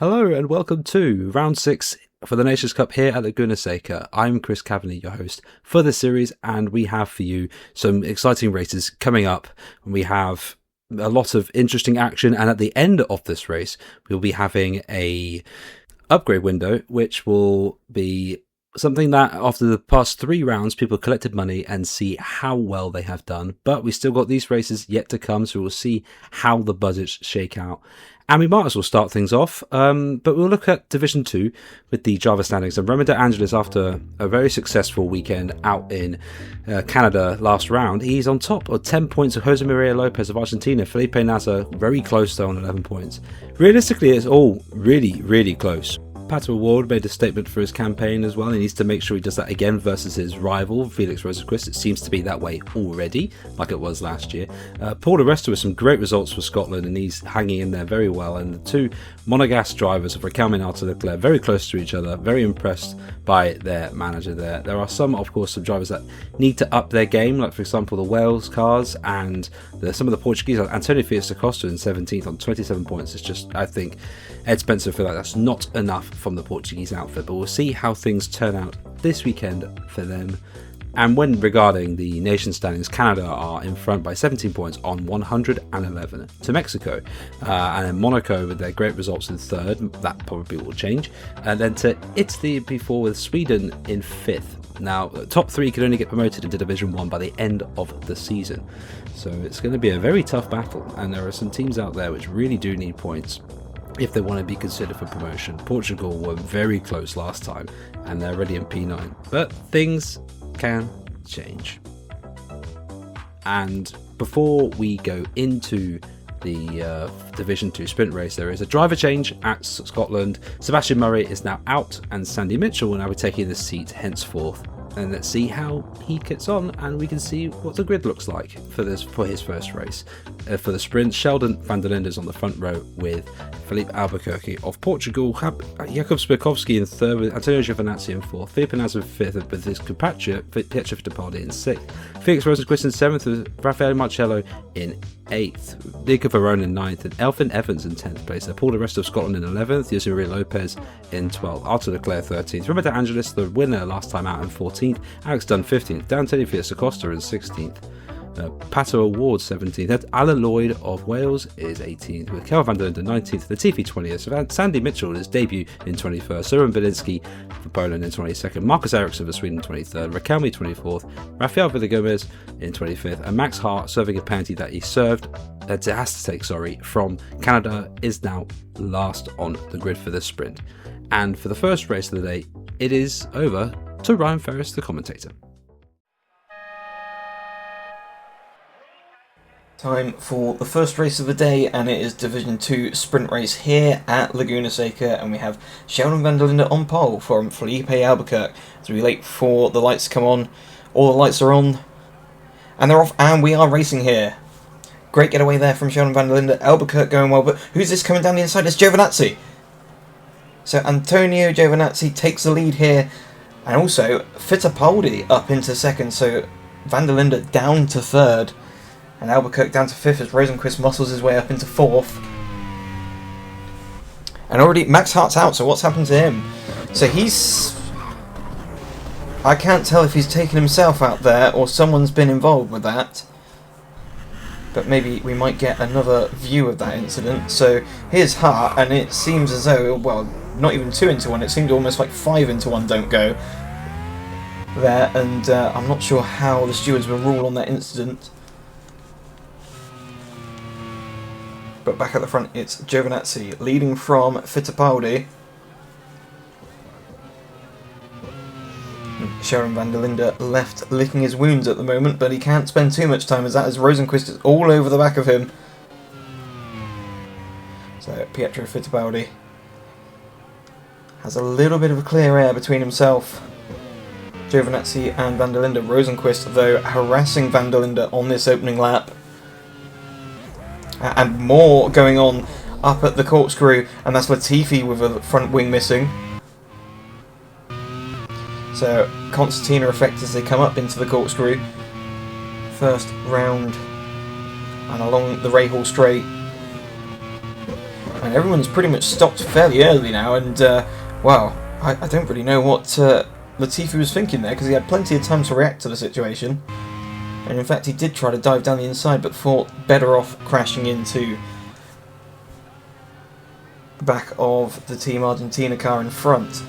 Hello and welcome to round 6 for the Nations Cup here at Laguna Seca. I'm Chris Kavanagh, your host for this series, and we have for you some exciting races coming up. We have a lot of interesting action, and at the end of this race, we'll be having a upgrade window, which will be something that after the past 3 rounds, people collected money and see how well they have done. But we still got these races yet to come, so we'll see how the budgets shake out. And we might as well start things off, but we'll look at Division 2 with the driver standings. And Roman De Angelis, after a very successful weekend out in Canada last round, he's on top of 10 points of Jose Maria Lopez of Argentina. Felipe Nasr very close though on 11 points. Realistically, it's all really close. Pato Ward made a statement for his campaign as well. He needs to make sure he does that again versus his rival, Felix Rosenqvist. It seems to be that way already, like it was last year. Paul Di Resto with some great results for Scotland, and he's hanging in there very well. And the two Monegasque drivers of Raquel Minardi Leclerc, very close to each other, very impressed by their manager there. There are some drivers that need to up their game, like for example the Wales cars and some of the Portuguese, like Antonio Fiat da Costa in 17th on 27 points. It's just, I think, Ed Spencer feel like that's not enough from the Portuguese outfit, but we'll see how things turn out this weekend for them. And when regarding the nation standings, Canada are in front by 17 points on 111 to Mexico, and then Monaco with their great results in 3rd, that probably will change, and then to Italy P4 with Sweden in 5th. Now, the top 3 can only get promoted into Division 1 by the end of the season, so it's going to be a very tough battle, and there are some teams out there which really do need points if they want to be considered for promotion. Portugal were very close last time, and they're already in P9, but things can change. And before we go into the Division 2 sprint race, there is a driver change at Scotland. Sebastian Murray is now out, and Sandy Mitchell will now be taking the seat henceforth. And let's see how he gets on, and we can see what the grid looks like for his first race. For the sprint, Sheldon van der Linde is on the front row with Felipe Albuquerque of Portugal, Jakub Spirkowski in 3rd with Antonio Giovinazzi in 4th, Felipe Nasr in 5th with his compatriot Pietro Fittipaldi in 6th, Felix Rosenqvist in 7th with Raffaele Marcello in 8th, Nico Verona in 9th, and Elfyn Evans in 10th place. Paul Di Resto of Scotland in 11th, Jose Maria Lopez in 12th, Arthur Leclerc 13th, Roman De Angelis, the winner last time out, in 14th, Alex Dunn 15th, Antonio Fiat da Costa in 16th, Pato Ward 17th, Alan Lloyd of Wales is 18th, with Kel van der Linde 19th, Latifi 20th, Sandy Mitchell in his debut in 21st, Søren Bielinski for Poland in 22nd, Marcus Ericsson for Sweden 23rd, Raquelme 24th, Rafael Villagomez in 25th, and Max Hart, serving a penalty that he has to take from Canada, is now last on the grid for this sprint. And for the first race of the day, it is over to Ryan Ferris, the commentator. Time for the first race of the day, and it is Division 2 sprint race here at Laguna Seca, and we have Sheldon van der Linde on pole from Felipe Albuquerque. As we wait for the lights to come on, all the lights are on, and they're off, and we are racing here. Great getaway there from Sheldon van der Linde. Albuquerque going well, but who's this coming down the inside? It's Giovinazzi. So Antonio Giovinazzi takes the lead here, and also Fittipaldi up into 2nd, so van der Linde down to 3rd. And Albuquerque down to 5th as Rosenqvist muscles his way up into 4th. And already Max Hart's out, so what's happened to him? So I can't tell if he's taken himself out there or someone's been involved with that. But maybe we might get another view of that incident. So here's Hart, and it seems as though, well, not even 2 into 1, it seemed almost like 5 into 1 don't go there. And I'm not sure how the stewards will rule on that incident. But back at the front, it's Giovinazzi leading from Fittipaldi. Sheldon van der Linde left licking his wounds at the moment, but he can't spend too much time as that, as Rosenqvist is all over the back of him. So Pietro Fittipaldi has a little bit of a clear air between himself, Giovinazzi and van der Linde. Rosenqvist, though, harassing van der Linde on this opening lap. And more going on up at the corkscrew, and that's Latifi with a front wing missing. So concertina effect as they come up into the corkscrew. First round and along the Rahal straight. And everyone's pretty much stopped fairly early now, and, well, I don't really know what Latifi was thinking there, because he had plenty of time to react to the situation. And in fact, he did try to dive down the inside, but thought better off crashing into the back of the Team Argentina car in front.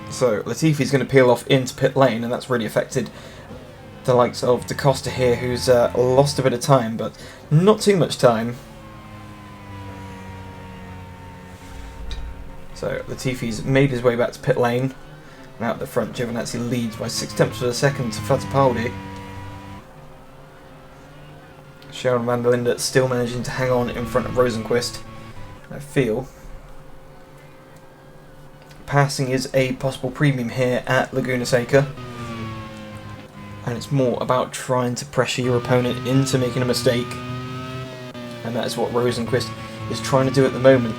So Latifi's going to peel off into pit lane, and that's really affected the likes of Da Costa here, who's lost a bit of time, but not too much time. So Latifi's made his way back to pit lane, and out the front Giovinazzi leads by 0.6 of a second to Fittipaldi. Sharon van der Linde still managing to hang on in front of Rosenqvist. I feel passing is a possible premium here at Laguna Seca, and it's more about trying to pressure your opponent into making a mistake, and that is what Rosenqvist is trying to do at the moment.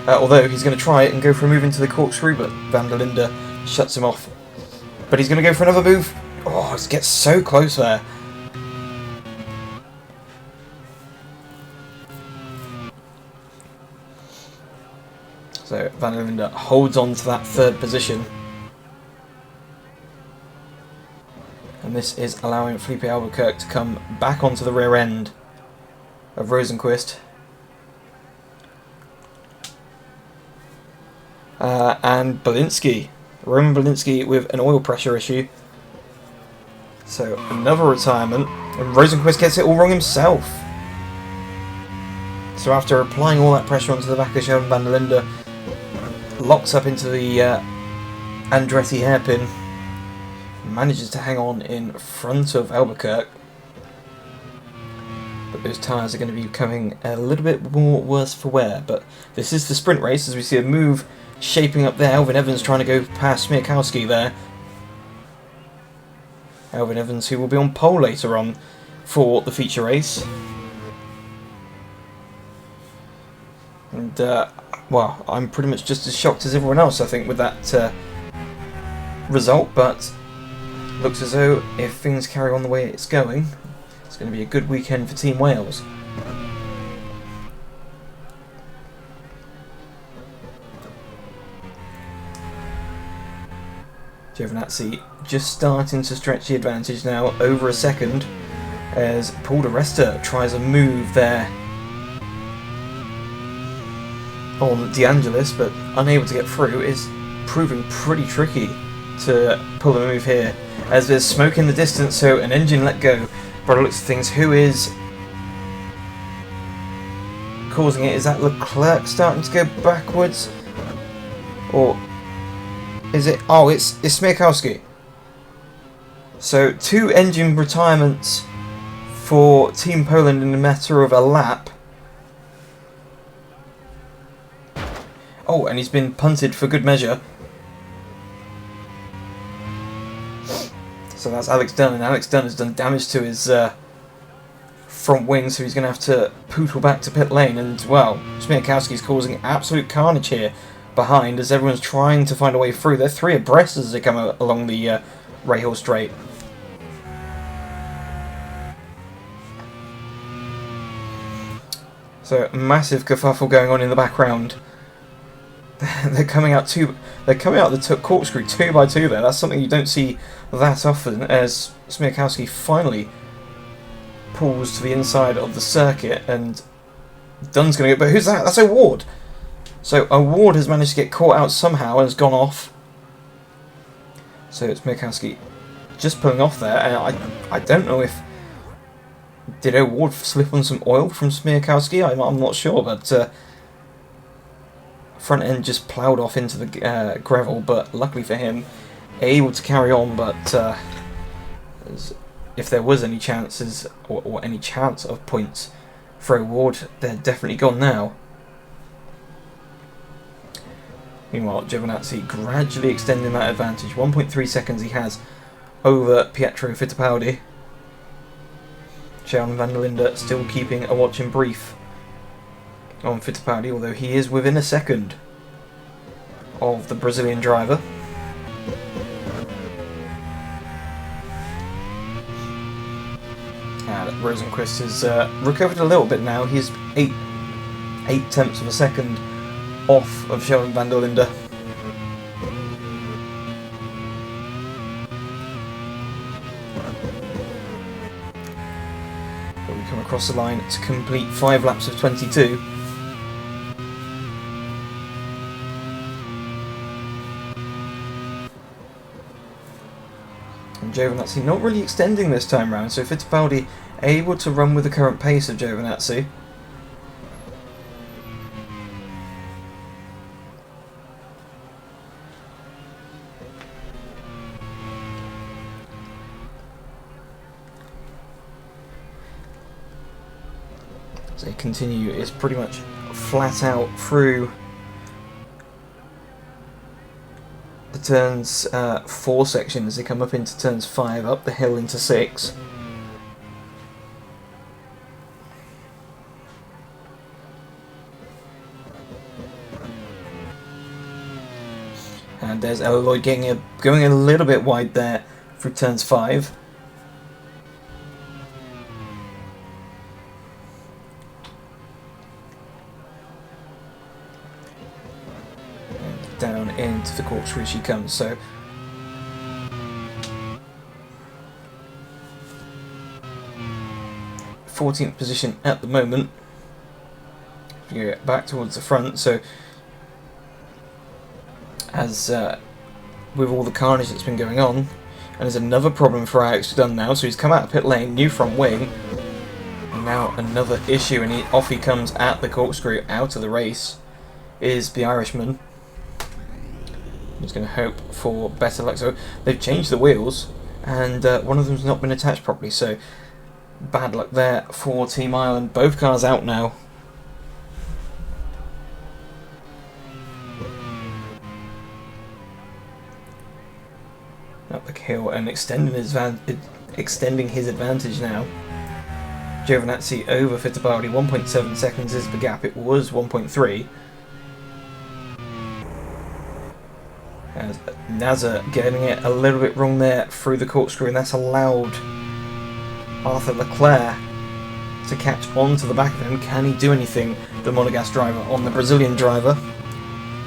Although he's going to try it and go for a move into the corkscrew, but van der Linde shuts him off. But he's going to go for another move. Oh, it gets so close there. So van der Linde holds on to that third position. And this is allowing Felipe Albuquerque to come back onto the rear end of Rosenqvist. And Belinsky. Roman Belinsky with an oil pressure issue. So another retirement. And Rosenqvist gets it all wrong himself. So after applying all that pressure onto the back of Sheldon van der Linde, locks up into the Andretti hairpin, manages to hang on in front of Albuquerque, but those tyres are going to be becoming a little bit more worse for wear. But this is the sprint race, as we see a move shaping up there. Elvin Evans trying to go past Smirkowski there. Elvin Evans, who will be on pole later on for the feature race. And well, I'm pretty much just as shocked as everyone else, I think, with that result, but looks as though if things carry on the way it's going, it's going to be a good weekend for Team Wales. Giovinazzi just starting to stretch the advantage now, over a second, as Paul Di Resta tries a move there on De Angelis, but unable to get through. Is proving pretty tricky to pull a move here, as there's smoke in the distance, so an engine let go. By the looks of things, who is causing it? Is that Leclerc starting to go backwards? Or is it? Oh, it's Smirkowski. So 2 engine retirements for Team Poland in a matter of a lap. Oh, and he's been punted for good measure. So that's Alex Dunn, and Alex Dunn has done damage to his front wing, so he's going to have to pootle back to pit lane. And, well, Smirkowski's causing absolute carnage here behind, as everyone's trying to find a way through. They're 3 abreast as they come along the Rahal Straight. So, a massive kerfuffle going on in the background. They're coming out the corkscrew 2 by 2 there. That's something you don't see that often, as Smirkowski finally pulls to the inside of the circuit, and Dunn's going to go. But who's that? That's O'Ward. So O'Ward has managed to get caught out somehow and has gone off. So it's Smirkowski just pulling off there, and I don't know if did O'Ward slip on some oil from Smirkowski. I'm not sure, but. Front end just ploughed off into the gravel, but luckily for him, able to carry on. But if there was any chances, or any chance of points for O'Ward, they're definitely gone now. Meanwhile, Giovinazzi gradually extending that advantage. 1.3 seconds he has over Pietro Fittipaldi. Sheldon van der Linde still keeping a watching brief on Fittipaldi, although he is within a second of the Brazilian driver. And Rosenqvist has recovered a little bit now. He's 8 0.8 of a second off of Sheldon van der Linde. But we come across the line to complete 5 laps of 22. And Giovinazzi not really extending this time round, so Fittipaldi able to run with the current pace of Giovinazzi. So they continue is pretty much flat out through the turns 4 section as they come up into turns 5, up the hill into 6. And there's Eloy going a little bit wide there through turns 5. And down into the corkscrew she comes. So 14th position at the moment. We go back towards the front. So as with all the carnage that's been going on, and there's another problem for Alex Dunn now, so he's come out of pit lane, new front wing, and now another issue, and off he comes at the corkscrew, out of the race is the Irishman. I'm just going to hope for better luck. So they've changed the wheels, and one of them's not been attached properly, so bad luck there for Team Ireland. Both cars out now. Up the hill and extending his advantage now. Giovinazzi over Fittipaldi, 1.7 seconds is the gap. It was 1.3. As Nazar getting it a little bit wrong there through the corkscrew, and that's allowed Arthur Leclerc to catch on to the back of him. Can he do anything, the Monegasque driver, on the Brazilian driver?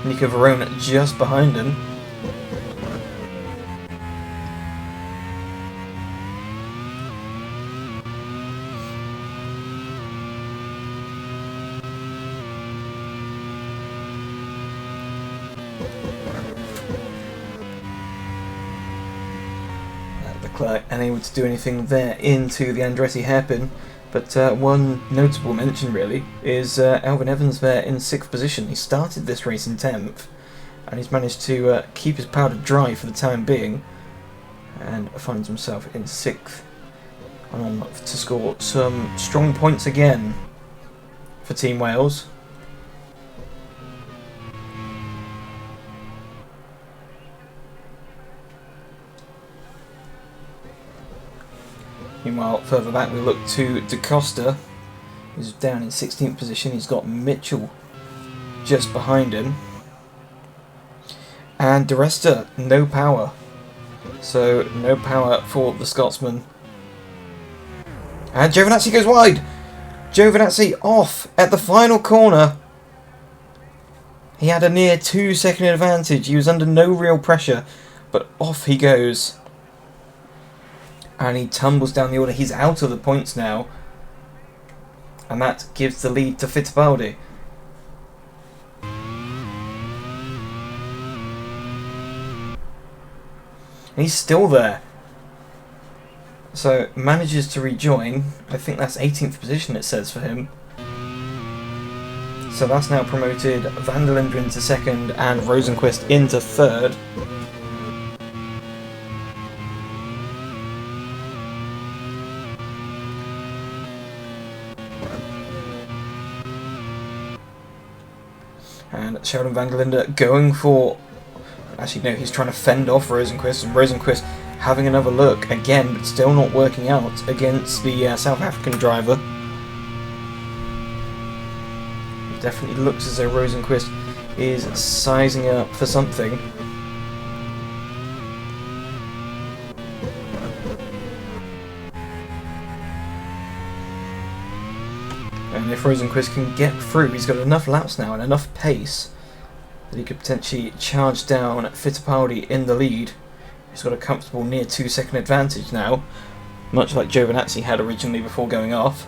Nico Verona just behind him. Leclerc unable to do anything there into the Andretti hairpin, but one notable mention really is Alvin Evans there in 6th position. He started this race in 10th, and he's managed to keep his powder dry for the time being, and finds himself in 6th, on to score some strong points again for Team Wales. Meanwhile, further back we look to Da Costa, who's down in 16th position. He's got Mitchell just behind him. And De Resta, no power. So, no power for the Scotsman. And Giovinazzi goes wide! Giovinazzi off at the final corner. He had a near 2-second advantage. He was under no real pressure, but off he goes. And he tumbles down the order. He's out of the points now. And that gives the lead to Fittipaldi. And he's still there. So manages to rejoin. I think that's 18th position it says for him. So that's now promoted Van der Linde into 2nd and Rosenqvist into 3rd. And Sheldon van der Linde going for... Actually, no, he's trying to fend off Rosenqvist, and Rosenqvist having another look again, but still not working out against the South African driver. It definitely looks as though Rosenqvist is sizing up for something. And if Rosenquist can get through, he's got enough laps now and enough pace that he could potentially charge down Fittipaldi in the lead. He's got a comfortable near 2-second advantage now, much like Giovinazzi had originally before going off.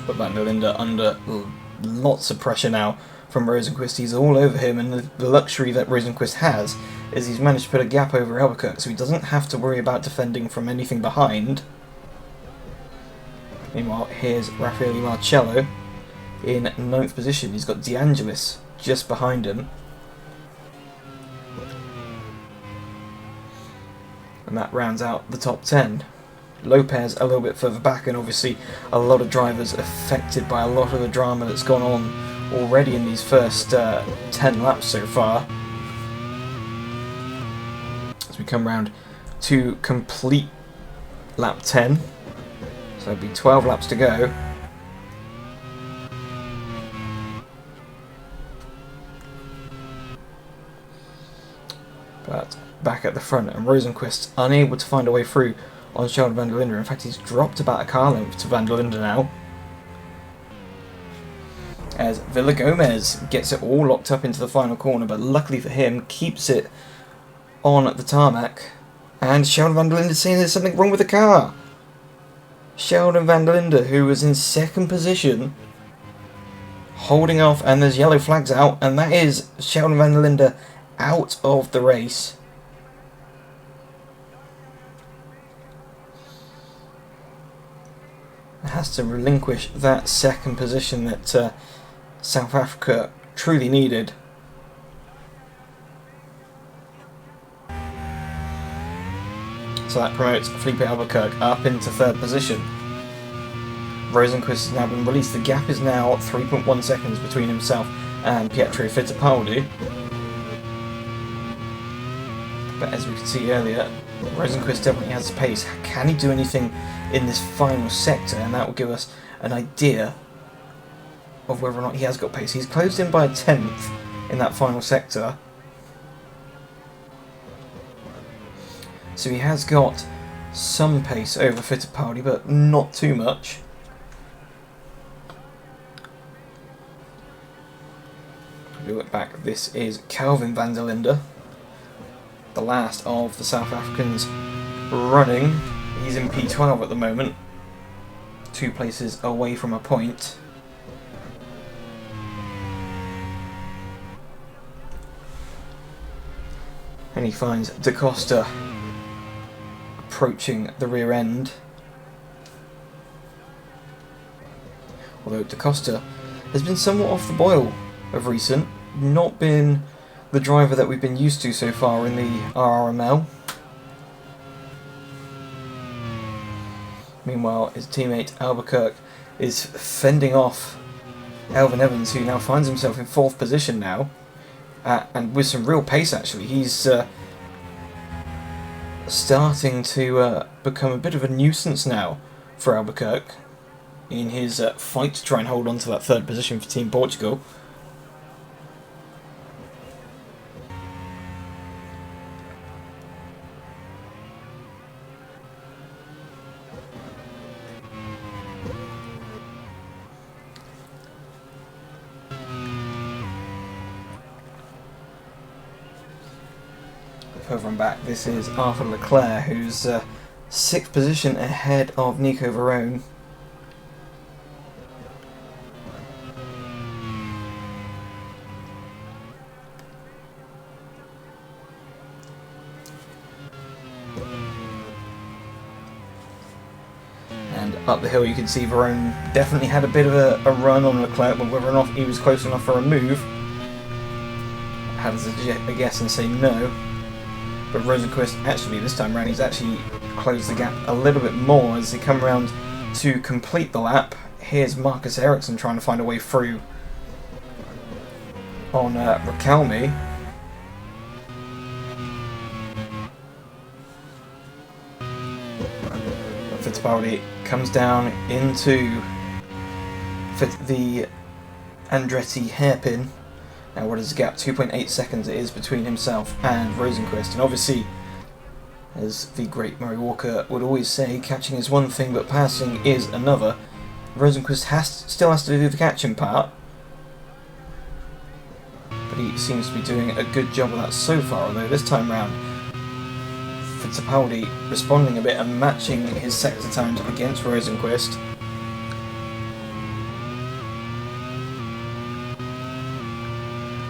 But Van der Linde under lots of pressure now from Rosenquist. He's all over him, and the luxury that Rosenquist has is he's managed to put a gap over Albuquerque, so he doesn't have to worry about defending from anything behind. Meanwhile, here's Raffaele Marcello in 9th position. He's got De Angelis just behind him. And that rounds out the top 10. Lopez a little bit further back, and obviously a lot of drivers affected by a lot of the drama that's gone on already in these first 10 laps so far. As we come round to complete lap 10, so it'll be 12 laps to go. But back at the front, and Rosenquist unable to find a way through on Sheldon van der Linde. In fact, he's dropped about a car length to van der Linde now. As Villagomez gets it all locked up into the final corner, but luckily for him, keeps it on the tarmac. And Sheldon van der Linde saying there's something wrong with the car. Sheldon van der Linde, who was in 2nd position, holding off, and there's yellow flags out, and that is Sheldon van der Linde out of the race. Has to relinquish that 2nd position that South Africa truly needed. So that promotes Felipe Albuquerque up into 3rd position. Rosenquist has now been released. The gap is now 3.1 seconds between himself and Pietro Fittipaldi. But as we could see earlier, Rosenquist definitely has pace. Can he do anything in this final sector? And that will give us an idea of whether or not he has got pace. He's closed in by a 10th in that final sector. So he has got some pace over Fittipaldi, but not too much. If we look back, this is Calvin van der Linde, the last of the South Africans running. He's in P12 at the moment, 2 places away from a point. And he finds Da Costa approaching the rear end. Although Da Costa has been somewhat off the boil of recent, not been the driver that we've been used to so far in the RRML. Meanwhile, his teammate Albuquerque is fending off Elvin Evans, who now finds himself in 4th position now, and with some real pace actually. He's starting to become a bit of a nuisance now for Albuquerque in his fight to try and hold on to that 3rd position for Team Portugal. Further on back, this is Arthur Leclerc, who's 6th position ahead of Nico Varone. And up the hill you can see Varone definitely had a bit of a run on Leclerc, but whether or not he was close enough for a move, I had to guess and say no. But Rosenquist, actually this time around, he's actually closed the gap a little bit more as they come around to complete the lap. Here's Marcus Ericsson trying to find a way through on Raquelme. Fittipaldi comes down into the Andretti hairpin, Now what is the gap? 2.8 seconds it is between himself and Rosenqvist. And obviously, as the great Murray Walker would always say, catching is one thing but passing is another. Rosenqvist still has to do the catching part, but he seems to be doing a good job of that so far, although this time round Fittipaldi responding a bit and matching his sector times against Rosenqvist.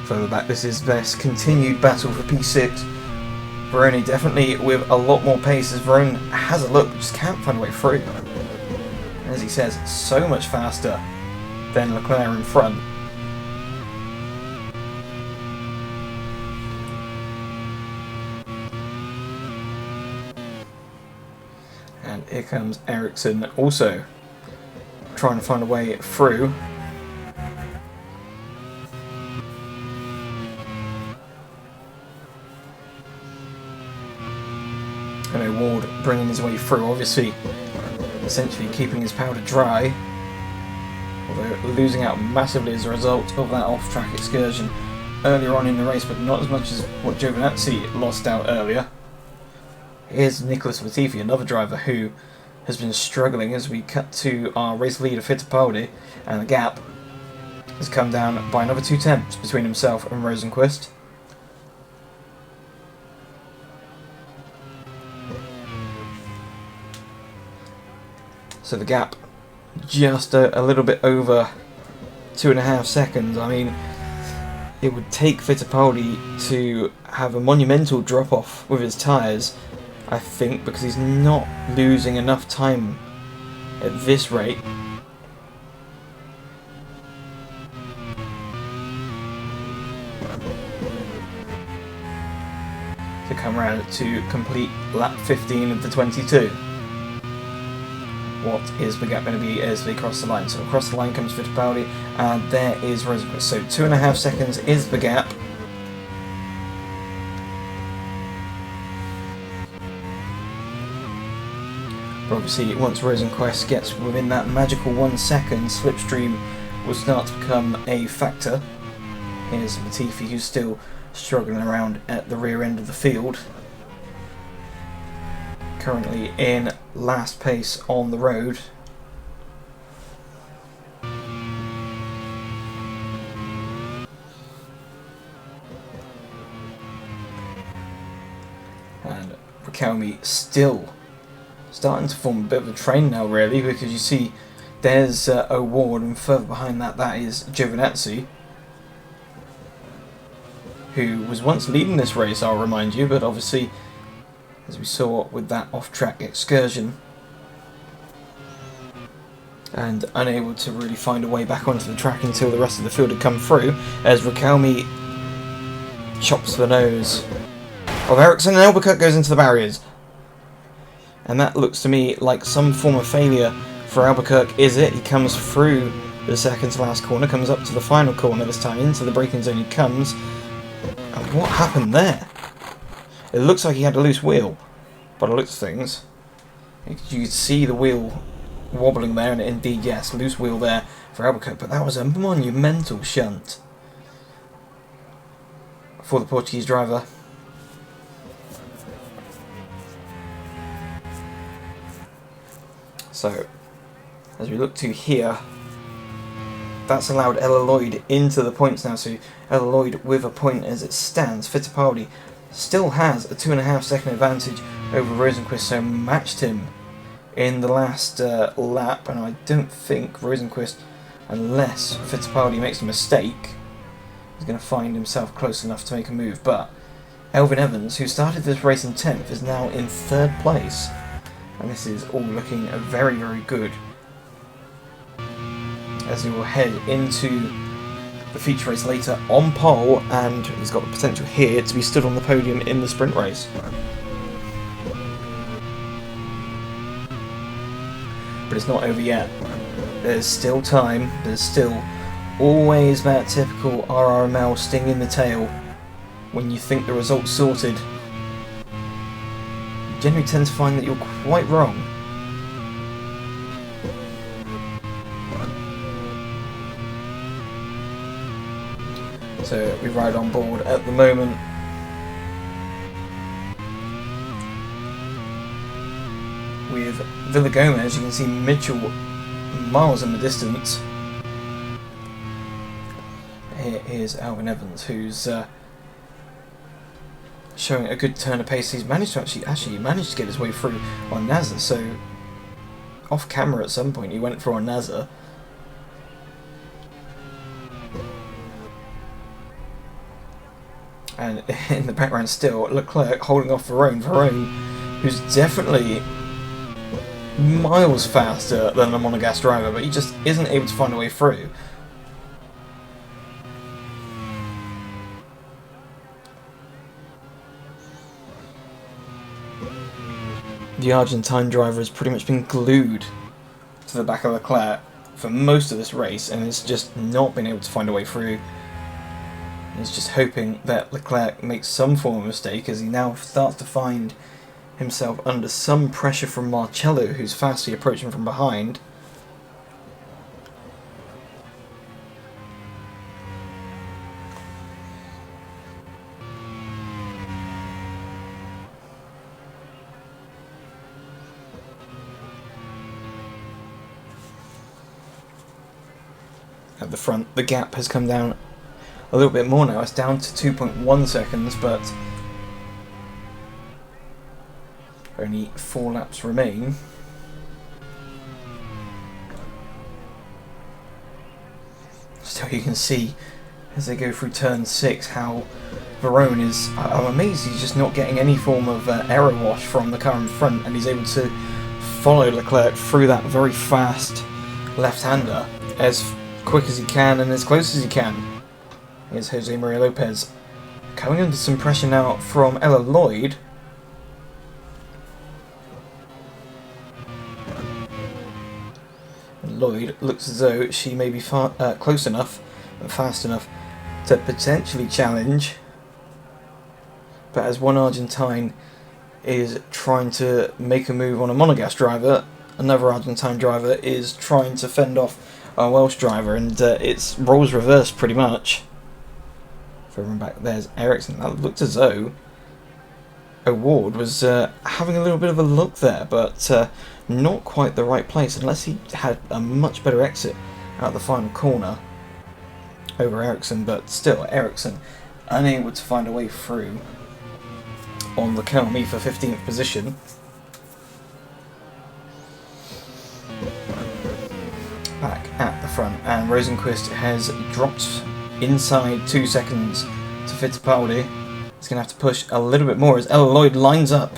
Further back, this is this continued battle for P6. Veroni definitely with a lot more pace as Verone has a look, but just can't find a way through. And as he says, so much faster than Leclerc in front. And here comes Ericsson also trying to find a way through. And Ward bringing his way through, obviously essentially keeping his powder dry, although losing out massively as a result of that off-track excursion earlier on in the race, but not as much as what Giovinazzi lost out earlier. Here's Nicholas Latifi, another driver who has been struggling as we cut to our race leader Fittipaldi, and the gap has come down by another 2 tenths between himself and Rosenqvist. So the gap just a little bit over 2.5 seconds. I mean, it would take Fittipaldi to have a monumental drop-off with his tyres, I think, because he's not losing enough time at this rate. To come round to complete lap 15 of the 22. What is the gap going to be as they cross the line? So across the line comes Fittipaldi, and there is Rosenqvist. So 2.5 seconds is the gap. But obviously, once Rosenqvist gets within that magical 1 second, slipstream will start to become a factor. Here's Latifi, who's still struggling around at the rear end of the field. Currently in last pace on the road. And Riquelme still starting to form a bit of a train now, really, because you see there's O'Ward, and further behind that, that is Giovinazzi, who was once leading this race, I'll remind you, but obviously, as we saw with that off-track excursion, and unable to really find a way back onto the track until the rest of the field had come through, as Riquelme chops the nose of Ericsson, and Albuquerque goes into the barriers. And that looks to me like some form of failure for Albuquerque, is it? He comes through the second to last corner, comes up to the final corner this time, into the braking zone he comes. And what happened there? It looks like he had a loose wheel, by the looks of things. You could see the wheel wobbling there, and indeed, yes, loose wheel there for Albuquerque, but that was a monumental shunt for the Portuguese driver. So, as we look to here, that's allowed Ella Lloyd into the points now, so Ella Lloyd with a point as it stands. Fittipaldi still has a 2.5 second advantage over Rosenqvist, so matched him in the last lap, and I don't think Rosenqvist, unless Fittipaldi makes a mistake, is going to find himself close enough to make a move. But Elvin Evans, who started this race in 10th, is now in 3rd place, and this is all looking very, very good as he will head into the feature race later on pole, and he's got the potential here to be stood on the podium in the sprint race. But it's not over yet. There's still time. There's still always that typical RRML sting in the tail when you think the result's sorted. You generally tend to find that you're quite wrong. So we ride on board at the moment. With Villagoma, as you can see Mitchell miles in the distance. Here is Alvin Evans, who's showing a good turn of pace. He's managed to actually managed to get his way through on NASA. So off camera at some point he went through on NASA. And in the background still, Leclerc holding off Verone. Verone, who's definitely miles faster than a monogas driver, but he just isn't able to find a way through. The Argentine driver has pretty much been glued to the back of Leclerc for most of this race, and has just not been able to find a way through. He's just hoping that Leclerc makes some form of mistake, as he now starts to find himself under some pressure from Marcello, who's fastly approaching from behind. At the front, the gap has come down a little bit more now. It's down to 2.1 seconds, but only 4 laps remain. Still, you can see as they go through turn 6 how Verone is... I'm amazed he's just not getting any form of error wash from the car in front, and he's able to follow Leclerc through that very fast left-hander as quick as he can and as close as he can. Here's Jose Maria Lopez coming under some pressure now from Ella Lloyd. And Lloyd looks as though she may be close enough and fast enough to potentially challenge. But as one Argentine is trying to make a move on a monogas driver, another Argentine driver is trying to fend off a Welsh driver, and it's roles reversed pretty much. Further back, there's Ericsson. That looked as though O'Ward was having a little bit of a look there, but not quite the right place, unless he had a much better exit out the final corner over Ericsson. But still, Ericsson unable to find a way through on the Kelmy for 15th position. Back at the front, and Rosenqvist has dropped inside 2 seconds to Fittipaldi. He's going to have to push a little bit more as Ella Lloyd lines up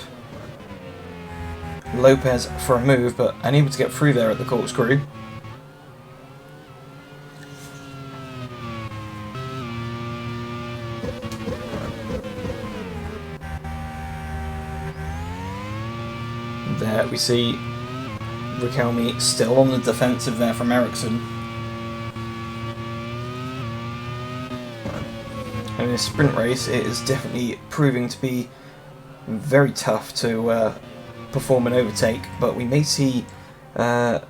Lopez for a move, but unable to get through there at the corkscrew. There we see Riquelme still on the defensive there from Ericsson. And in a sprint race, it is definitely proving to be very tough to perform an overtake, but we may see a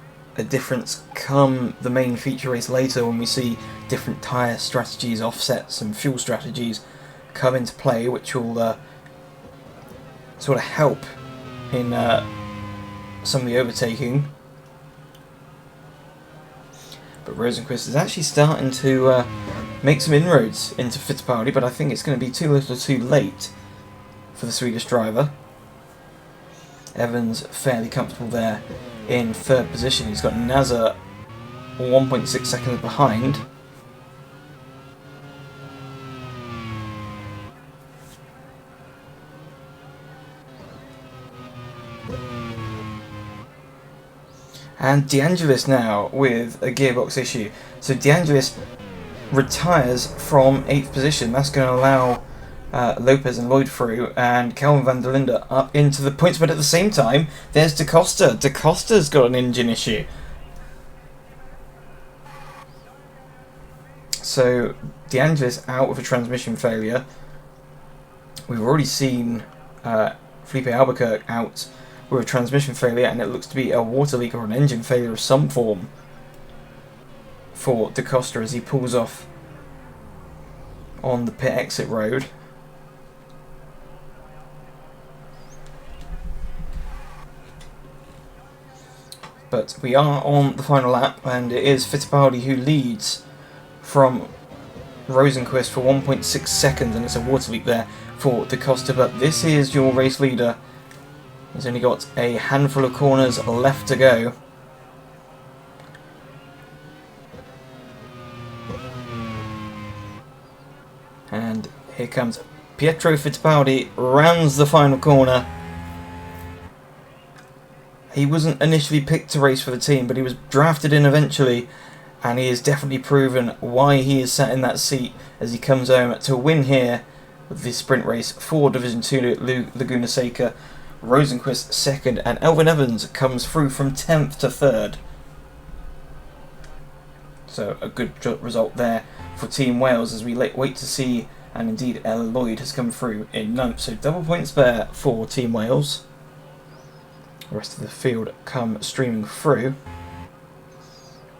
difference come the main feature race later, when we see different tyre strategies, offsets and fuel strategies come into play, which will sort of help in some of the overtaking. But Rosenqvist is actually starting to make some inroads into Fittipaldi, but I think it's going to be too little too late for the Swedish driver. Evans fairly comfortable there in 3rd position. He's got Nazar 1.6 seconds behind. And De Angelis now with a gearbox issue. So De Angelis retires from 8th position. That's going to allow Lopez and Lloyd through, and Kelvin van der Linde up into the points. But at the same time, there's Da Costa. Da Costa's got an engine issue. So De Angelis out with a transmission failure. We've already seen Felipe Albuquerque out with a transmission failure, and it looks to be a water leak or an engine failure of some form for Da Costa as he pulls off on the pit exit road. But we are on the final lap, and it is Fittipaldi who leads from Rosenqvist for 1.6 seconds, and it's a water leak there for Da Costa. But this is your race leader. He's only got a handful of corners left to go. And here comes Pietro Fittipaldi, rounds the final corner. He wasn't initially picked to race for the team, but he was drafted in eventually, and he has definitely proven why he is sat in that seat as he comes home to win here with this sprint race for Division 2 Laguna Seca. Rosenqvist second, and Elfyn Evans comes through from 10th to 3rd. So a good result there for Team Wales as we wait to see, and indeed Ella Lloyd has come through in 9th. So double points there for Team Wales. The rest of the field come streaming through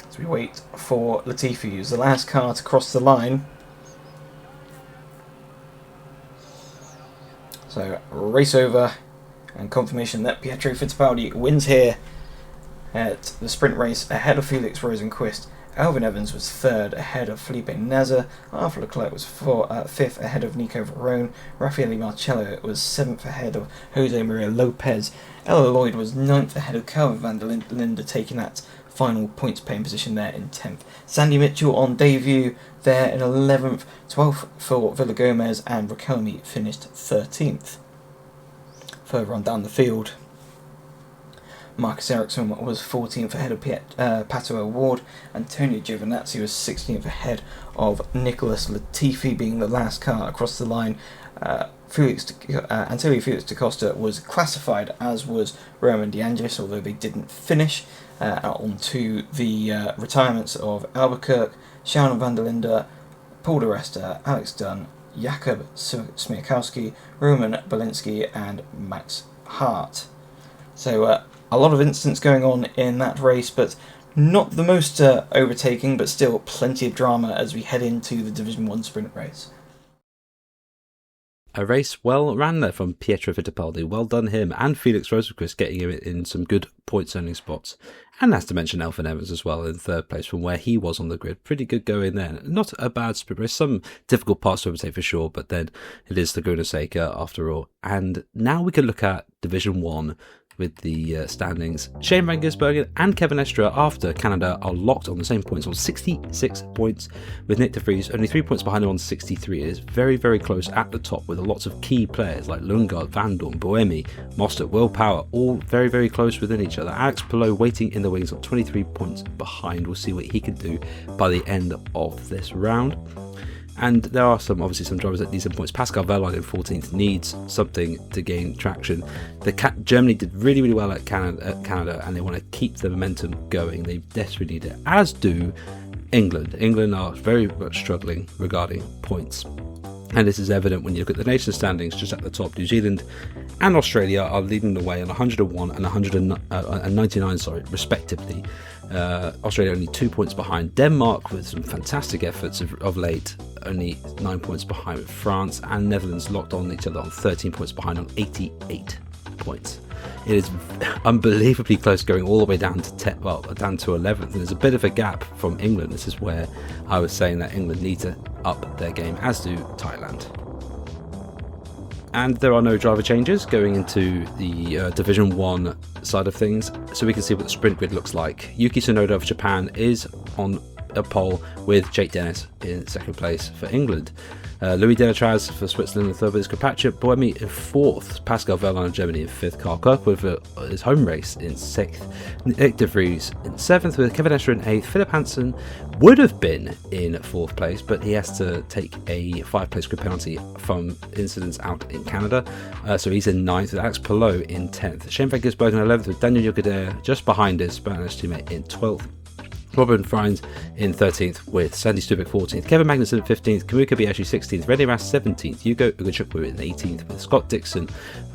as we wait for Latifi, who's the last car to cross the line. So race over, and confirmation that Pietro Fittipaldi wins here at the sprint race ahead of Felix Rosenqvist. Elfyn Evans was 3rd ahead of Felipe Nasr. Arthur Leclerc was 5th ahead of Nico Verone. Raffaele Marcello was 7th ahead of Jose Maria Lopez. Ella Lloyd was 9th ahead of Calvin van der Linde, taking that final points paying position there in 10th. Sandy Mitchell on debut there in 11th. 12th for Villa Gomez, and Rakomi finished 13th. Further on down the field, Marcus Ericsson was 14th ahead of Pato Award. Antonio Giovinazzi was 16th ahead of Nicholas Latifi, being the last car across the line. Antonio Felix da Costa was classified, as was Roman De Angelis, although they didn't finish. On to the retirements of Albuquerque, Sheldon van der Linde, Paul de Resta, Alex Dunn, Jakub Smiakowski, Roman Belinsky, and Max Hart. So a lot of incidents going on in that race, but not the most overtaking, but still plenty of drama as we head into the Division 1 sprint race. A race well ran there from Pietro Fittipaldi. Well done him, and Felix Rosenqvist getting him in some good points earning spots. And that's to mention Elfyn Evans as well in 3rd place from where he was on the grid. Pretty good going there. Not a bad sprint race. Some difficult parts to overtake for sure, but then it is Laguna Seca after all. And now we can look at Division 1 with the standings. Shane van Gisbergen and Kevin Estra after Canada are locked on the same points on 66 points, with Nick de Vries only 3 points behind him on 63. It is very, very close at the top with lots of key players like Lundgaard, Van Dorn, Boemi, Mostert, Will Power, all very, very close within each other. Alex Palou waiting in the wings on 23 points behind. We'll see what he can do by the end of this round. And there are obviously some drivers that need some points. Pascal Wehrlein in 14th needs something to gain traction. Germany did really, really well at Canada, and they want to keep the momentum going. They desperately need it, as do England. England are very much struggling regarding points. And this is evident when you look at the nation standings just at the top. New Zealand and Australia are leading the way on 101 and 199, respectively. Australia only 2 points behind. Denmark, with some fantastic efforts of late, only 9 points behind, with France and Netherlands locked on each other on 13 points behind on 88 points. It is unbelievably close, going all the way down to down to 11th. And there's a bit of a gap from England. This is where I was saying that England need to up their game, as do Thailand. And there are no driver changes going into the Division 1 side of things, so we can see what the sprint grid looks like. Yuki Tsunoda of Japan is on a pole with Jake Dennis in 2nd place for England. Louis Delatraz for Switzerland in 3rd place, Carpaccio Boemi in 4th, Pascal Wehrlein of Germany in 5th, Carl Kirkwood for his home race in 6th, Nick de Vries in 7th, with Kevin Estra in 8th. Philip Hansen would have been in 4th place, but he has to take a 5-place grid penalty from incidents out in Canada, so he's in 9th, with Alex Palou in 10th. Shane van Gisbergen in 11th, with Daniel Yokodair just behind his Spanish teammate in 12th. Robin Freins in 13th with Sandy Stubik 14th, Kevin Magnussen 15th, Kamui Kobayashi 16th, Rene Rast 17th, Yugo Ugochukwu in 18th with Scott Dixon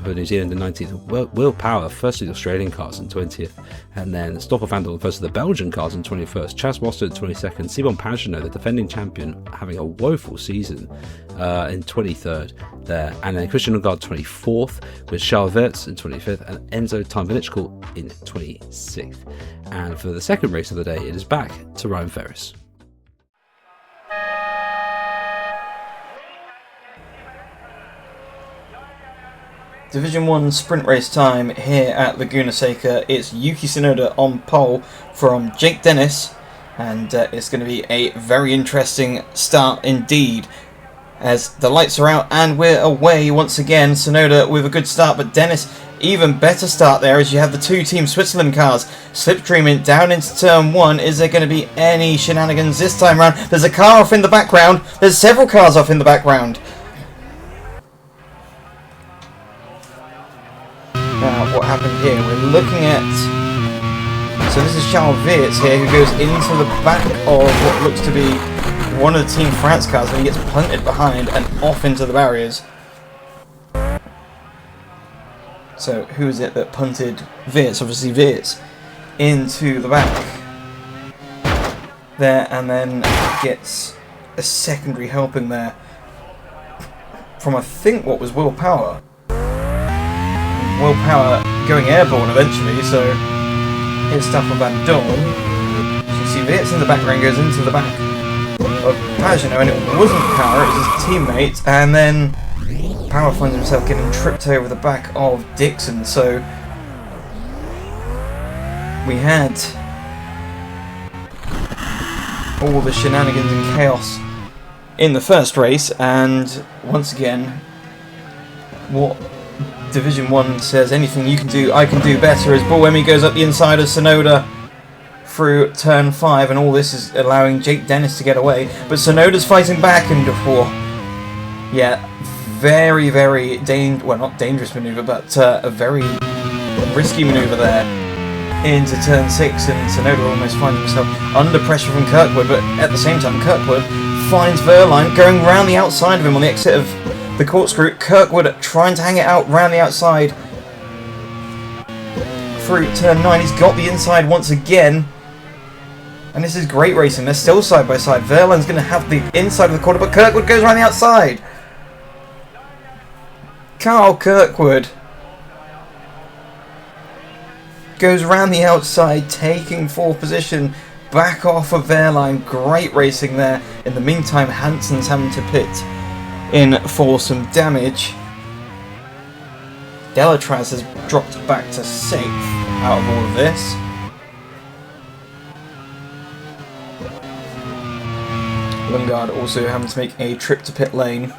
for New Zealand in 19th, Will Power first of the Australian cars in 20th, and then Stoffel Vandal first of the Belgian cars in 21st, Chas Wasser in 22nd, Simon Pagenaud, the defending champion, having a woeful season in 23rd there, and then Christian Lundgaard 24th with Charles Wirtz in 25th and Enzo Time-Vinichkul in 26th. And for the second race of the day, it is back to Ryan Ferris. Division 1 sprint race time here at Laguna Seca. It's Yuki Tsunoda on pole from Jake Dennis, and it's going to be a very interesting start indeed, as the lights are out and we're away once again. Tsunoda with a good start, but Dennis even better start there, as you have the two Team Switzerland cars slipstreaming down into turn 1. Is there going to be any shenanigans this time round? There's a car off in the background. There's several cars off in the background. Now, what happened here? We're looking at... So this is Charles Wirtz here, who goes into the back of what looks to be one of the Team France cars, and he gets punted behind and off into the barriers. So who is it that punted Wirtz? Obviously Wirtz into the back there, and then gets a secondary helping there from, I think, what was Will Power. Will Power going airborne eventually, so here's Stoffel Vandal. So you see Wirtz in the background goes into the back of Pagenaud, and it wasn't Power, it was his teammate, and then Power finds himself getting tripped over the back of Dixon. So we had all the shenanigans and chaos in the first race, and once again, what Division 1 says, anything you can do, I can do better, as Buemi goes up the inside of Tsunoda through turn 5, and all this is allowing Jake Dennis to get away, but Tsunoda's fighting back, and yeah, very, very not dangerous manoeuvre, but a very risky manoeuvre there into turn 6, and Tsunoda almost finds himself under pressure from Kirkwood, but at the same time Kirkwood finds Wehrlein going round the outside of him on the exit of the corkscrew. Kirkwood trying to hang it out round the outside through turn 9. He's got the inside once again, and this is great racing. They're still side by side. Wehrlein's going to have the inside of the corner, but Kirkwood goes around the outside. Carl Kirkwood goes around the outside, taking 4th position back off of Wehrlein. Great racing there. In the meantime, Hansen's having to pit in for some damage. Delatraz has dropped back to 6th out of all of this. Lundgaard also having to make a trip to pit lane.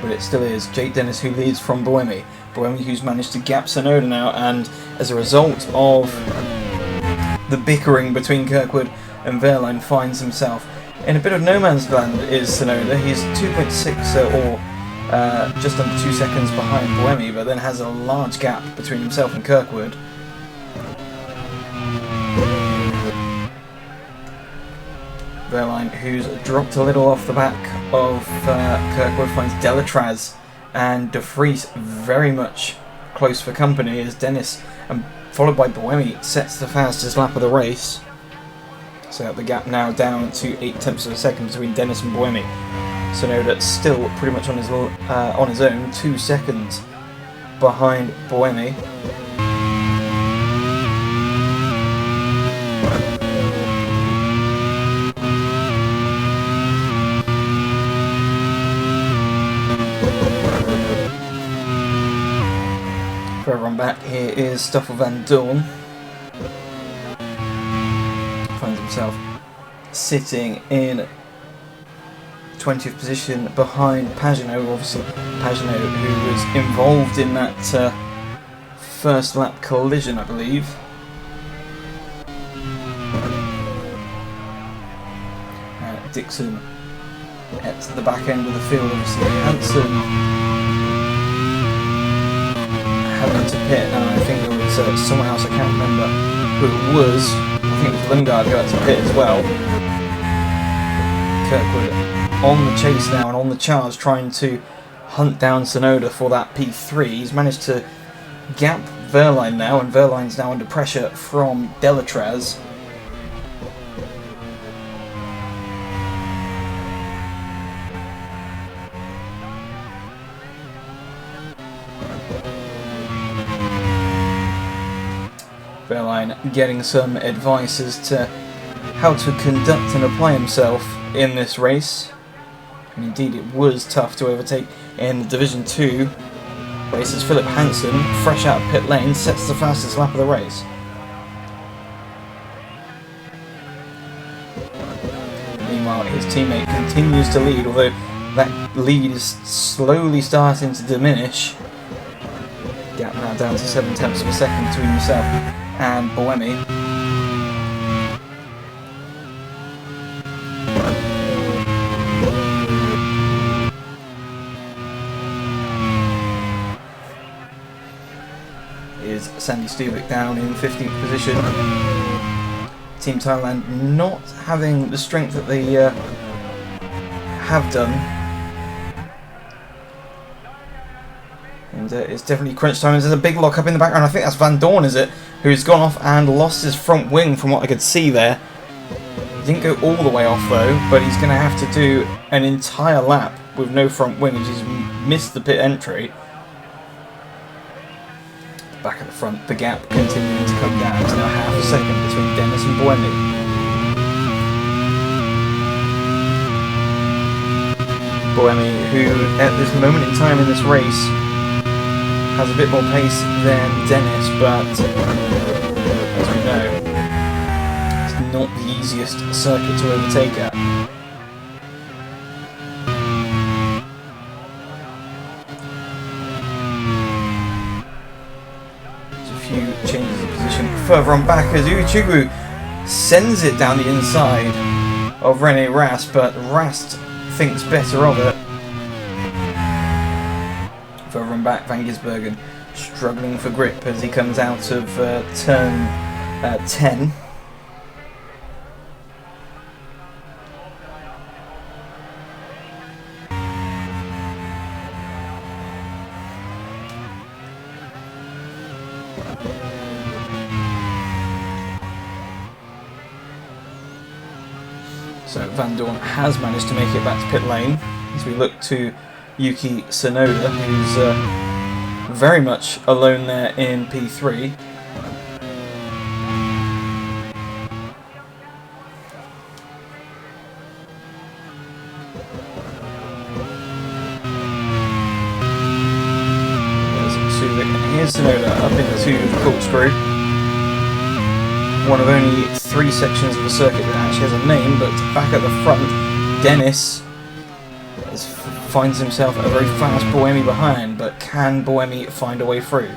But it still is Jake Dennis who leads from Buemi. Buemi who's managed to gap Tsunoda now, and as a result of the bickering between Kirkwood and Wehrlein, finds himself in a bit of no man's land is Tsunoda. He's 2.6 or just under 2 seconds behind Buemi, but then has a large gap between himself and Kirkwood. Wehrlein, who's dropped a little off the back of Kirkwood, finds Delatraz and De Vries very much close for company, as Dennis, followed by Buemi, sets the fastest lap of the race. So the gap now down to 0.8 of a second between Dennis and Buemi. Tsunoda still pretty much on his own, 2 seconds behind Buemi. Further on back here is Stoffel Vandal. Finds himself sitting in 20th position behind Pagenaud. Obviously Pagenaud, who was involved in that first lap collision, I believe. Dixon at the back end of the field, obviously Hansen having to pit, and I think there was someone else, I can't remember who it was. I think it was Lingard who had to pit as well. Kirkwood on the chase now and on the charge, trying to hunt down Tsunoda for that P3. He's managed to gap Wehrlein now, and Wehrlein's now under pressure from Delatraz. Wehrlein getting some advice as to how to conduct and apply himself in this race. And indeed it was tough to overtake in the Division 2 race as Philip Hansen, fresh out of pit lane, sets the fastest lap of the race. Meanwhile, his teammate continues to lead, although that lead is slowly starting to diminish. Gap now down to 7/10 of a second between himself and Buemi. Is Sandy Stubik down in 15th position. Team Thailand not having the strength that they have done. And it's definitely crunch time. There's a big lock up in the background. I think that's Van Dorn, is it? Who's gone off and lost his front wing from what I could see there. Didn't go all the way off though, but he's going to have to do an entire lap with no front wing as he's missed the pit entry. Back at the front, the gap continuing to come down. It's now half a second between Dennis and Buemi. Buemi, who at this moment in time in this race has a bit more pace than Dennis, but as we know, it's not the easiest circuit to overtake at. Changes the position further on back as Uchugu sends it down the inside of Rene Rast, but Rast thinks better of it. Further on back, Van Gisbergen struggling for grip as he comes out of turn 10. So Van Dorn has managed to make it back to pit lane as we look to Yuki Tsunoda, who's very much alone there in P3. There's Sulik, and here's Tsunoda up into the corkscrew. One of only 3 sections of the circuit that actually has a name, but back at the front, Dennis finds himself a very fast Buemi behind, but can Buemi find a way through?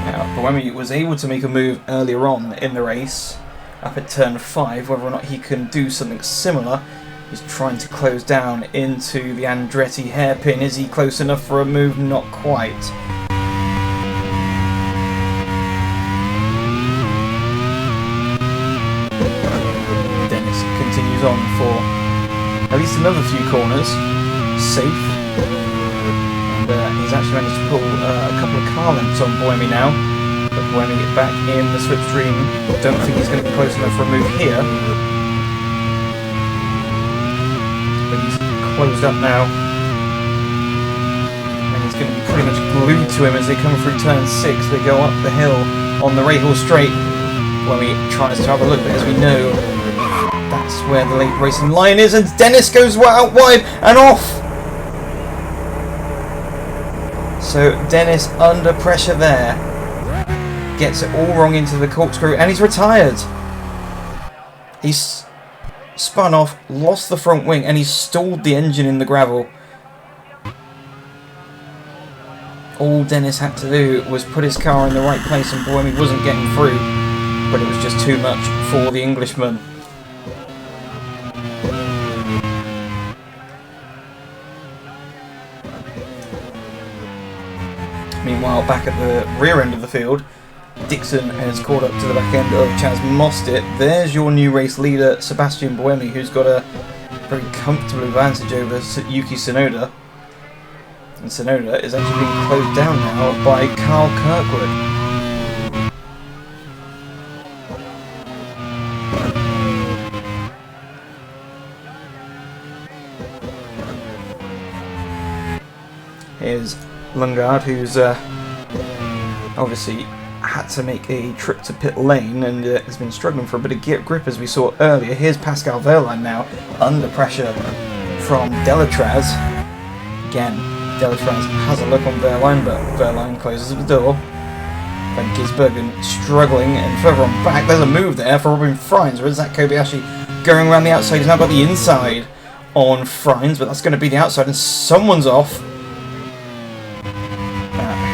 Now, Buemi was able to make a move earlier on in the race, up at turn 5, whether or not he can do something similar. He's trying to close down into the Andretti hairpin. Is he close enough for a move? Not quite. On for at least another few corners, safe, and he's actually managed to pull a couple of car lengths on Buemi now, but Buemi back in the slipstream. Don't think he's going to be close enough for a move here, but he's closed up now, and he's going to be pretty much glued to him as they come through turn 6. They go up the hill on the Rahal Straight. Buemi tries to have a look, but as we know, that's where the late racing line is, and Dennis goes out wide and off. So Dennis under pressure there, gets it all wrong into the corkscrew, and he's retired. He's spun off, lost the front wing, and he's stalled the engine in the gravel. All Dennis had to do was put his car in the right place, and Buemi wasn't getting through, but it was just too much for the Englishman. Meanwhile, back at the rear end of the field, Dixon has caught up to the back end of Chaz Mostert. There's your new race leader, Sebastian Buemi, who's got a very comfortable advantage over Yuki Tsunoda. And Tsunoda is actually being closed down now by Carl Kirkwood. Here's Lungard, who's obviously had to make a trip to pit lane and has been struggling for a bit of grip as we saw earlier. Here's Pascal Wehrlein now under pressure from Delatraz. Again, Delatraz has a look on Wehrlein, but Wehrlein closes the door. Van Gisbergen struggling, and further on back there's a move there for Robin Freins, where Zach Kobayashi going around the outside. He's now got the inside on Freins, but that's going to be the outside, and someone's off.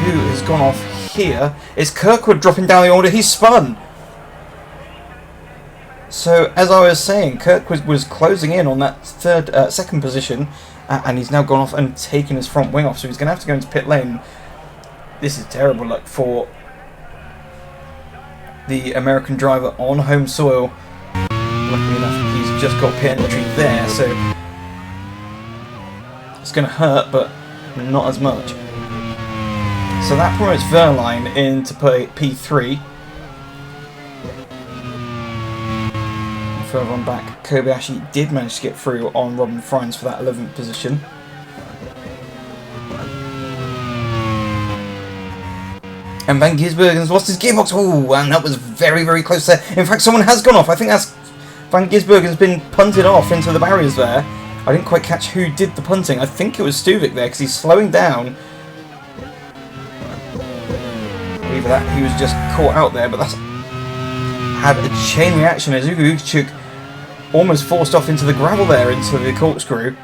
Who has gone off here? Is Kirkwood dropping down the order? He's spun. So as I was saying, Kirkwood was closing in on that second position, and he's now gone off and taken his front wing off. So he's going to have to go into pit lane. This is terrible luck for the American driver on home soil. Luckily enough, he's just got pit entry there, so it's going to hurt, but not as much. So that promotes Wehrlein into P3. And further on back, Kobayashi did manage to get through on Robin Freins for that 11th position. And Van Gisbergen's lost his gearbox. Oh, and that was very, very close there. In fact, someone has gone off. I think that's Van Gisbergen's been punted off into the barriers there. I didn't quite catch who did the punting. I think it was Stuvik there, because he's slowing down. Either that he was just caught out there, but that's had a chain reaction as Ugo Ugichuk almost forced off into the gravel there, into the corkscrew.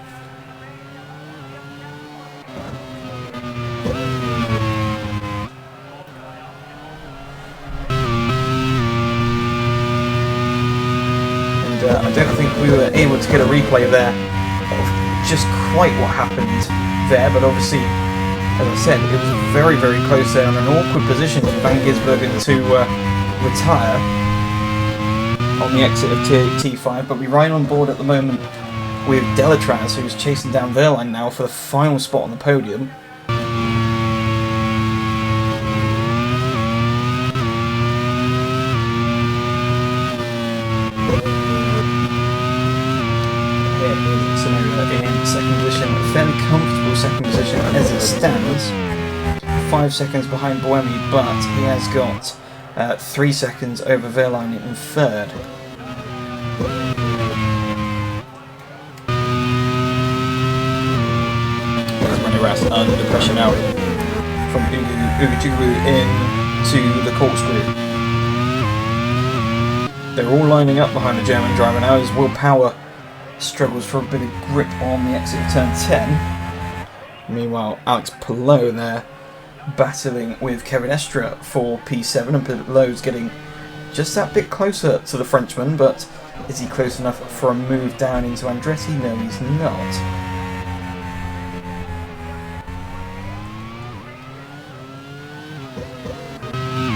And I don't think we were able to get a replay there of just quite what happened there, but obviously, as I said, it was very, very close there, and an awkward position for Van Gisbergen to retire on the exit of T5, but we ride on board at the moment with Delatraz, who's chasing down Wehrlein now for the final spot on the podium. Here is Tsunoda in second position, a fairly comfortable second position as it stands. 5 seconds behind Buemi, but he has got 3 seconds over Wehrlein in third. There's Rani under pressure now from Ugichuk into the corkscrew. They're all lining up behind the German driver now as Will Power struggles for a bit of grip on the exit of turn 10. Meanwhile, Alex Palou there battling with Kevin Estre for P7, and Palou's getting just that bit closer to the Frenchman, but is he close enough for a move down into Andretti? No, he's not.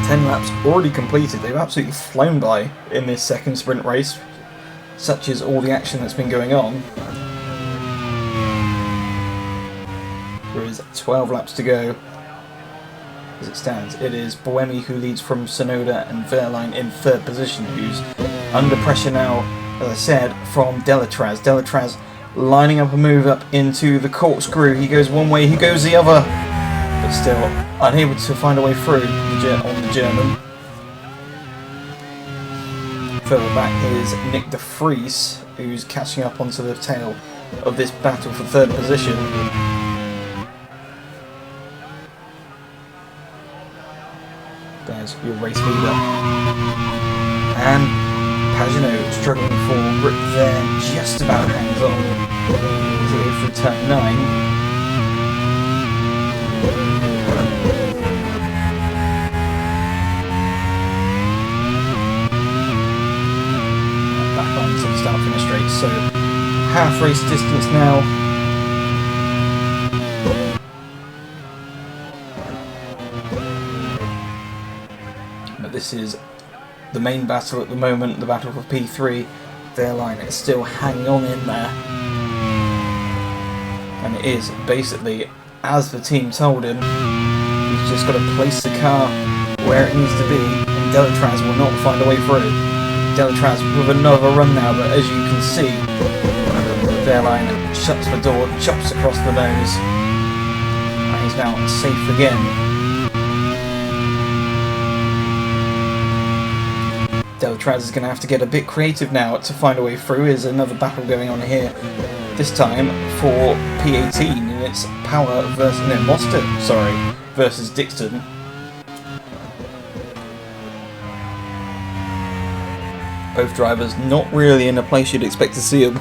Ten laps already completed. They've absolutely flown by in this second sprint race. Such is all the action that's been going on. There is 12 laps to go. As it stands, it is Buemi who leads from Tsunoda and Wehrlein in third position, who's under pressure now, as I said, from Delatraz. Delatraz lining up a move up into the corkscrew. He goes one way, he goes the other, but still unable to find a way through on the German. Further back is Nick de Vries, who's catching up onto the tail of this battle for third position. There's your race leader. And Pagenaud struggling for grip there, just about hangs on as they go through turn 9. Back on to the start finish straight, so half race distance now. But this is the main battle at the moment, the battle for P3. Their line is still hanging on in there. And it is basically, as the team told him, he's just got to place the car where it needs to be, and Delatraz will not find a way through. Delatraz with another run now, but as you can see, their line shuts the door, chops across the nose, and he's now safe again. Delatraz is going to have to get a bit creative now to find a way through. There's another battle going on here, this time for P18, and it's Power versus, no, Monster, sorry, versus Dixon. Both drivers not really in a place you'd expect to see them.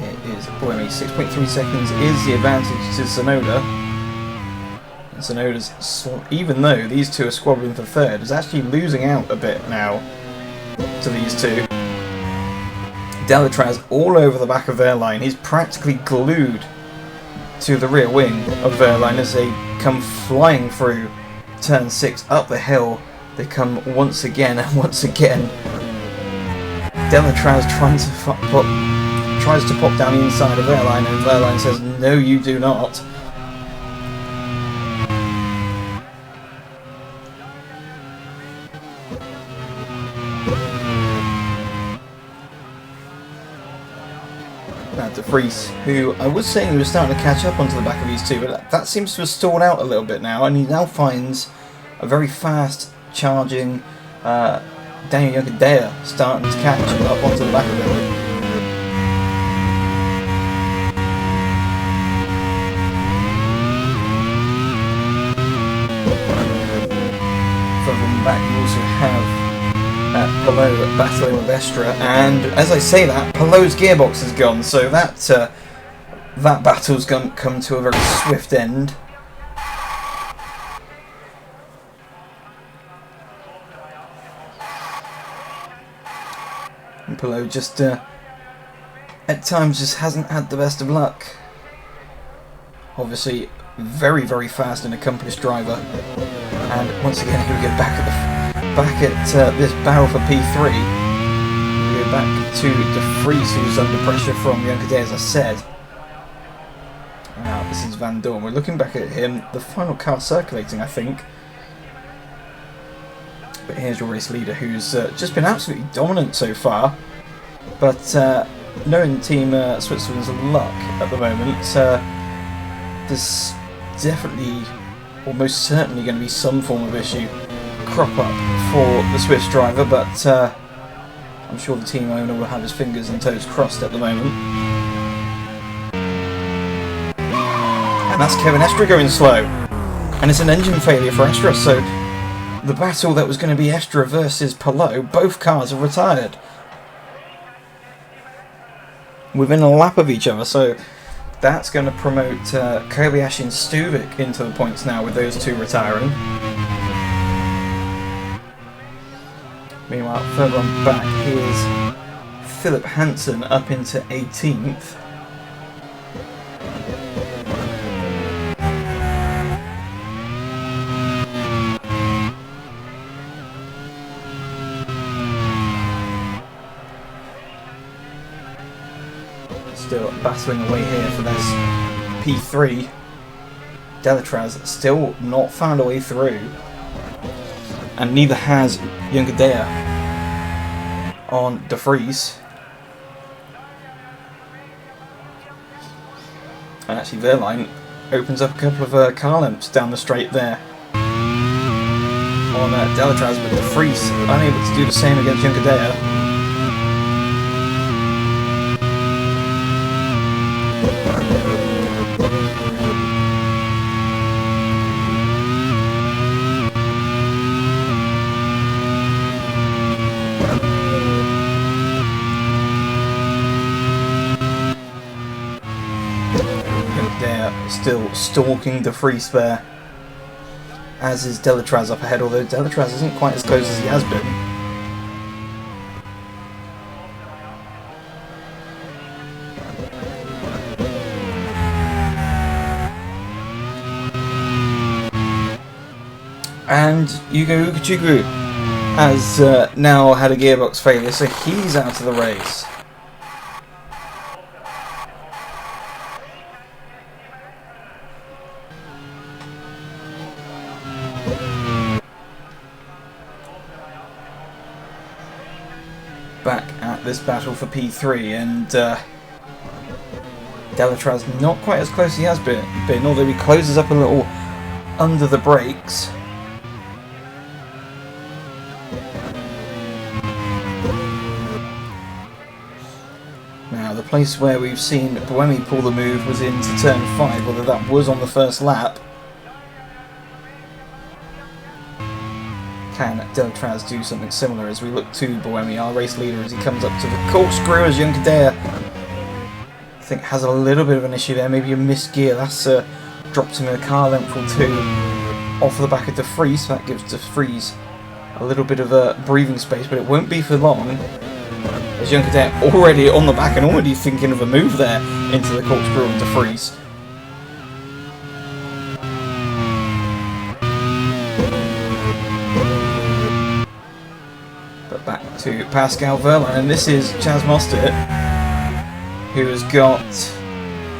It is, boy, 6.3 seconds is the advantage to Sonoda. And Sonoda's, even though these two are squabbling for third, is actually losing out a bit now to these two. Delatraz all over the back of their line. He's practically glued to the rear wing of their line as they come flying through turn 6 up the hill. They come once again and once again. Delatraz tries to pop down the inside of their line, and their line says, "No, you do not." Prix, who I was saying he was starting to catch up onto the back of these two, but that seems to have stalled out a little bit now, and he now finds a very fast charging Daniel Yogadea starting to catch up onto the back of him. Further back you also have Pelot battling with Estra, and as I say that, Pelot's gearbox is gone, so that battle's come to a very swift end. And Pelot just at times just hasn't had the best of luck. Obviously, very, very fast and accomplished driver. And once again, here we go back at this battle for P3. We go back to De Vries, who's under pressure from Yogadea, as I said. Now, this is Van Dorn. We're looking back at him. The final car circulating, I think. But here's your race leader, who's just been absolutely dominant so far. But knowing Team Switzerland's luck at the moment, there's definitely, or most certainly, going to be some form of issue crop up for the Swiss driver, but I'm sure the team owner will have his fingers and toes crossed at the moment. And that's Kevin Estra going slow. And it's an engine failure for Estra, so the battle that was going to be Estra versus Pelot, both cars have retired within a lap of each other, so that's going to promote Kobayashi and Stuvik into the points now with those two retiring. Meanwhile, further on back, here's Philip Hansen up into 18th. Still battling away here for this P3. Delatraz still not found a way through. And neither has Yogadea on De Vries. And actually their line opens up a couple of car lamps down the straight there on Delatraz, but De Vries unable to do the same against Yogadea. Still stalking De Vries there. as is Delatraz up ahead, although Delatraz isn't quite as close as he has been. And Yugo Ukachugu has now had a gearbox failure, so he's out of the race. Back at this battle for P3, and Delatraz not quite as close as he has been, although he closes up a little under the brakes. Now, the place where we've seen Buemi pull the move was into turn 5, although that was on the first lap. Can Delatraz do something similar as we look to Buemi, our race leader, as he comes up to the corkscrew as Junkadea, I think, has a little bit of an issue there, maybe a missed gear. That's dropped him a car length or two off the back of De Vries. That gives De Vries a little bit of a breathing space, but it won't be for long, as Junkadea already on the back and already thinking of a move there into the corkscrew of De Vries. But back to Pascal Verlaine, and this is Chaz Mostert, who has got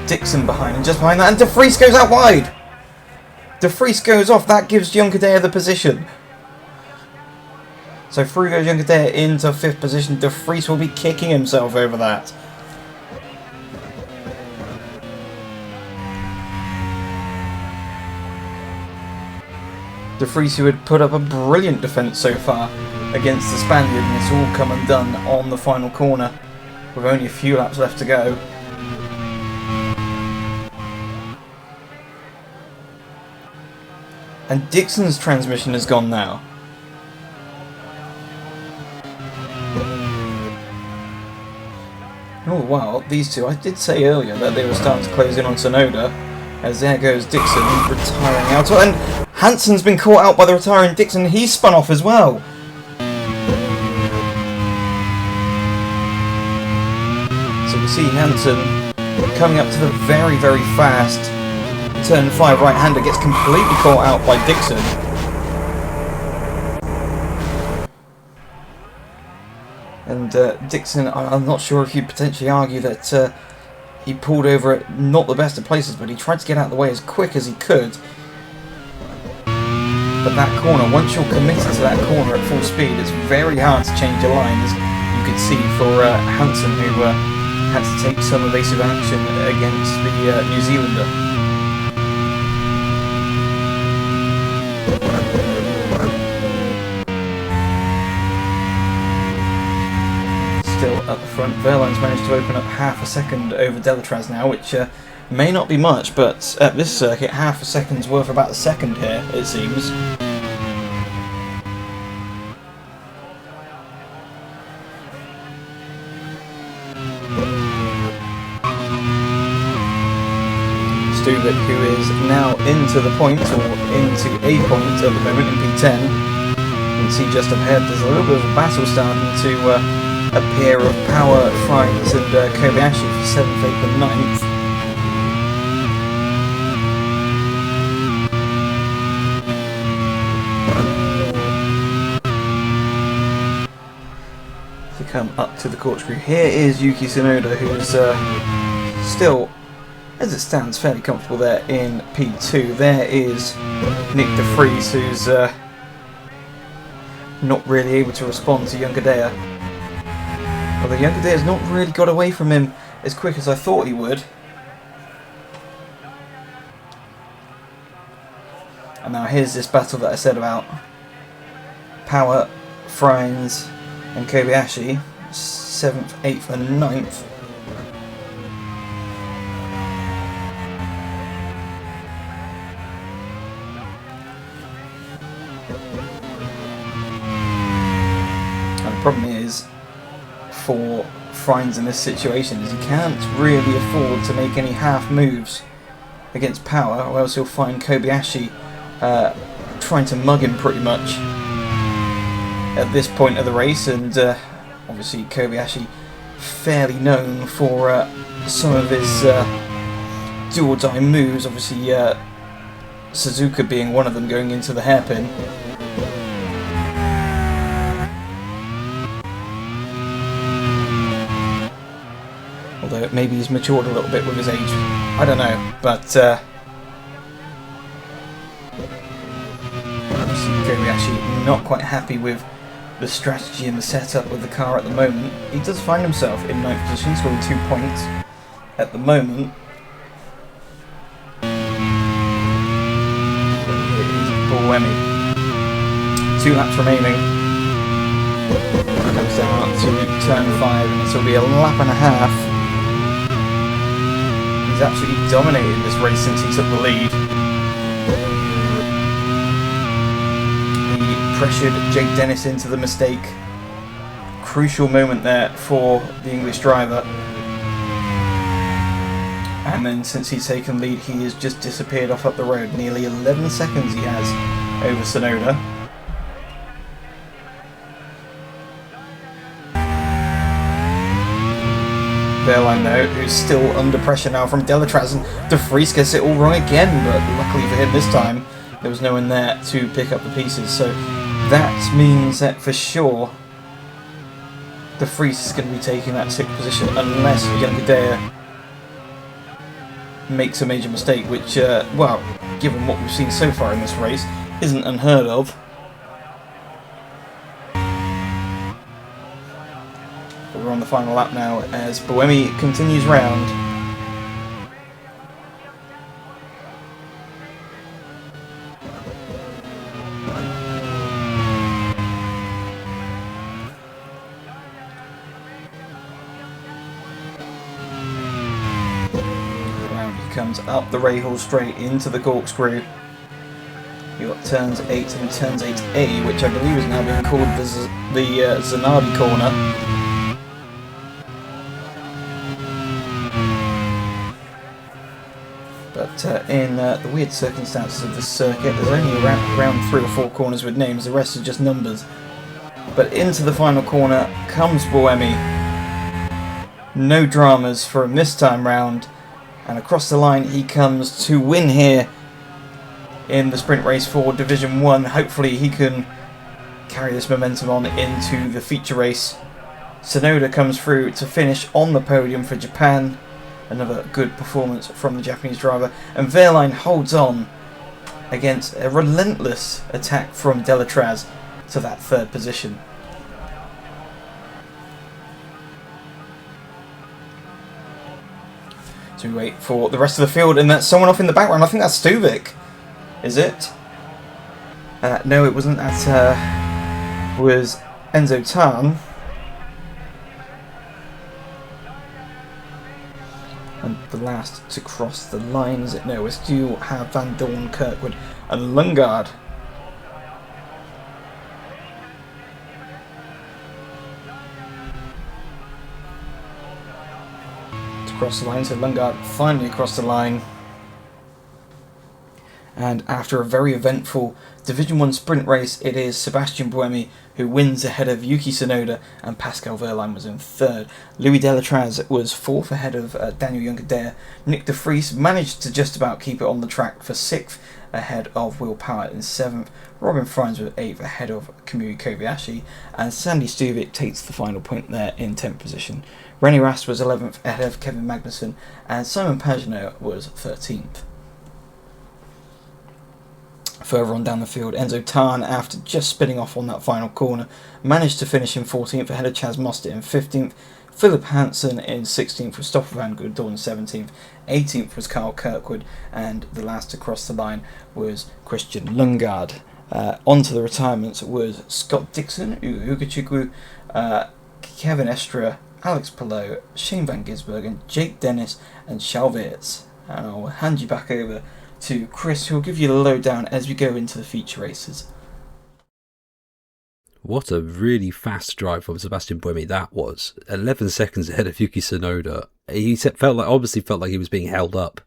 Dixon behind, and just behind that, and De Vries goes out wide! De Vries goes off, that gives Junkadea the position. So through goes Junkadea into 5th position. De Vries will be kicking himself over that. De Vries, who had put up a brilliant defence so far against the Spaniard, and it's all come undone on the final corner with only a few laps left to go. And Dixon's transmission has gone now. Oh wow, these two, I did say earlier that they were starting to close in on Tsunoda, as there goes Dixon retiring out, and Hansen's been caught out by the retiring Dixon, he's spun off as well. So we see Hansen coming up to the very, very fast turn 5 right-hander, gets completely caught out by Dixon. And Dixon, I'm not sure if you'd potentially argue that he pulled over at not the best of places, but he tried to get out of the way as quick as he could. But that corner, once you're committed to that corner at full speed, it's very hard to change your line, as you could see for Hansen, who had to take some evasive action against the New Zealander. Still up front, Verlaine's managed to open up half a second over Delatraz now, which may not be much, but at this circuit, half a second's worth about a second here, it seems. Stubik, who is now into the point, or into a point at the moment in P10. You can see just up ahead there's a little bit of a battle starting to appear of Power, Frines and Kobayashi for 7th, 8th and 9th. To come up to the corkscrew, here is Yuki Tsunoda, who's still, as it stands, fairly comfortable there in P2. There is Nick De Vries, who's not really able to respond to Junkadea. Although Junkadea's not really got away from him as quick as I thought he would. And now here's this battle that I said about Power, Frines and Kobayashi, 7th, 8th and 9th. And the problem is, for Frines in this situation, is he can't really afford to make any half moves against Power, or else he'll find Kobayashi trying to mug him pretty much at this point of the race, and obviously Kobayashi fairly known for some of his do-or-die moves, obviously Suzuka being one of them going into the hairpin. Although maybe he's matured a little bit with his age, I don't know, but obviously Kobayashi not quite happy with the strategy and the setup of the car at the moment. He does find himself in 9th position, scoring 2 points at the moment. Buemi. 2 laps remaining. Comes down to turn 5, and this will be a lap and a half. He's absolutely dominated this race since he took the lead. He pressured Jake Dennis into the mistake. Crucial moment there for the English driver. And then since he's taken lead, he has just disappeared off up the road. Nearly 11 seconds he has over Tsunoda. Wehrlein though, who's still under pressure now from Delatraz, and De Vries gets it all wrong again, but luckily for him this time, there was no one there to pick up the pieces. So that means that for sure, De Vries is going to be taking that 6th position unless Youngadair makes a major mistake, which, well, given what we've seen so far in this race, isn't unheard of. But we're on the final lap now as Buemi continues round. Comes up the Rahal straight into the corkscrew. You've got turns 8 and turns 8A, which I believe is now being called the Zanardi corner. But in the weird circumstances of this circuit, there's only around 3 or 4 corners with names, the rest are just numbers. But into the final corner comes Buemi. No dramas for him this time round. And across the line he comes to win here in the sprint race for Division 1. Hopefully he can carry this momentum on into the feature race. Tsunoda comes through to finish on the podium for Japan. Another good performance from the Japanese driver. And Wehrlein holds on against a relentless attack from Delatraz to that 3rd position. So we wait for the rest of the field, and that's someone off in the background. I think that's Stuvik. Is it? No, it wasn't. That was Enzo Tan. And the last to cross the line, is it? No, we still have Van Dorn, Kirkwood and Lundgaard. Across the line, so Lundgaard finally across the line. And after a very eventful Division 1 sprint race, it is Sebastian Buemi who wins ahead of Yuki Tsunoda, and Pascal Wehrlein was in 3rd. Louis Delatraz was 4th ahead of Daniel Youngadair. Nick De Vries managed to just about keep it on the track for 6th ahead of Will Power in 7th. Robin Frines was 8th ahead of Kamui Kobayashi, and Sandy Stuvik takes the final point there in 10th position. Rennie Rast was 11th ahead of Kevin Magnussen, and Simon Pagenaud was 13th. Further on down the field, Enzo Tan, after just spinning off on that final corner, managed to finish in 14th ahead of Chaz Mostert in 15th. Philip Hansen in 16th, Christopher Van Goordorn in 17th. 18th was Carl Kirkwood, and the last to cross the line was Christian Lundgaard. Onto the retirements was Scott Dixon, Ugo Hugachukwu, Kevin Estra, Alex Palou, Shane Van Gisbergen, Jake Dennis and Chalvez. And I'll hand you back over to Chris, who will give you the lowdown as we go into the feature races. What a really fast drive from Sebastian Buemi that was. 11 seconds ahead of Yuki Tsunoda. obviously felt like he was being held up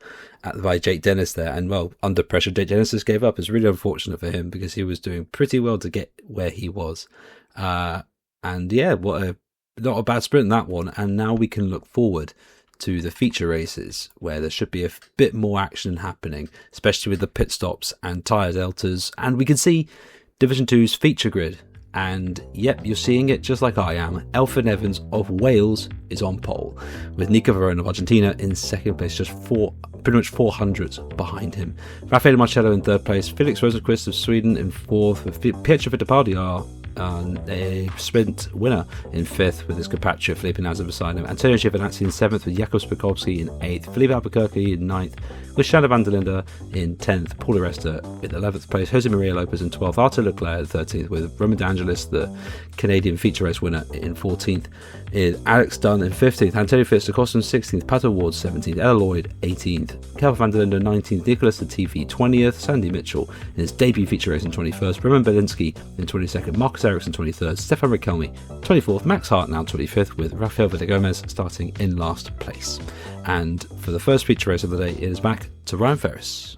by Jake Dennis there, and well, under pressure, Jake Dennis just gave up. It's really unfortunate for him because he was doing pretty well to get where he was. And yeah, not a bad sprint in that one. And now we can look forward to the feature races where there should be a bit more action happening, especially with the pit stops and tyre deltas. And we can see Division 2's feature grid. And yep, you're seeing it just like I am. Elfyn Evans of Wales is on pole, with Nico Varone of Argentina in second place, just pretty much 400s behind him. Raffaele Marcello in third place, Felix Rosenqvist of Sweden in fourth, with Pietro Fittipaldi, a sprint winner, in fifth, with his compatriot Felipe Nasr beside him. Antonio Giovinazzi in seventh, with Jakob Spikowski in eighth, Felipe Albuquerque in ninth, with Sander van der Linde in 10th, Paul Aresta in 11th place, Jose Maria Lopez in 12th, Arthur Leclerc in 13th, with Roman De Angelis, the Canadian feature race winner, in 14th, Alex Dunn in 15th, Antonio Fitzgerald in 16th, Pato Ward 17th, Ella Lloyd 18th, Kelvin van der Linde 19th, Nicholas Latifi 20th, Sandy Mitchell in his debut feature race in 21st, Roman Belinsky in 22nd, Marcus Ericsson 23rd, Stefan Riquelme 24th, Max Hart now 25th, with Rafael Villagomez starting in last place. And for the first feature race of the day, it is back to Ryan Ferris.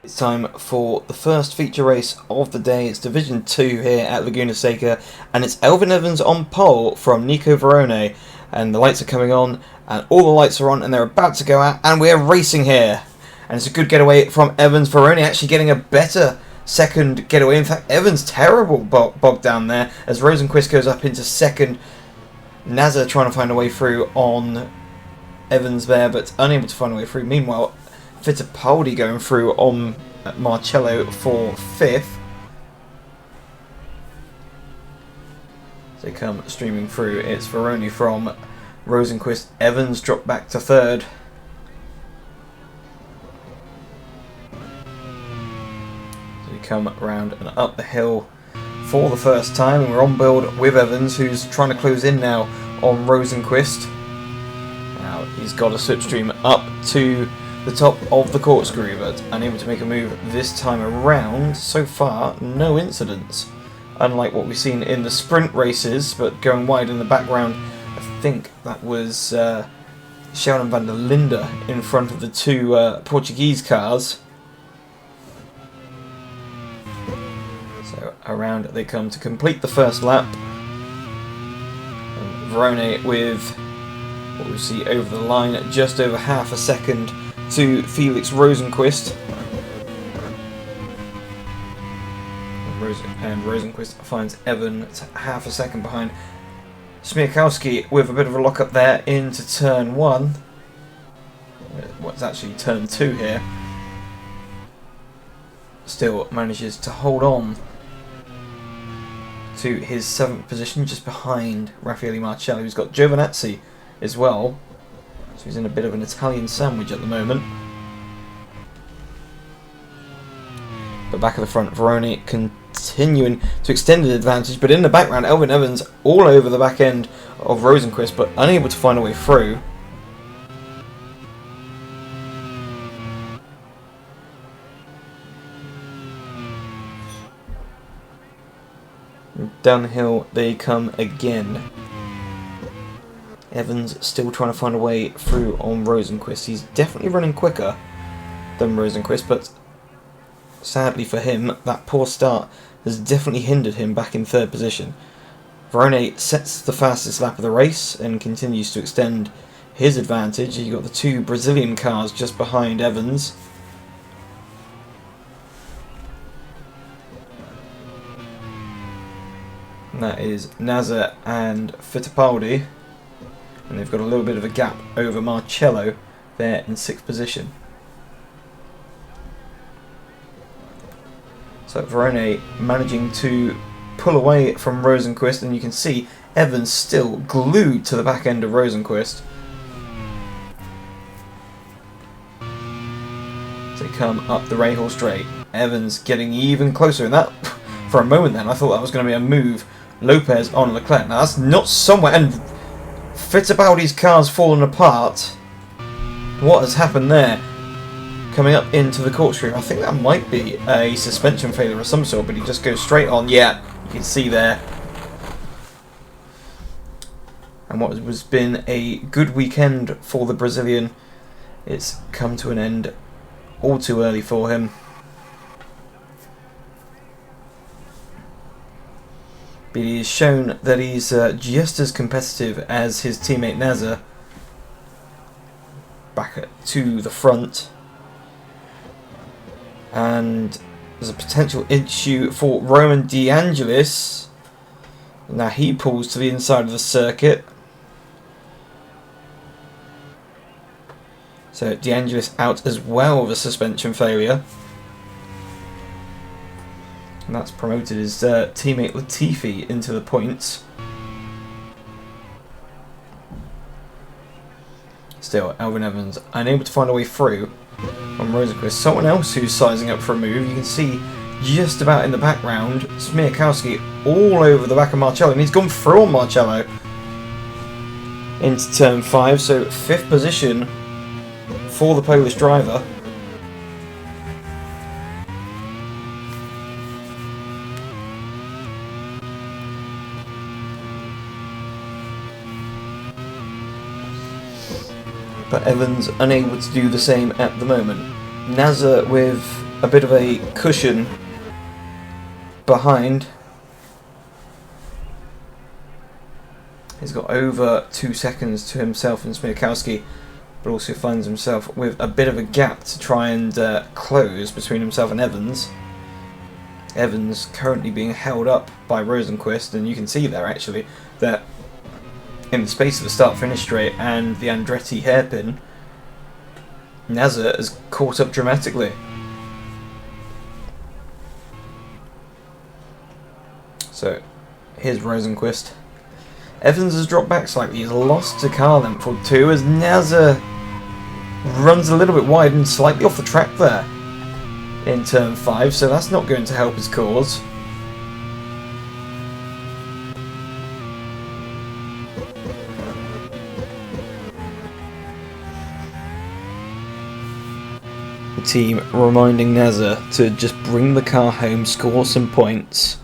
It's time for the first feature race of the day. It's Division 2 here at Laguna Seca, and it's Elfyn Evans on pole from Nico Varone. And the lights are coming on, and all the lights are on, and they're about to go out, and we're racing here. And it's a good getaway from Evans. Varone actually getting a better second getaway. In fact, Evans terrible bogged down there as Rosenqvist goes up into second. Nasr trying to find a way through on Evans there, but unable to find a way through. Meanwhile, Fittipaldi going through on Marcello for fifth. They come streaming through. It's Varone from Rosenqvist. Evans dropped back to third. So we come round and up the hill for the first time, and we're on board with Evans, who's trying to close in now on Rosenqvist. Now he's got a slipstream up to the top of the corkscrew, but unable to make a move this time around. So far, no incidents, unlike what we've seen in the sprint races, but going wide in the background. I think that was Sheldon van der Linde in front of the two Portuguese cars. So around they come to complete the first lap. And Varone with what we see over the line, just over half a second to Felix Rosenqvist. And Rosenqvist finds Evans half a second behind. Smiakowski with a bit of a lock up there into turn 1. What's actually turn 2 here. Still manages to hold on to his 7th position, just behind Raffaele Marcello, who's got Giovinazzi as well. So he's in a bit of an Italian sandwich at the moment. But back at the front, Varone continuing to extend the advantage, but in the background, Elfyn Evans all over the back end of Rosenqvist, but unable to find a way through. Down the hill they come again. Evans still trying to find a way through on Rosenqvist. He's definitely running quicker than Rosenqvist, but sadly for him, that poor start has definitely hindered him back in third position. Varone sets the fastest lap of the race and continues to extend his advantage. You've got the two Brazilian cars just behind Evans. And that is Nasr and Fittipaldi. And they've got a little bit of a gap over Marcello there in 6th position. So Varone managing to pull away from Rosenqvist, and you can see Evans still glued to the back end of Rosenqvist. So they come up the Rahal straight. Evans getting even closer, and that, for a moment then, I thought that was going to be a move. Lopez on Leclerc. Now that's not somewhere, and Fittipaldi's car's fallen apart. What has happened there? Coming up into the corkscrew. I think that might be a suspension failure of some sort, but he just goes straight on. Yeah, You can see there. And what has been a good weekend for the Brazilian, it's come to an end all too early for him. But he's shown that he's just as competitive as his teammate Nazar. Back to the front. And there's a potential issue for Roman De Angelis. Now he pulls to the inside of the circuit. So De Angelis out as well with a suspension failure. And that's promoted his teammate Latifi into the points. Still, Alvin Evans unable to find a way through on Rosenqvist. Someone else who's sizing up for a move. You can see just about in the background, Smiakowski all over the back of Marcello. And he's gone through on Marcello into turn 5. So 5th position for the Polish driver. But Evans unable to do the same at the moment. Nazar with a bit of a cushion behind. He's got over 2 seconds to himself and Smiakowski, but also finds himself with a bit of a gap to try and close between himself and Evans. Evans currently being held up by Rosenqvist, and you can see there actually that in the space of the start-finish straight and the Andretti hairpin, Nazar has caught up dramatically. So, here's Rosenqvist. Evans has dropped back slightly. He's lost to car length or 2 as Nazar runs a little bit wide and slightly off the track there in turn 5, so that's not going to help his cause. The team reminding Nazar to just bring the car home, score some points.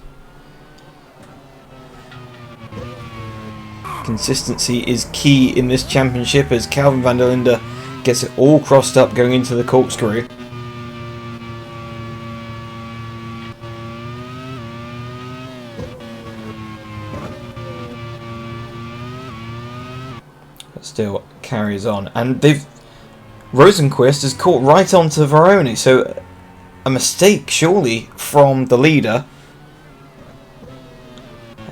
Consistency is key in this championship as Calvin van der Linde gets it all crossed up going into the corkscrew. But still carries on, and Rosenqvist has caught right onto Veroni, so a mistake surely from the leader.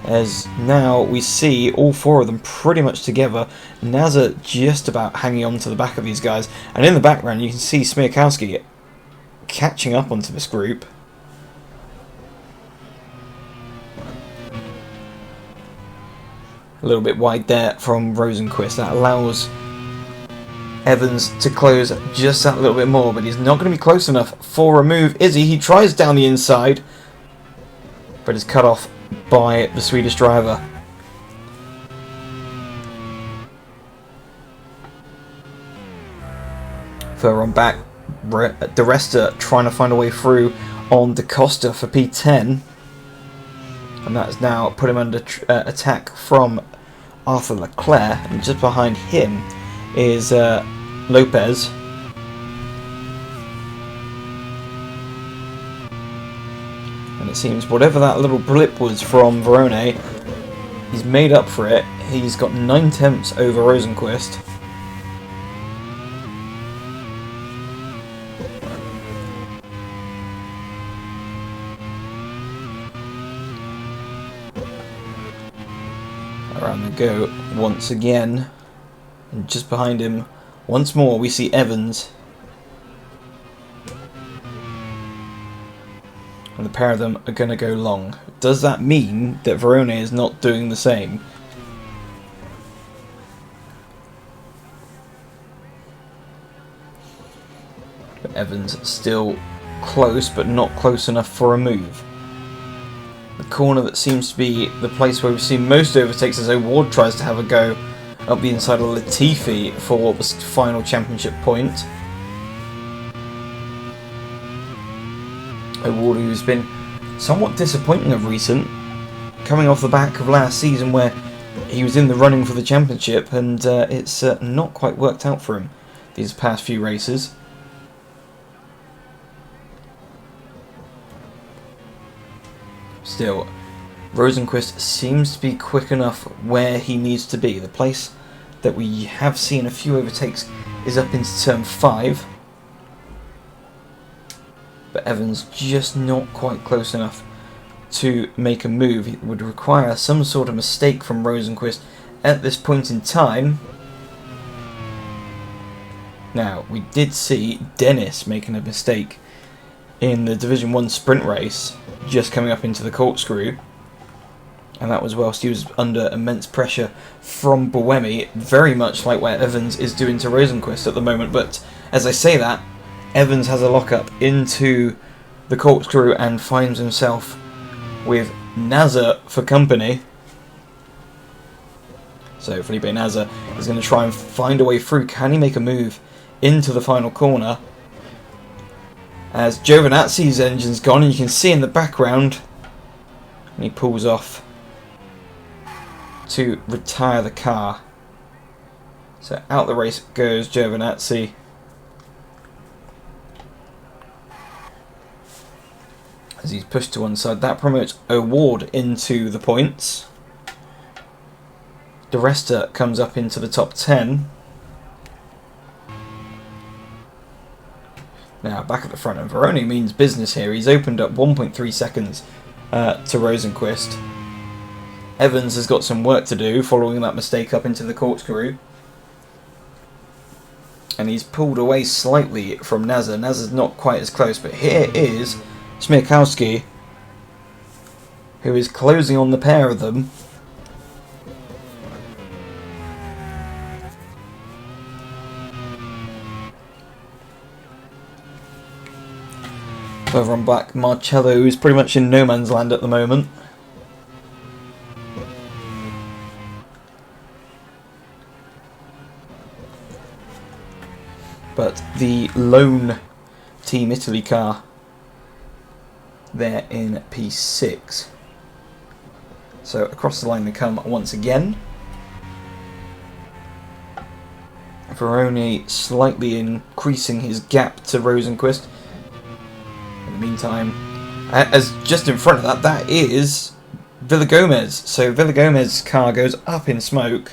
As now we see all 4 of them pretty much together. Nazar just about hanging on to the back of these guys. And in the background you can see Smiakowski catching up onto this group. A little bit wide there from Rosenqvist. That allows Evans to close just that little bit more. But he's not going to be close enough for a move, is he? He tries down the inside, but is cut off by the Swedish driver. Further on back, De Resta trying to find a way through on Da Costa for P10, and that's now put him under attack from Arthur Leclerc, and just behind him is Lopez. And it seems whatever that little blip was from Verone, he's made up for it. He's got 9/10 over Rosenqvist. Around they go once again. And just behind him, once more, we see Evans. And the pair of them are going to go long. Does that mean that Verone is not doing the same? But Evans still close, but not close enough for a move. The corner that seems to be the place where we've seen most overtakes as O'Ward tries to have a go up the inside of Latifi for the final championship point. O'Ward, who's been somewhat disappointing of recent, coming off the back of last season where he was in the running for the championship, and it's not quite worked out for him these past few races. Still, Rosenqvist seems to be quick enough where he needs to be. The place that we have seen a few overtakes is up into turn 5. But Evans just not quite close enough to make a move. It would require some sort of mistake from Rosenqvist at this point in time. Now, we did see Dennis making a mistake in the Division 1 sprint race, just coming up into the corkscrew. And that was whilst he was under immense pressure from Buemi, very much like what Evans is doing to Rosenqvist at the moment. But as I say that, Evans has a lock-up into the corkscrew and finds himself with Nasser for company. So Felipe Nasser is going to try and find a way through. Can he make a move into the final corner? As Giovinazzi's engine's gone, and you can see in the background, and he pulls off to retire the car. So out the race goes Giovinazzi. As he's pushed to one side, that promotes O'Ward into the points. De Resta comes up into the top 10. Now back at the front, and Veroni means business here. He's opened up 1.3 seconds to Rosenqvist. Evans has got some work to do following that mistake up into the corkscrew. And he's pulled away slightly from Nasser. Nasser's not quite as close, but here is Smirkowski, who is closing on the pair of them. Further on back, Marcello, who's pretty much in no man's land at the moment. But the lone Team Italy car there in P6. So across the line they come once again. Veroni slightly increasing his gap to Rosenqvist. In the meantime, as just in front of that, that is Villagomez. So Villagomez's car goes up in smoke.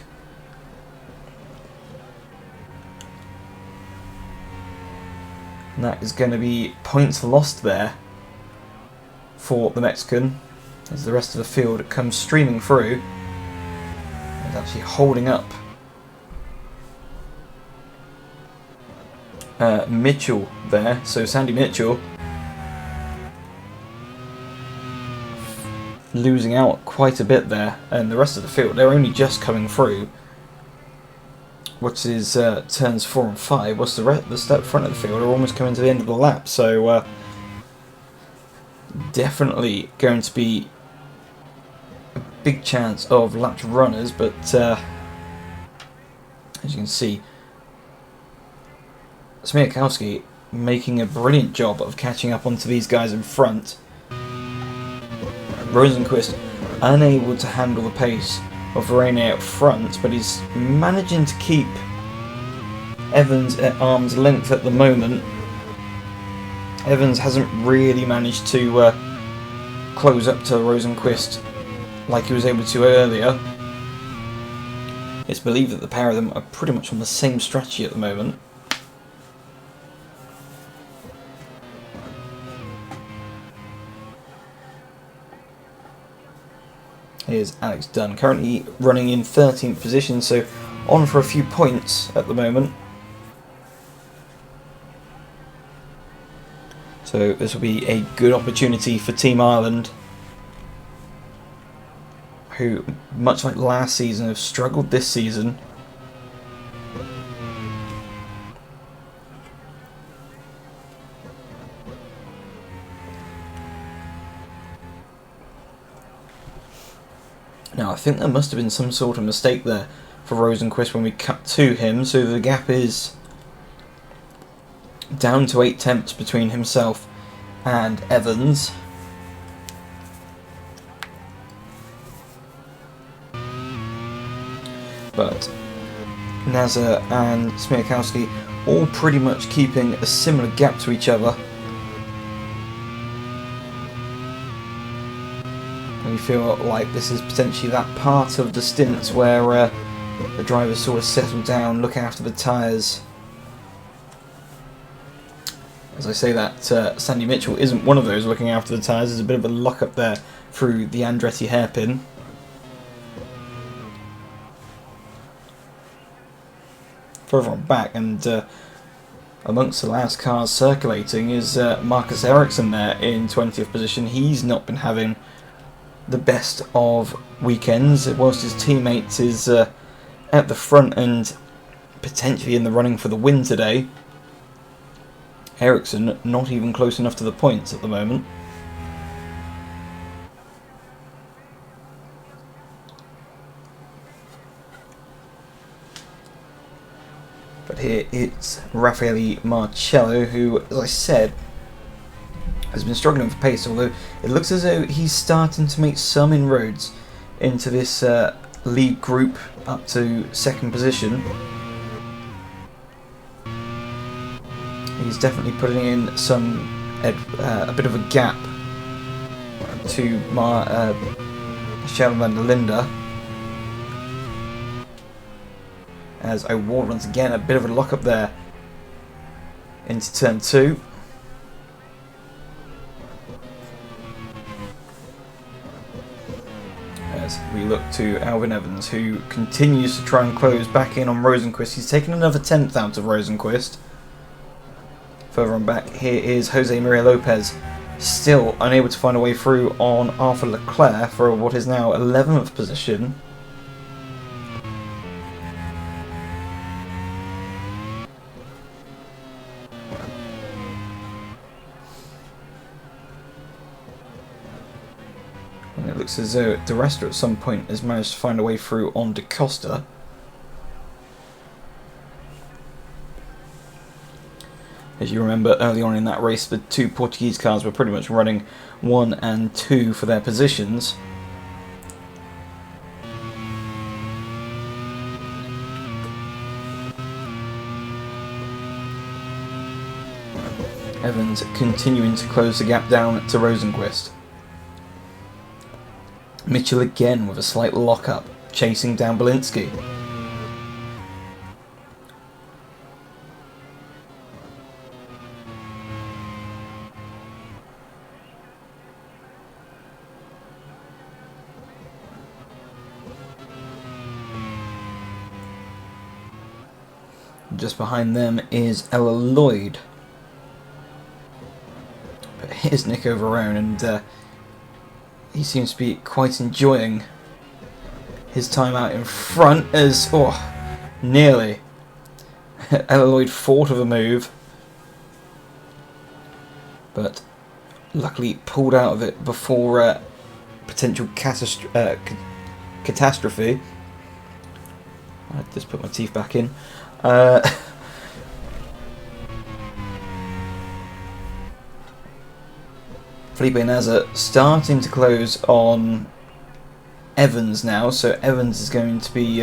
And that is going to be points lost there for the Mexican, as the rest of the field comes streaming through. He's actually holding up Mitchell there, so Sandy Mitchell losing out quite a bit there, and the rest of the field, they're only just coming through. Which is turns 4 and 5. What's the step front of the field are almost coming to the end of the lap, so definitely going to be a big chance of lapped runners, but as you can see, Smirkowski making a brilliant job of catching up onto these guys in front. Rosenqvist unable to handle the pace of Veroni out front, but he's managing to keep Evans at arm's length at the moment. Evans hasn't really managed to close up to Rosenqvist like he was able to earlier. It's believed that the pair of them are pretty much on the same strategy at the moment. Here's Alex Dunn, currently running in 13th position, so on for a few points at the moment. So this will be a good opportunity for Team Ireland, who, much like last season, have struggled this season. Now, I think there must have been some sort of mistake there for Rosenqvist when we cut to him, so the gap is down to 8 tenths between himself and Evans. but Nazar and Smirkowski all pretty much keeping a similar gap to each other. And we feel like this is potentially that part of the stint where the drivers sort of settle down, look after the tyres. As I say that, Sandy Mitchell isn't one of those looking after the tyres. There's a bit of a lock up there through the Andretti hairpin. Further on back, and amongst the last cars circulating is Marcus Ericsson there in 20th position. He's not been having the best of weekends, whilst his teammate is at the front and potentially in the running for the win today. Ericsson not even close enough to the points at the moment. But here it's Raffaele Marcello, who, as I said, has been struggling for pace, although it looks as though he's starting to make some inroads into this lead group up to second position. He's definitely putting in a bit of a gap to Sheldon van der Linde. As O'Ward once again, a bit of a lock up there into turn 2. As we look to Alvin Evans, who continues to try and close back in on Rosenquist. He's taken another 10th out of Rosenquist. Further on back, here is Jose Maria Lopez, still unable to find a way through on Arthur Leclerc for what is now 11th position. And it looks as though De Resta at some point has managed to find a way through on Da Costa. As you remember, early on in that race, the two Portuguese cars were pretty much running 1 and 2 for their positions. Evans continuing to close the gap down to Rosenquist. Mitchell again with a slight lock-up, chasing down Belinsky. Just behind them is Ella Lloyd. But here's Nico Varone, and he seems to be quite enjoying his time out in front as, nearly. Ella Lloyd thought of a move, but luckily pulled out of it before potential catastrophe. I just put my teeth back in. Felipe Nasr starting to close on Evans now, so Evans is going to be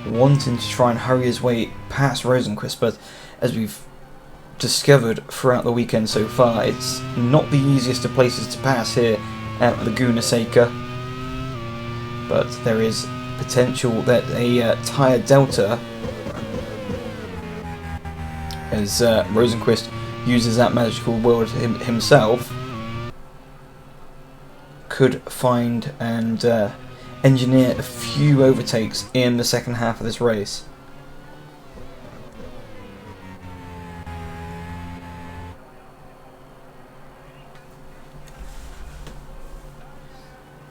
wanting to try and hurry his way past Rosenquist, but as we've discovered throughout the weekend so far, it's not the easiest of places to pass here at Laguna Seca, but there is potential that a tyre delta, as Rosenquist uses that magical word himself, could find and engineer a few overtakes in the second half of this race.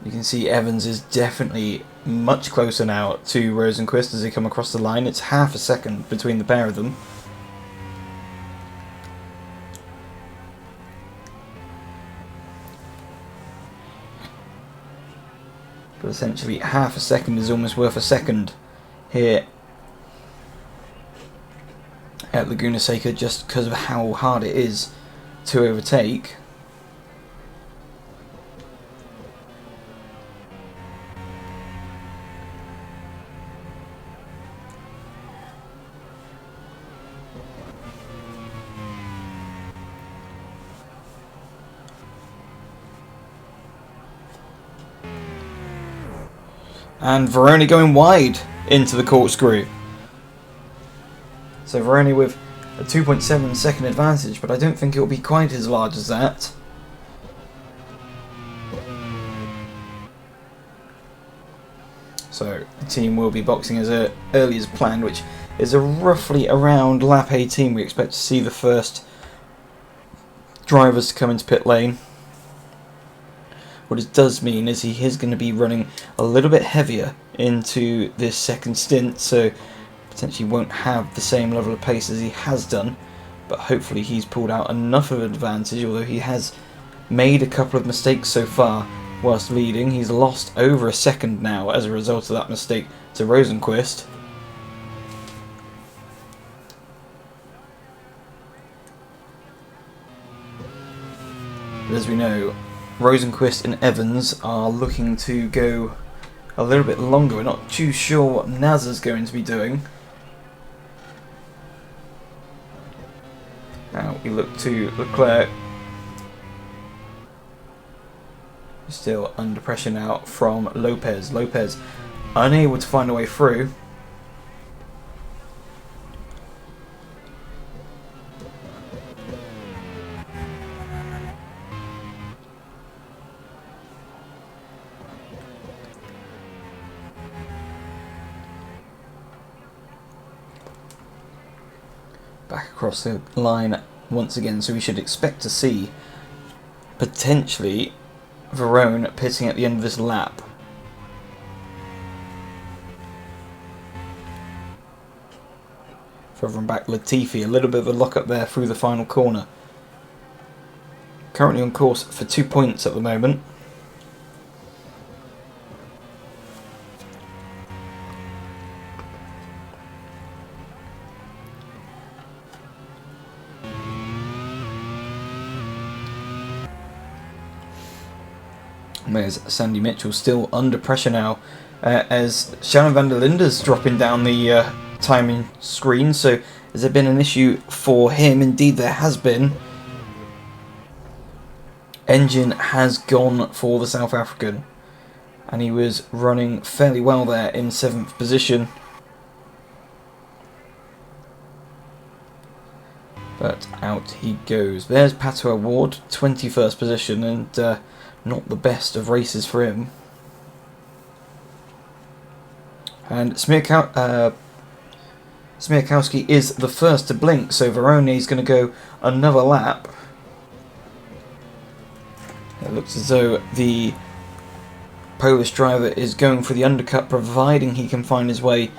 You can see Evans is definitely much closer now to Rosenquist as they come across the line. It's half a second between the pair of them. But essentially half a second is almost worth a second here at Laguna Seca, just because of how hard it is to overtake. And Veroni going wide into the corkscrew. So Veroni with a 2.7 second advantage, but I don't think it will be quite as large as that. So the team will be boxing as early as planned, which is roughly around lap 18. We expect to see the first drivers to come into pit lane. What it does mean is he is going to be running a little bit heavier into this second stint, so potentially won't have the same level of pace as he has done, but hopefully he's pulled out enough of an advantage, although he has made a couple of mistakes so far whilst leading. He's lost over a second now as a result of that mistake to Rosenqvist. But as we know, Rosenqvist and Evans are looking to go a little bit longer. We're not too sure what Nasser's going to be doing. Now we look to Leclerc. Still under pressure now from Lopez. Lopez unable to find a way through. Back across the line once again, so we should expect to see potentially Verone pitting at the end of this lap. Further on back, Latifi, a little bit of a lock up there through the final corner. Currently on course for 2 points at the moment. There's Sandy Mitchell still under pressure now as Shannon van der Linde's dropping down the timing screen. So has there been an issue for him? Indeed there has been. Engine has gone for the South African, and he was running fairly well there in 7th position. But out he goes. There's Pato Award, 21st position, and not the best of races for him. And Smirkowski is the first to blink, so Verone is going to go another lap. It looks as though the Polish driver is going for the undercut, providing he can find his way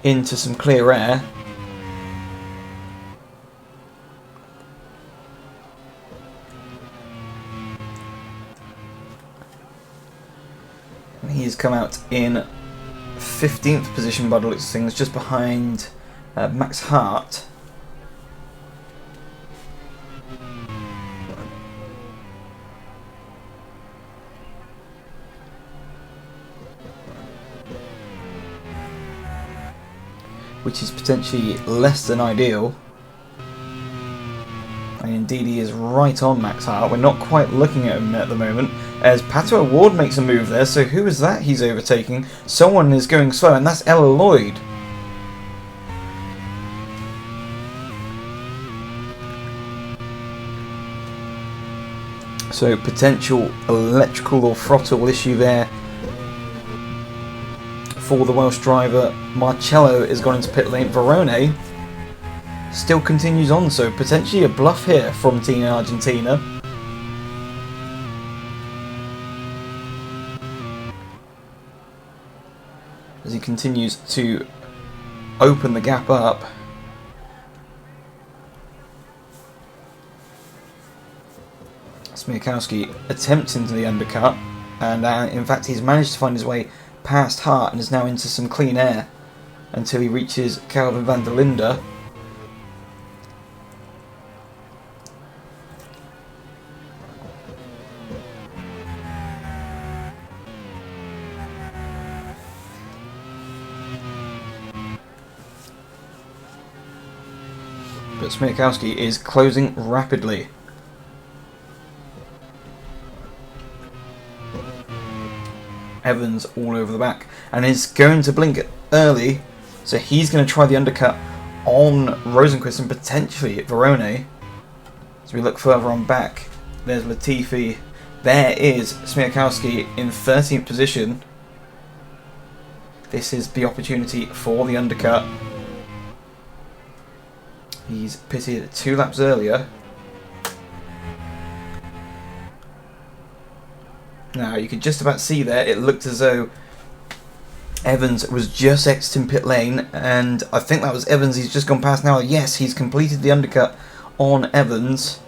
into some clear air. He has come out in 15th position by the looks of things, just behind Max Hart. Which is potentially less than ideal. And indeed he is right on Max Hart. We're not quite looking at him at the moment, as Pato Award makes a move there. So who is that he's overtaking? Someone is going slow, and that's Ella Lloyd. So potential electrical or throttle issue there for the Welsh driver. Marcello is gone into pit lane. Verone still continues on, so potentially a bluff here from Team Argentina. As he continues to open the gap up. Smirkowski attempting the undercut, and in fact he's managed to find his way past Hart and is now into some clean air until he reaches Calvin van der Linde. But Smirkowski is closing rapidly. Evans all over the back, and is going to blink early, so he's going to try the undercut on Rosenquist and potentially Verone. As we look further on back, there's Latifi, there is Smiakowski in 13th position. This is the opportunity for the undercut. He's pitted 2 laps earlier. Now, you could just about see there, it looked as though Evans was just exiting pit lane, and I think that was Evans he's just gone past now. Yes, he's completed the undercut on Evans.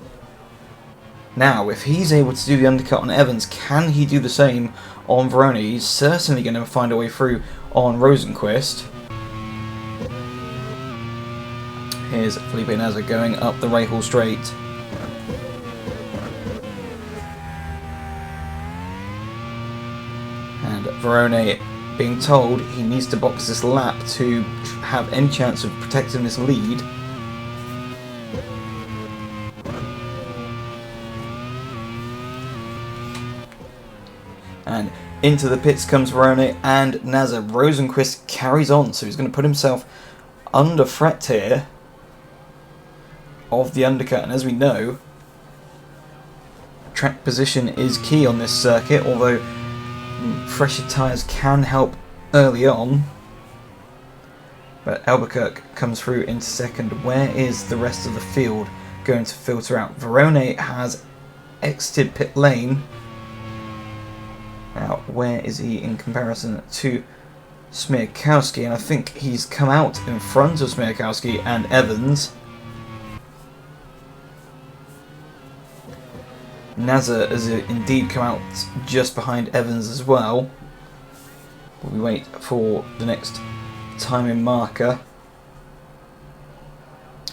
Now, if he's able to do the undercut on Evans, can he do the same on Verone? He's certainly going to find a way through on Rosenquist. Here's Felipe Nasr going up the Rahal straight. And Verone being told he needs to box this lap to have any chance of protecting this lead. And into the pits comes Verone and Nasr. Rosenquist carries on, so he's going to put himself under threat here of the undercut. And as we know, track position is key on this circuit, although fresher tyres can help early on. But Albuquerque comes through into second. Where is the rest of the field going to filter out? Verone has exited pit lane. Now, where is he in comparison to Smiakowski? And I think he's come out in front of Smiakowski and Evans. Nasr has indeed come out just behind Evans as well. We wait for the next timing marker.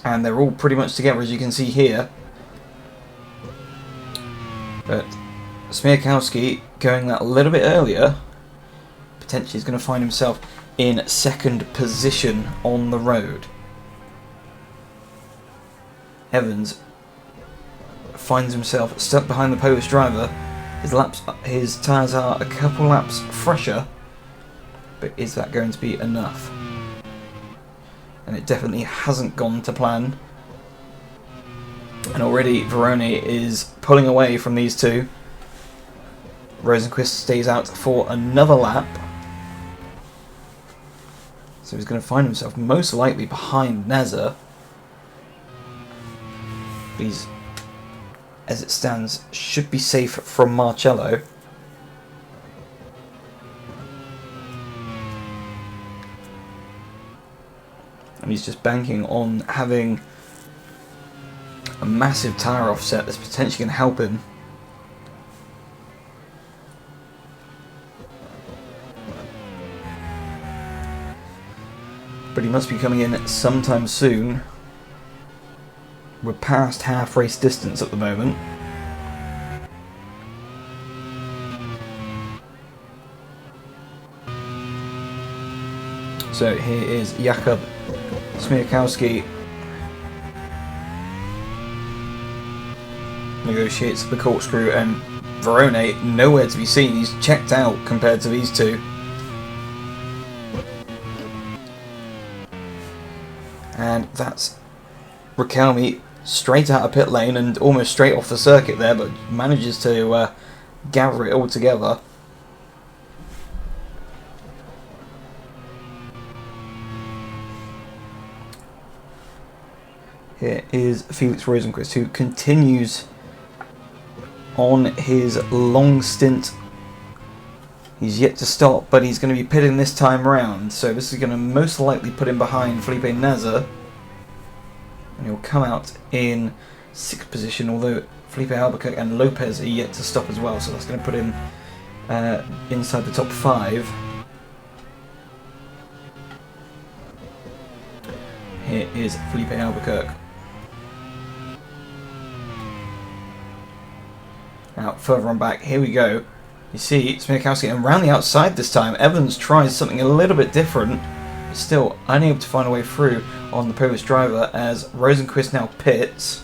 And they're all pretty much together, as you can see here. But Smiakowski going that a little bit earlier, potentially is going to find himself in second position on the road. Evans finds himself stuck behind the Polish driver. His tyres are a couple laps fresher, but is that going to be enough? And it definitely hasn't gone to plan. And already Verone is pulling away from these two. Rosenquist stays out for another lap. So he's going to find himself most likely behind Nasr. He's, as it stands, should be safe from Marcello. And he's just banking on having a massive tyre offset that's potentially going to help him. But he must be coming in sometime soon. We're past half race distance at the moment. So here is Jakub Smiakowski. Negotiates the corkscrew, and Verone nowhere to be seen. He's checked out compared to these two. And that's Riquelme straight out of pit lane and almost straight off the circuit there, but manages to gather it all together. Here is Felix Rosenquist, who continues on his long stint. He's yet to stop, but he's going to be pitting this time round, so this is going to most likely put him behind Felipe Nasr. And he'll come out in 6th position, although Felipe Albuquerque and Lopez are yet to stop as well, so that's going to put him inside the top 5. Here is Felipe Albuquerque. Now, further on back, here we go. You see Smiakowski, and round the outside this time. Evans tries something a little bit different, but still unable to find a way through on the Polish driver as Rosenquist now pits.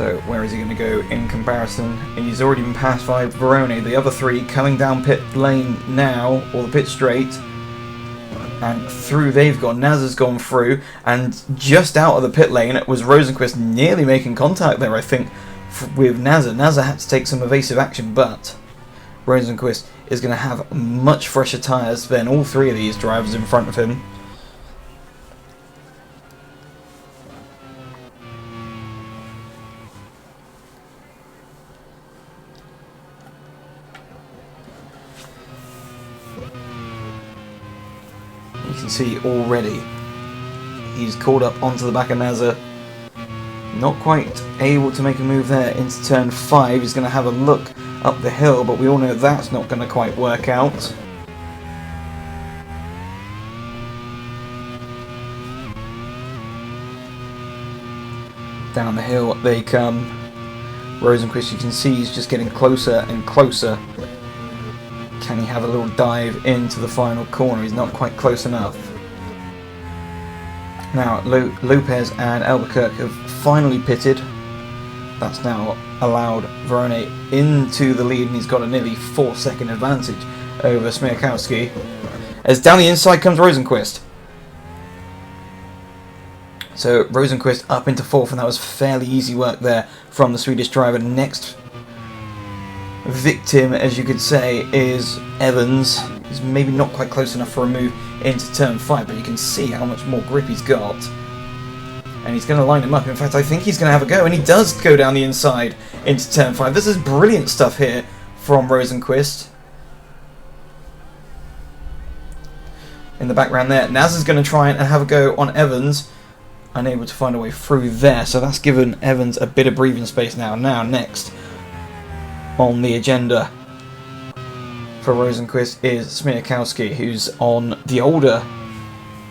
So where is he going to go in comparison? He's already been passed by Verone. The other three coming down pit lane now, or the pit straight. And through they've gone. Naz's gone through. And just out of the pit lane was Rosenquist nearly making contact there, I think, with Naza. Naza had to take some evasive action, but Rosenquist is going to have much fresher tyres than all three of these drivers in front of him. You can see already he's caught up onto the back of Naza. Not quite able to make a move there into turn 5. He's going to have a look up the hill, but we all know that's not going to quite work out. Down the hill they come. Rosenquist, you can see he's just getting closer and closer. Can he have a little dive into the final corner? He's not quite close enough. Now Lopez and Albuquerque have finally pitted. That's now allowed Verone into the lead, and he's got a nearly 4-second advantage over Smirkowski. As down the inside comes Rosenquist. So Rosenquist up into 4th, and that was fairly easy work there from the Swedish driver. Next victim, as you could say, is Evans. He's maybe not quite close enough for a move into turn 5, but you can see how much more grip he's got. And he's going to line him up. In fact, I think he's going to have a go, and he does go down the inside into turn 5. This is brilliant stuff here from Rosenquist. In the background there, Naz is going to try and have a go on Evans. Unable to find a way through there, so that's given Evans a bit of breathing space now. Now, next on the agenda for Rosenquist is Smirkowski, who's on the older,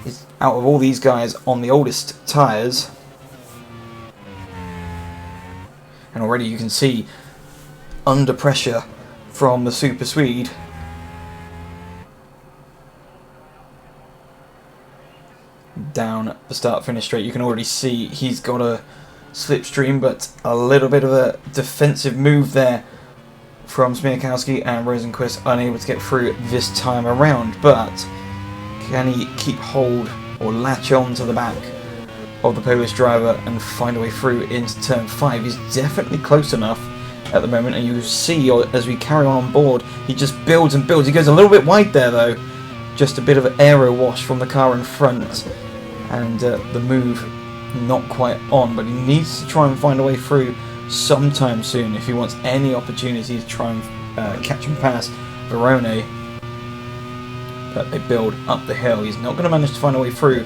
is out of all these guys on the oldest tyres. And already you can see under pressure from the Super Swede. Down the start-finish straight, you can already see he's got a slipstream, but a little bit of a defensive move there from Smirkowski, and Rosenquist unable to get through this time around. But can he keep hold or latch on to the back of the Polish driver and find a way through into turn 5? He's definitely close enough at the moment, and you see as we carry on board, he just builds and builds. He goes a little bit wide there though, just a bit of an aero wash from the car in front, and the move not quite on, but he needs to try and find a way through sometime soon if he wants any opportunity to try and catch and pass Verone. But they build up the hill. He's not going to manage to find a way through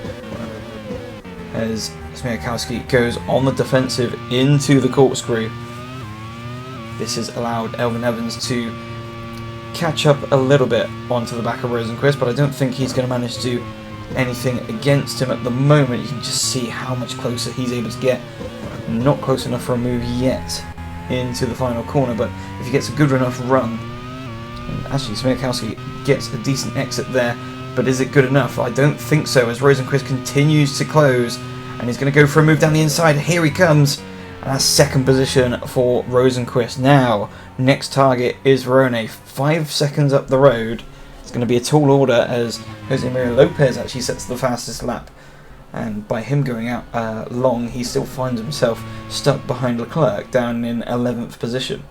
as Smirkowski goes on the defensive into the corkscrew. This has allowed Elvin Evans to catch up a little bit onto the back of Rosenquist, but I don't think he's going to manage to do anything against him at the moment. You can just see how much closer he's able to get. Not close enough for a move yet into the final corner, but if he gets a good enough run, and actually Smirkowski gets a decent exit there, but is it good enough? I don't think so, as Rosenquist continues to close, and he's going to go for a move down the inside. Here he comes, and that's 2nd position for Rosenquist. Now, next target is Verone, 5 seconds up the road. It's going to be a tall order as Jose Maria Lopez actually sets the fastest lap. And by him going out long, he still finds himself stuck behind Leclerc down in 11th position.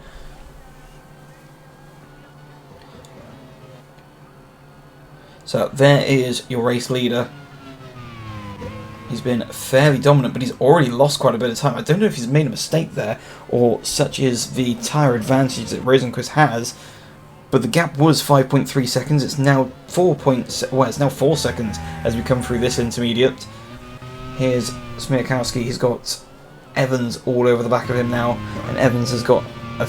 So there is your race leader. He's been fairly dominant, but he's already lost quite a bit of time. I don't know if he's made a mistake there, or such is the tyre advantage that Rosenquist has. But the gap was 5.3 seconds. It's now 4 seconds as we come through this intermediate. Here's Smirkowski. He's got Evans all over the back of him now, and Evans has got a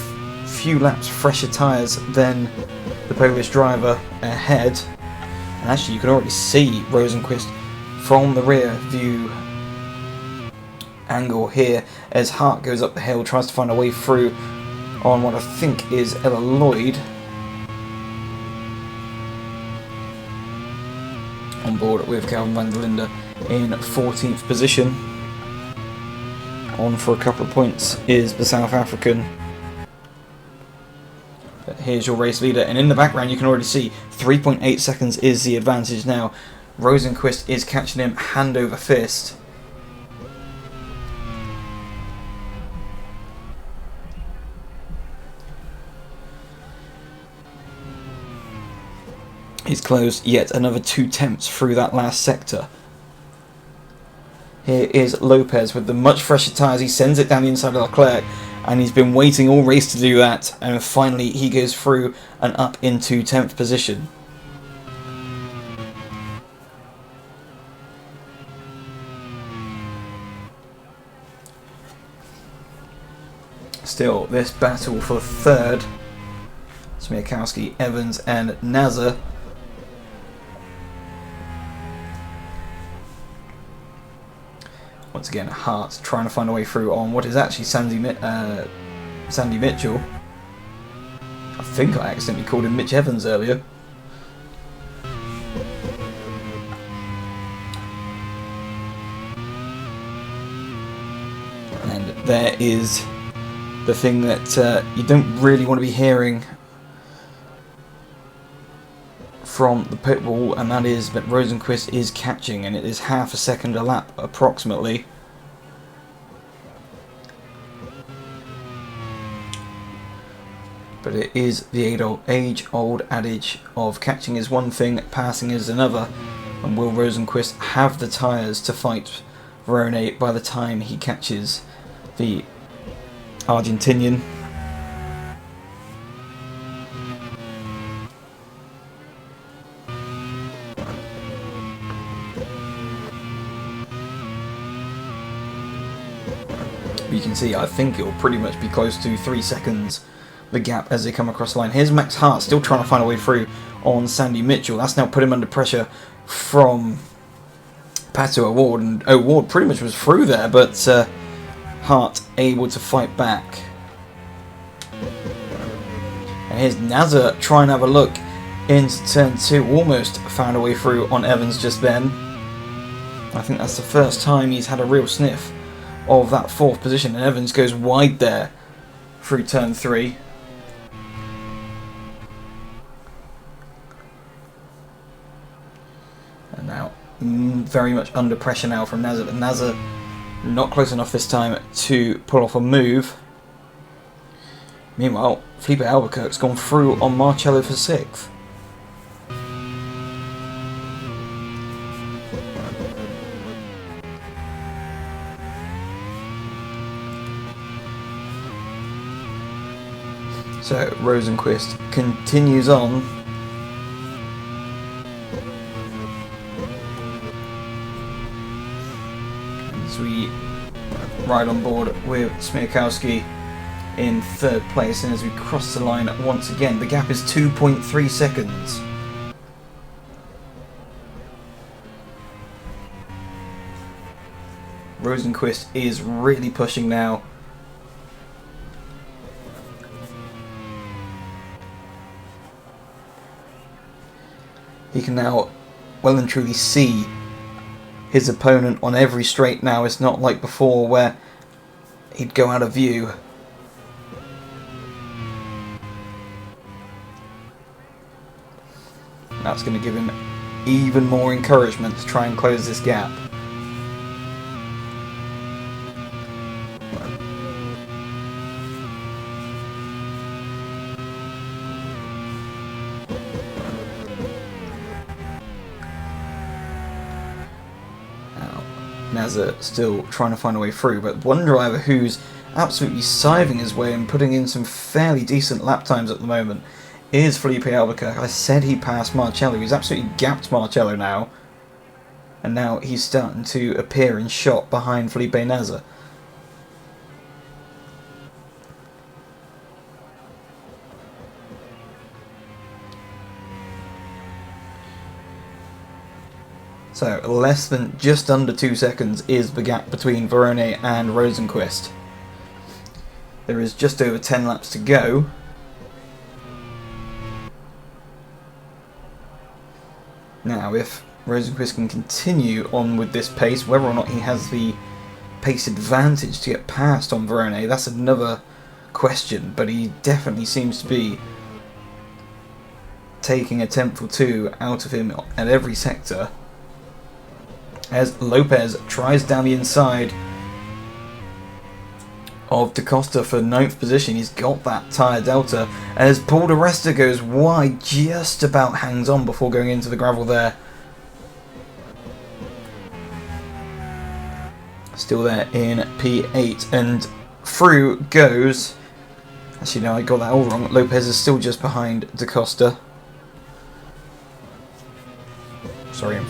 few laps fresher tyres than the Polish driver ahead. And actually, you can already see Rosenquist from the rear view angle here as Hart goes up the hill, tries to find a way through on what I think is Ella Lloyd. On board with Calvin van der Linde in 14th position. On for a couple of points is the South African. But here's your race leader, and in the background you can already see 3.8 seconds is the advantage now. Rosenqvist is catching him hand over fist. He's closed yet another 2 tenths through that last sector. Here is Lopez with the much fresher tyres. He sends it down the inside of Leclerc, and he's been waiting all race to do that, and finally he goes through and up into 10th position. Still, this battle for third, Smiakowski, Evans and Nazar. Once again, Hart trying to find a way through on what is actually Sandy Mitchell. I think I accidentally called him Mitch Evans earlier. And there is the thing that you don't really want to be hearing from the pit wall, and that is that Rosenqvist is catching, and it is half a second a lap approximately. But it is the age-old adage of catching is one thing, passing is another, and will Rosenqvist have the tyres to fight Verone by the time he catches the Argentinian? You can see, I think it will pretty much be close to 3 seconds, the gap as they come across the line. Here's Max Hart still trying to find a way through on Sandy Mitchell. That's now put him under pressure from Pato O'Ward, and O'Ward pretty much was through there, but Hart able to fight back. And here's Nazar trying to have a look into turn 2, almost found a way through on Evans just then. I think that's the first time he's had a real sniff of that 4th position, and Evans goes wide there through turn 3. And now very much under pressure now from Nazar, but Nazar not close enough this time to pull off a move. Meanwhile, Felipe Albuquerque's gone through on Marcello for 6th. So Rosenqvist continues on. As we ride on board with Smiakowski in 3rd place, and as we cross the line once again, the gap is 2.3 seconds. Rosenqvist is really pushing now. He can now well and truly see his opponent on every straight now. It's not like before where he'd go out of view. That's going to give him even more encouragement to try and close this gap. Nazar still trying to find a way through, but one driver who's absolutely scything his way and putting in some fairly decent lap times at the moment is Felipe Albuquerque. I said he passed Marcello. He's absolutely gapped Marcello now, and now he's starting to appear in shot behind Felipe Nazar. So, less than just under 2 seconds is the gap between Verone and Rosenqvist. There is just over 10 laps to go. Now, if Rosenqvist can continue on with this pace, whether or not he has the pace advantage to get past on Verone? That's another question, but he definitely seems to be taking a tenth or two out of him at every sector. As Lopez tries down the inside of Da Costa for 9th position. He's got that tyre delta as Paul di Resta goes wide, just about hangs on before going into the gravel there. Still there in P8, and through goes, actually no, I got that all wrong, Lopez is still just behind Da Costa. Sorry,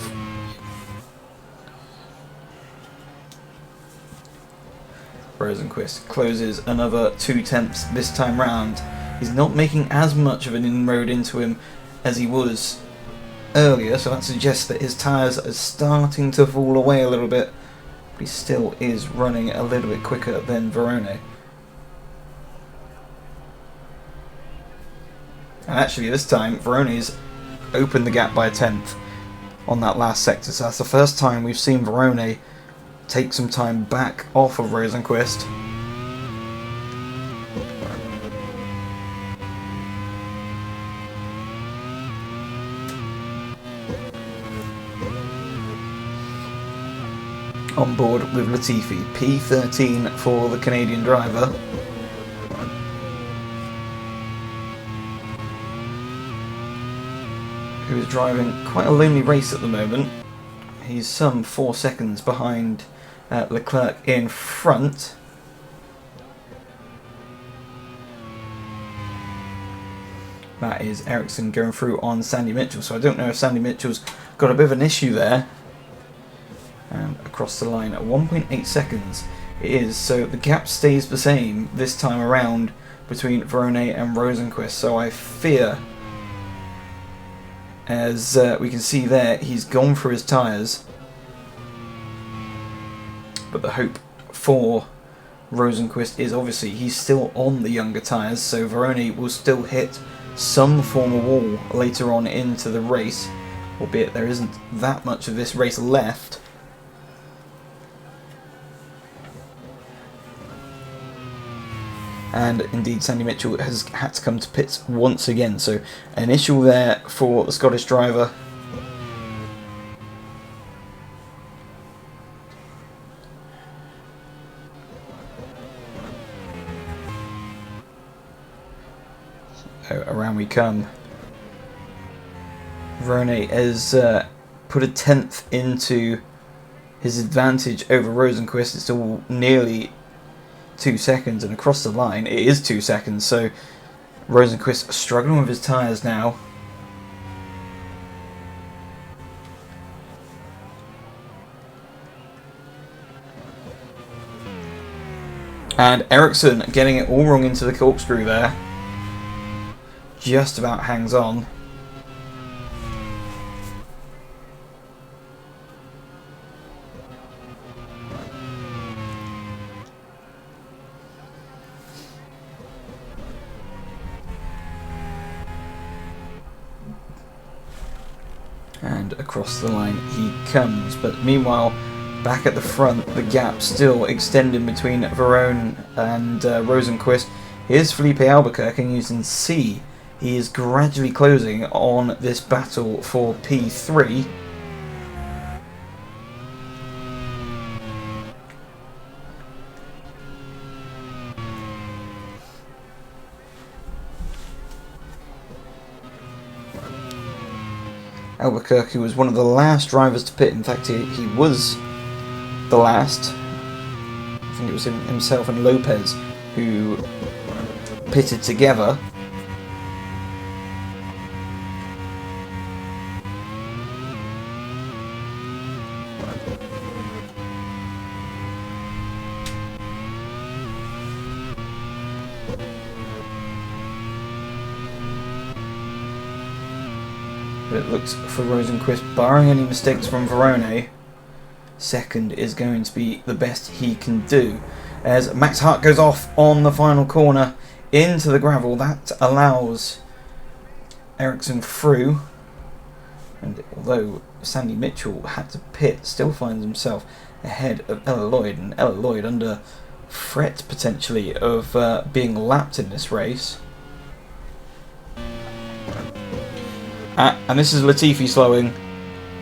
Rosenqvist closes another 2 tenths this time round. He's not making as much of an inroad into him as he was earlier, so that suggests that his tyres are starting to fall away a little bit, but he still is running a little bit quicker than Verone. And actually this time Verone's opened the gap by a tenth on that last sector, so that's the first time we've seen Verone take some time back off of Rosenqvist. On board with Latifi, P13 for the Canadian driver. Who is driving quite a lonely race at the moment. He's some 4 seconds behind Leclerc in front. That is Ericsson going through on Sandy Mitchell, so I don't know if Sandy Mitchell's got a bit of an issue there. And across the line at 1.8 seconds it is, so the gap stays the same this time around between Verone and Rosenqvist, so I fear, as we can see there, he's gone for his tyres. But the hope for Rosenqvist is obviously he's still on the younger tyres, so Verone will still hit some form of wall later on into the race, albeit there isn't that much of this race left. And indeed Sandy Mitchell has had to come to pits once again, so an issue there for the Scottish driver. Around we come. Verone has put a tenth into his advantage over Rosenqvist. It's still nearly 2 seconds, and across the line it is 2 seconds, so Rosenqvist struggling with his tyres now. And Ericsson getting it all wrong into the corkscrew there. Just about hangs on. And across the line he comes, but meanwhile back at the front the gap still extending between Verone and Rosenqvist. Here's Felipe Albuquerque, and you can see he is gradually closing on this battle for P3. Albuquerque was one of the last drivers to pit. In fact, he was the last. I think it was himself and Lopez who pitted together. But it looks for Rosenqvist, barring any mistakes from Verone, second is going to be the best he can do. As Max Hart goes off on the final corner into the gravel, that allows Ericsson through. And although Sandy Mitchell had to pit, still finds himself ahead of Ella Lloyd, and Ella Lloyd under threat potentially of being lapped in this race. And this is Latifi slowing,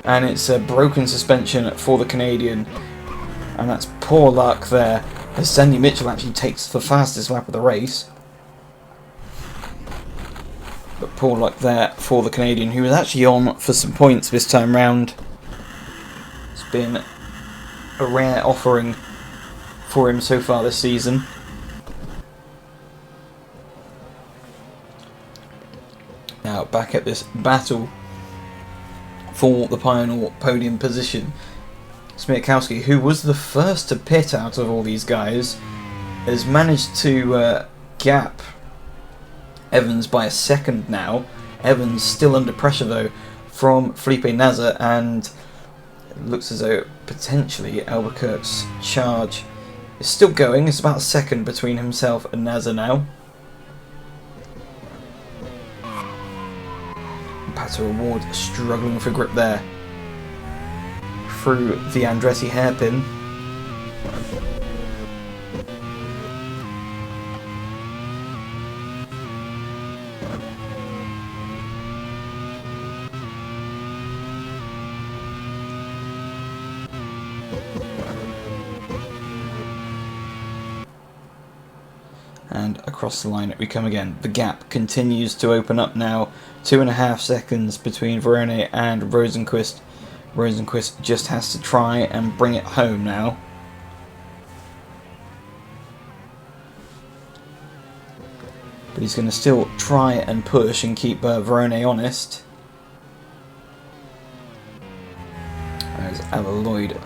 and it's a broken suspension for the Canadian, and that's poor luck there as Sandy Mitchell actually takes the fastest lap of the race. But poor luck there for the Canadian, who was actually on for some points this time round. It's been a rare offering for him so far this season. Now back at this battle for the final podium position. Smiakowski, who was the first to pit out of all these guys, has managed to gap Evans by a second now. Evans still under pressure though from Felipe Nasr, and it looks as though potentially Albuquerque's charge is still going. It's about a second between himself and Nasr now. Pato O'Ward struggling for grip there through the Andretti hairpin. And across the line we come again. The gap continues to open up now. 2.5 seconds between Verone and Rosenqvist. Rosenqvist just has to try and bring it home now. But he's going to still try and push and keep Verone honest. As Ella Lloyd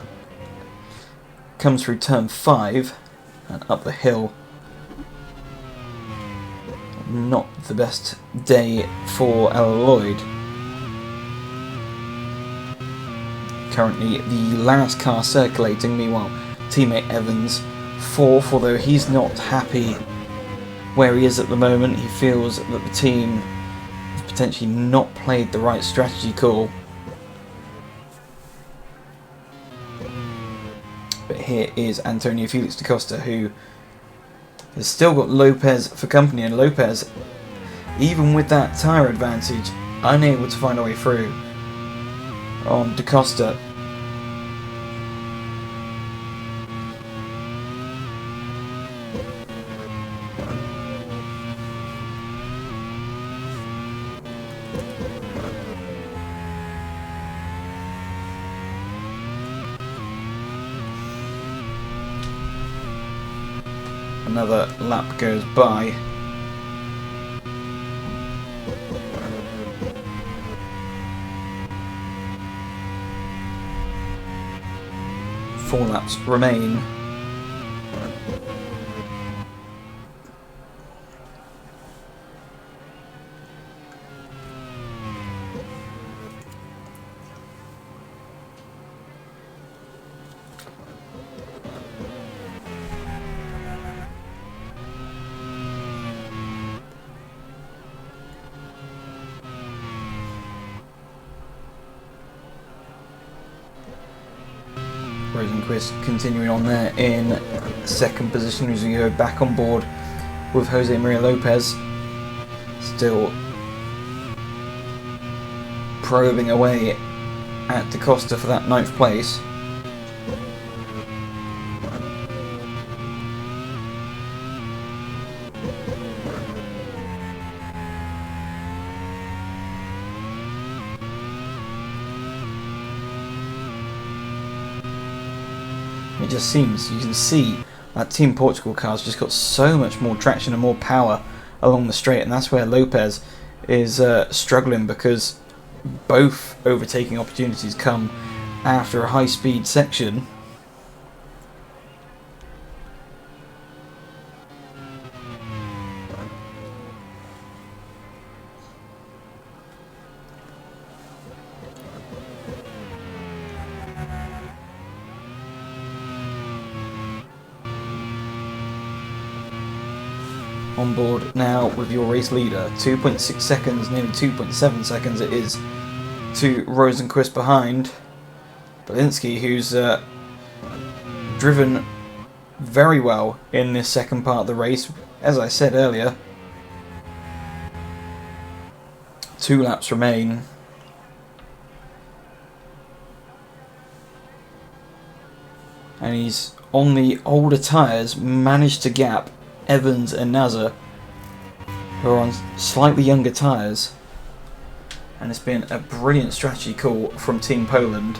comes through turn 5 and up the hill. Not the best day for Ella Lloyd. Currently the last car circulating, meanwhile teammate Evans 4th, although he's not happy where he is at the moment. He feels that the team has potentially not played the right strategy call. But here is Antonio Felix da Costa, who has still got Lopez for company, and Lopez, even with that tyre advantage, unable to find a way through on da Costa. Another lap goes by. Four laps remain. Rosenqvist continuing on there in second position as we go back on board with Jose Maria Lopez, still probing away at da Costa for that 9th place. It just seems, you can see that Team Portugal car's just got so much more traction and more power along the straight, and that's where Lopez is struggling, because both overtaking opportunities come after a high speed section. On board now with your race leader, 2.6 seconds, nearly 2.7 seconds it is to Rosenqvist behind. Belinsky, who's driven very well in this second part of the race. As I said earlier, 2 laps remain. And he's on the older tyres, managed to gap Evans and Nasr, who are on slightly younger tyres. And it's been a brilliant strategy call from Team Poland.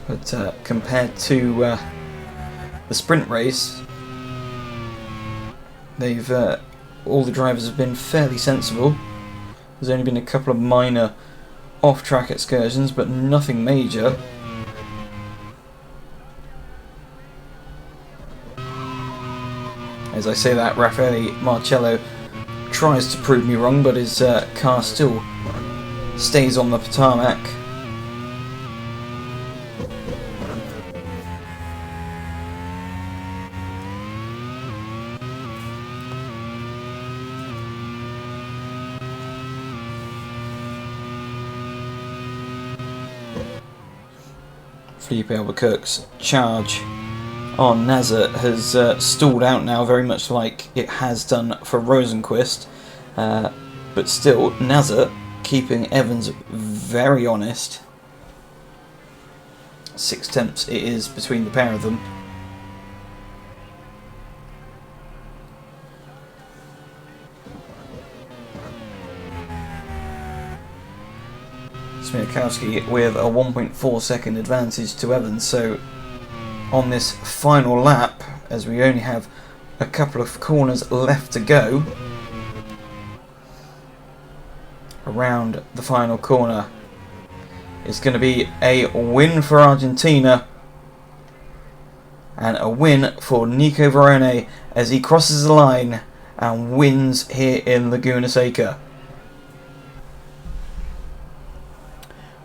But compared to the sprint race, they've all the drivers have been fairly sensible. There's only been a couple of minor off-track excursions, but nothing major. As I say that, Raffaele Marcello tries to prove me wrong, but his car still stays on the tarmac. Felipe Albuquerque's charge on Nasr has stalled out now, very much like it has done for Rosenqvist. But still, Nasr keeping Evans very honest. 6 tenths it is between the pair of them. Smiakowski with a 1.4 second advantage to Evans, so on this final lap, as we only have a couple of corners left to go, around the final corner, it's going to be a win for Argentina and a win for Nico Verone as he crosses the line and wins here in Laguna Seca.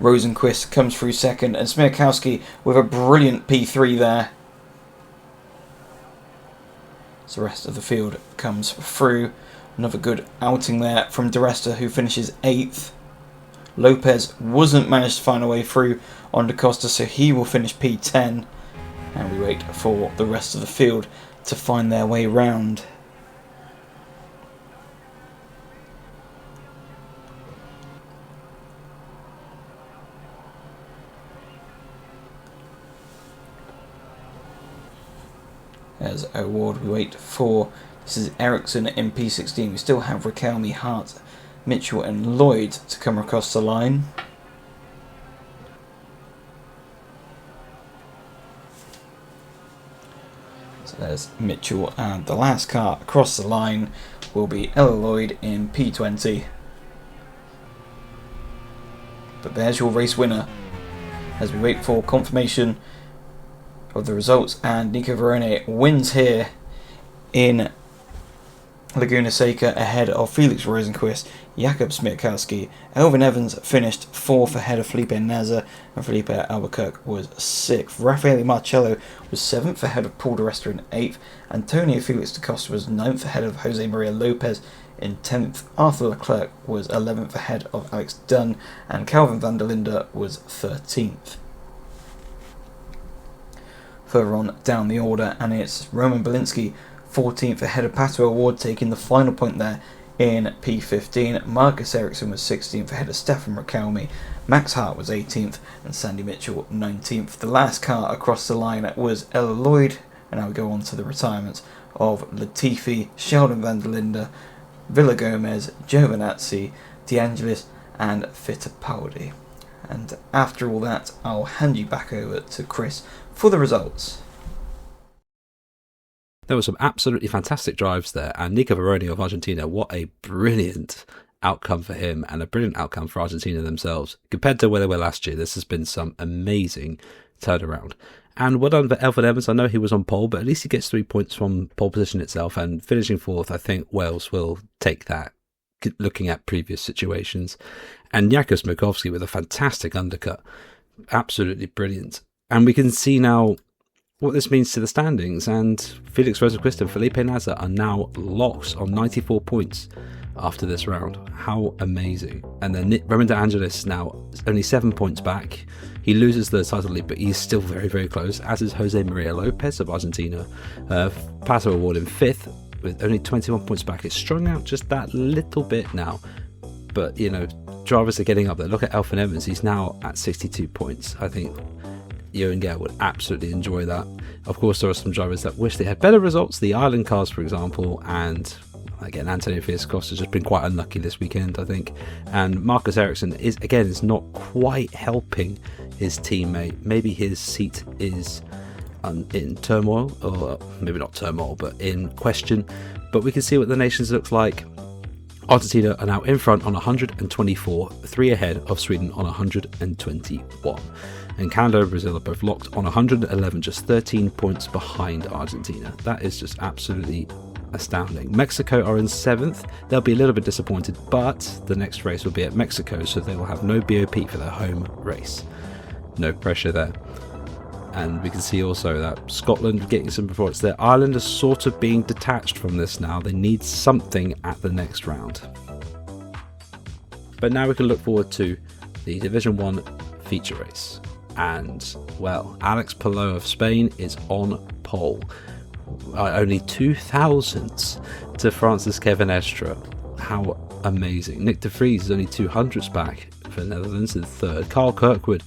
Rosenqvist comes through second, and Smiakowski with a brilliant P3 there. So the rest of the field comes through. Another good outing there from Di Resta, who finishes 8th. Lopez wasn't managed to find a way through on Da Costa, so he will finish P10. And we wait for the rest of the field to find their way round. As O'Ward, we wait for, this is Ericsson in P16. We still have Raquelme, Hart, Mitchell and Lloyd to come across the line. So there's Mitchell, and the last car across the line will be Ella Lloyd in P20. But there's your race winner as we wait for confirmation of the results, and Nico Verone wins here in Laguna Seca ahead of Felix Rosenqvist. Jakob Smiakowski, Elvin Evans finished 4th ahead of Felipe Nasr, and Felipe Albuquerque was 6th. Raffaele Marcello was 7th ahead of Paul Di Resta in 8th. Antonio Felix da Costa was 9th ahead of Jose Maria Lopez in 10th. Arthur Leclerc was 11th ahead of Alex Dunn, and Calvin van der Linde was 13th. Further on down the order, and it's Roman Belinsky 14th ahead of Pato O'Ward, taking the final point there in P15. Marcus Ericsson was 16th ahead of Stefan Raquelme. Max Hart was 18th and Sandy Mitchell 19th. The last car across the line was Ella Lloyd, and now we go on to the retirements of Latifi, Sheldon van der Linde, Villa Gomez, Giovinazzi, De Angelis and Fittipaldi. And after all that, I'll hand you back over to Chris for the results. There were some absolutely fantastic drives there, and Nico Verone of Argentina, what a brilliant outcome for him and a brilliant outcome for Argentina themselves. Compared to where they were last year, this has been some amazing turnaround. And well done for Elfyn Evans. I know he was on pole, but at least he gets 3 points from pole position itself, and finishing 4th, I think Wales will take that looking at previous situations. And Jakub Smokovsky with a fantastic undercut. Absolutely brilliant. And we can see now what this means to the standings. And Felix Rosenqvist and Felipe Nasr are now locked on 94 points after this round. How amazing. And then Roman De Angelis now only 7 points back. He loses the title lead, but he's still very, very close, as is Jose Maria Lopez of Argentina. Pato Award in 5th with only 21 points back. It's strung out just that little bit now. But, you know, drivers are getting up there. Look at Elfyn Evans. He's now at 62 points. I think Johan Gehr would absolutely enjoy that. Of course, there are some drivers that wish they had better results. The Island cars, for example, and again, Antonio Fiascosta has just been quite unlucky this weekend, I think. And Marcus Ericsson is not quite helping his teammate. Maybe his seat is in turmoil, or maybe not turmoil, but in question. But we can see what the nations looks like. Argentina are now in front on 124, 3 ahead of Sweden on 121. And Canada and Brazil are both locked on 111, just 13 points behind Argentina. That is just absolutely astounding. Mexico are in 7th. They'll be a little bit disappointed, but the next race will be at Mexico, so they will have no BOP for their home race. No pressure there. And we can see also that Scotland getting some performance there. Ireland is sort of being detached from this now. They need something at the next round. But now we can look forward to the Division 1 feature race. And, well, Alex Palou of Spain is on pole. Only 2 thousandths to France's Kevin Estre. How amazing. Nick de Vries is only 200ths back for the Netherlands in 3rd. Carl Kirkwood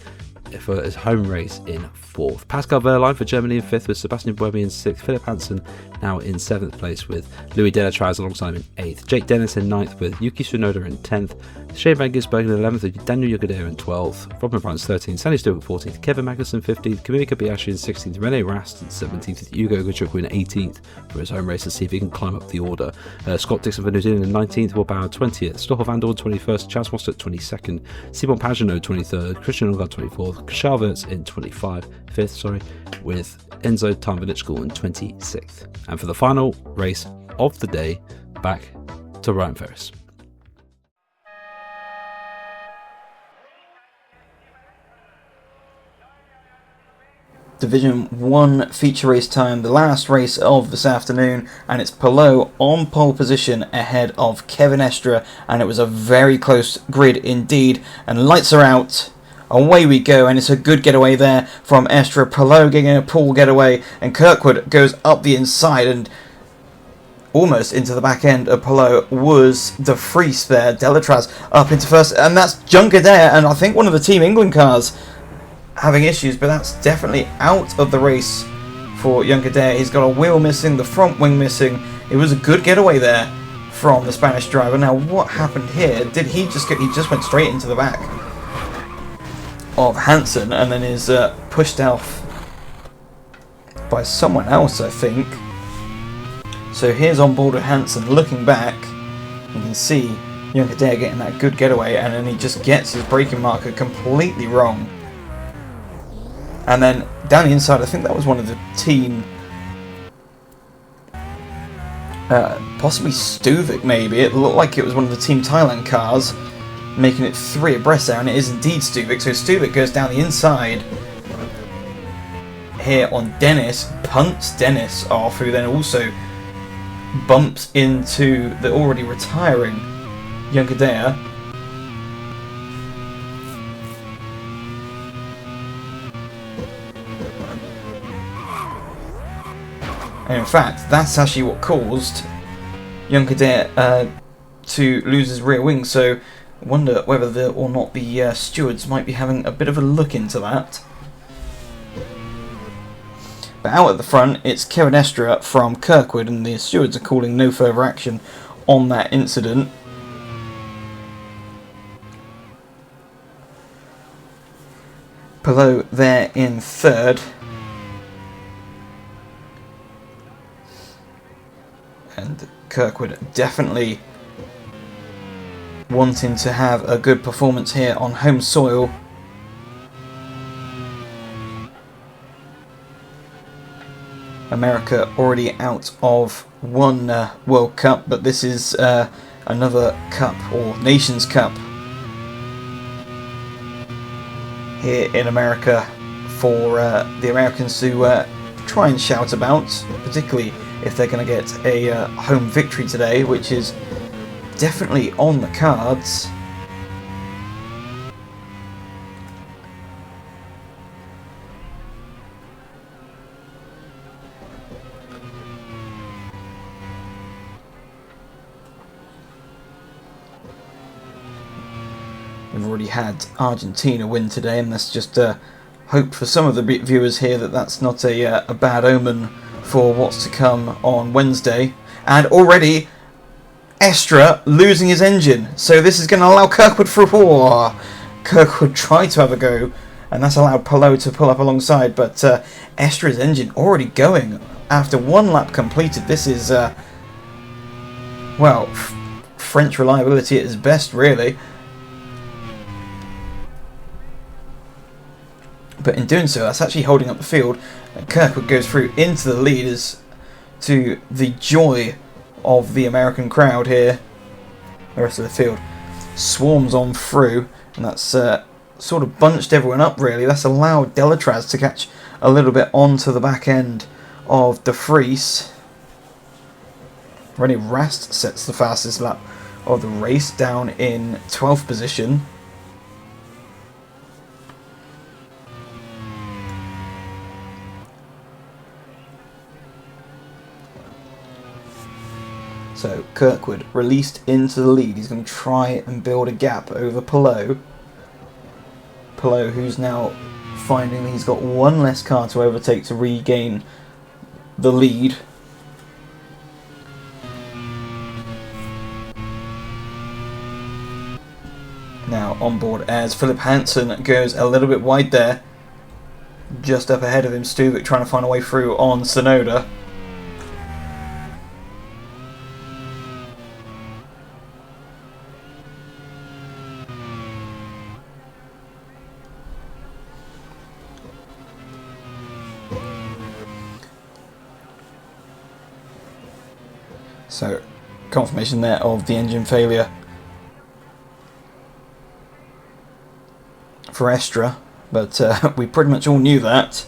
for his home race in 4th. Pascal Wehrlein for Germany in 5th, with Sebastian Buemi in 6th. Philip Hansen now in 7th place with Louis Delatraz alongside him in 8th. Jake Dennis in 9th with Yuki Tsunoda in 10th. Shane Van Gisbergen in 11th with Daniel Yokodair in 12th. Robin Brines 13th. Sandy Stewart 14th. Kevin Magnussen 15th. Kamika Kobayashi in 16th. Rene Rast in 17th. With Hugo Ogochukwu in 18th for his home race to see if he can climb up the order. Scott Dixon for New Zealand in 19th. Will Bauer 20th. Stoffel Van Dorn 21st. Chas Mostert 22nd. Simon Pagenaud 23rd. Christian Ongard 24th. Charles in 5th, with Enzo Tarnvinichkul in 26th. And for the final race of the day, back to Ryan Ferris. Division 1 feature race time, the last race of this afternoon, and it's Palou on pole position ahead of Kevin Estre, and it was a very close grid indeed, and lights are out. Away we go, and it's a good getaway there from Estre. Palou getting a pool getaway, and Kirkwood goes up the inside and almost into the back end of Palou was De Vries there. Delatraz up into first, and that's Junker-Dare, and I think one of the Team England cars having issues, but that's definitely out of the race for Junker-Dare. He's got a wheel missing, the front wing missing. It was a good getaway there from the Spanish driver. Now, what happened here? Did he just went straight into the back of Hansen and then is pushed off by someone else, I think. So here's on board with Hansen looking back. You can see Junker-Dare getting that good getaway, and then he just gets his braking marker completely wrong. And then down the inside, I think that was one of the team, possibly Stuvik maybe. It looked like it was one of the Team Thailand cars, making it 3 abreast there, and it is indeed Stuvik. So Stuvik goes down the inside here on Dennis, punts Dennis off, who then also bumps into the already retiring Junker-Dare. And in fact, that's actually what caused Junker-Dare to lose his rear wing. So I wonder whether or not the stewards might be having a bit of a look into that. But out at the front, it's Kevin Estre from Kirkwood, and the stewards are calling no further action on that incident. Palou there in third. And Kirkwood definitely wanting to have a good performance here on home soil. America already out of one World Cup, but this is another cup, or Nations Cup, here in America for the Americans to try and shout about, particularly if they're going to get a home victory today, which is definitely on the cards. We've already had Argentina win today, and let's just hope for some of the viewers here that that's not a bad omen for what's to come on Wednesday. And already Estra losing his engine, so this is going to allow Kirkwood for war. Kirkwood tried to have a go, and that's allowed Palou to pull up alongside, but Estra's engine already going after one lap completed. This is, well, French reliability at its best, really. But in doing so, that's actually holding up the field. And Kirkwood goes through into the leaders, to the joy of the American crowd here. The rest of the field swarms on through, and that's sort of bunched everyone up, really. That's allowed Delatraz to catch a little bit onto the back end of De Vries. René Rast sets the fastest lap of the race, down in 12th position. So Kirkwood released into the lead. He's going to try and build a gap over Palou. Palou, who's now finding that he's got one less car to overtake to regain the lead. Now on board as Philip Hansen goes a little bit wide there. Just up ahead of him, Stuvik trying to find a way through on Sonoda. So, confirmation there of the engine failure for Estra, but we pretty much all knew that.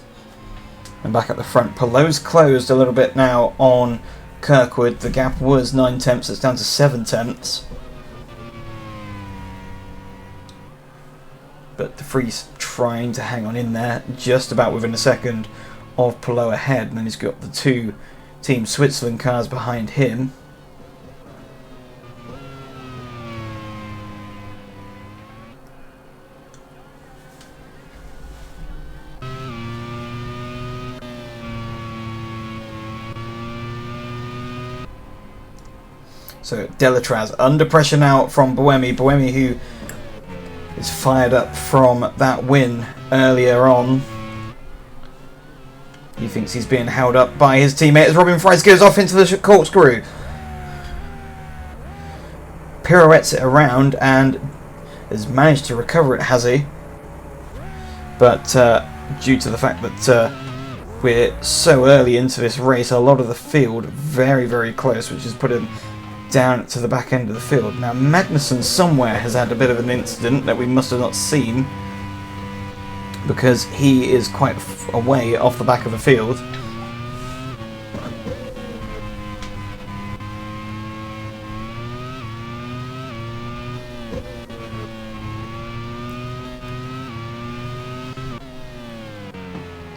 And back at the front, Palou's closed a little bit now on Kirkwood. The gap was 9 tenths, it's down to 7 tenths. But De Vries trying to hang on in there, just about within a second of Palou ahead, and then he's got the two Team Switzerland cars behind him. So Delatraz under pressure now from Buemi. Buemi, who is fired up from that win earlier on. He thinks he's being held up by his teammate as Robin Fries goes off into the corkscrew. Pirouettes it around and has managed to recover it, has he? But due to the fact that we're so early into this race, a lot of the field very, very close, which has put him down to the back end of the field. Now Magnussen somewhere has had a bit of an incident that we must have not seen, because he is quite a way off the back of the field.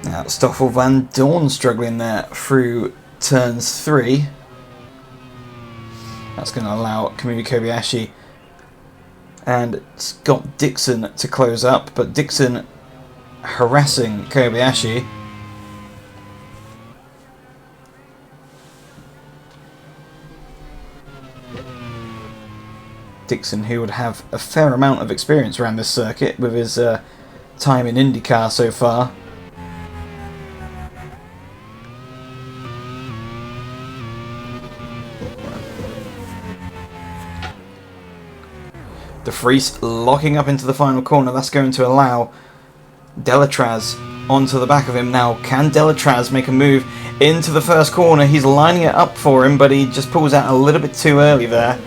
Now Stoffel van Dorn struggling there through turns 3. That's going to allow Kamui Kobayashi and Scott Dixon to close up, but Dixon harassing Kobayashi. Dixon, who would have a fair amount of experience around this circuit with his time in IndyCar so far. De Vries locking up into the final corner. That's going to allow Delatraz onto the back of him now. Can Delatraz make a move into the first corner? He's lining it up for him, but he just pulls out a little bit too early there.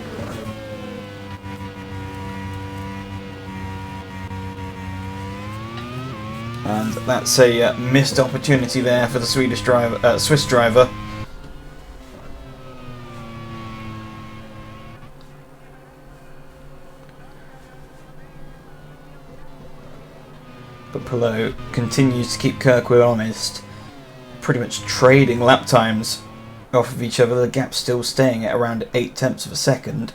that's a missed opportunity there for the Swiss driver. But Palou continues to keep Kirkwood honest, pretty much trading lap times off of each other. The gap's still staying at around 0.8 of a second.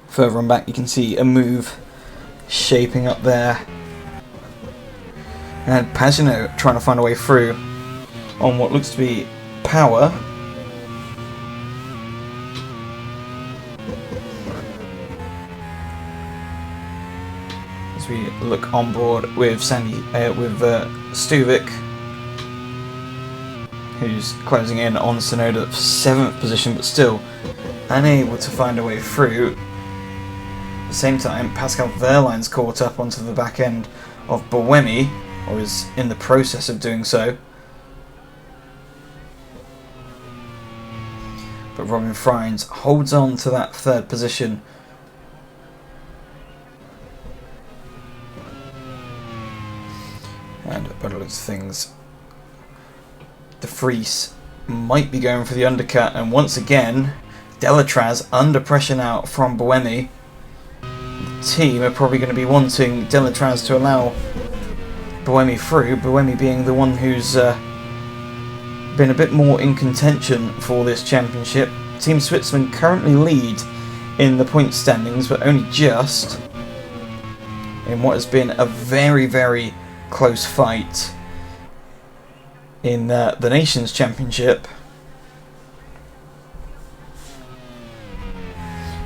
Further on back, you can see a move shaping up there. And Pagenaud trying to find a way through on what looks to be power. As we look on board with Stuvik, who's closing in on Tsunoda for 7th position, but still unable to find a way through. At the same time, Pascal Wehrlein's caught up onto the back end of Buemi, or is in the process of doing so. But Robin Freins holds on to that 3rd position. And by the looks of things, De Vries might be going for the undercut, and once again, Delatraz under pressure now from Buemi. The team are probably going to be wanting Delatraz to allow Buemi through, Buemi being the one who's been a bit more in contention for this championship. Team Switzerland currently lead in the point standings, but only just in what has been a very, very close fight in the Nations Championship.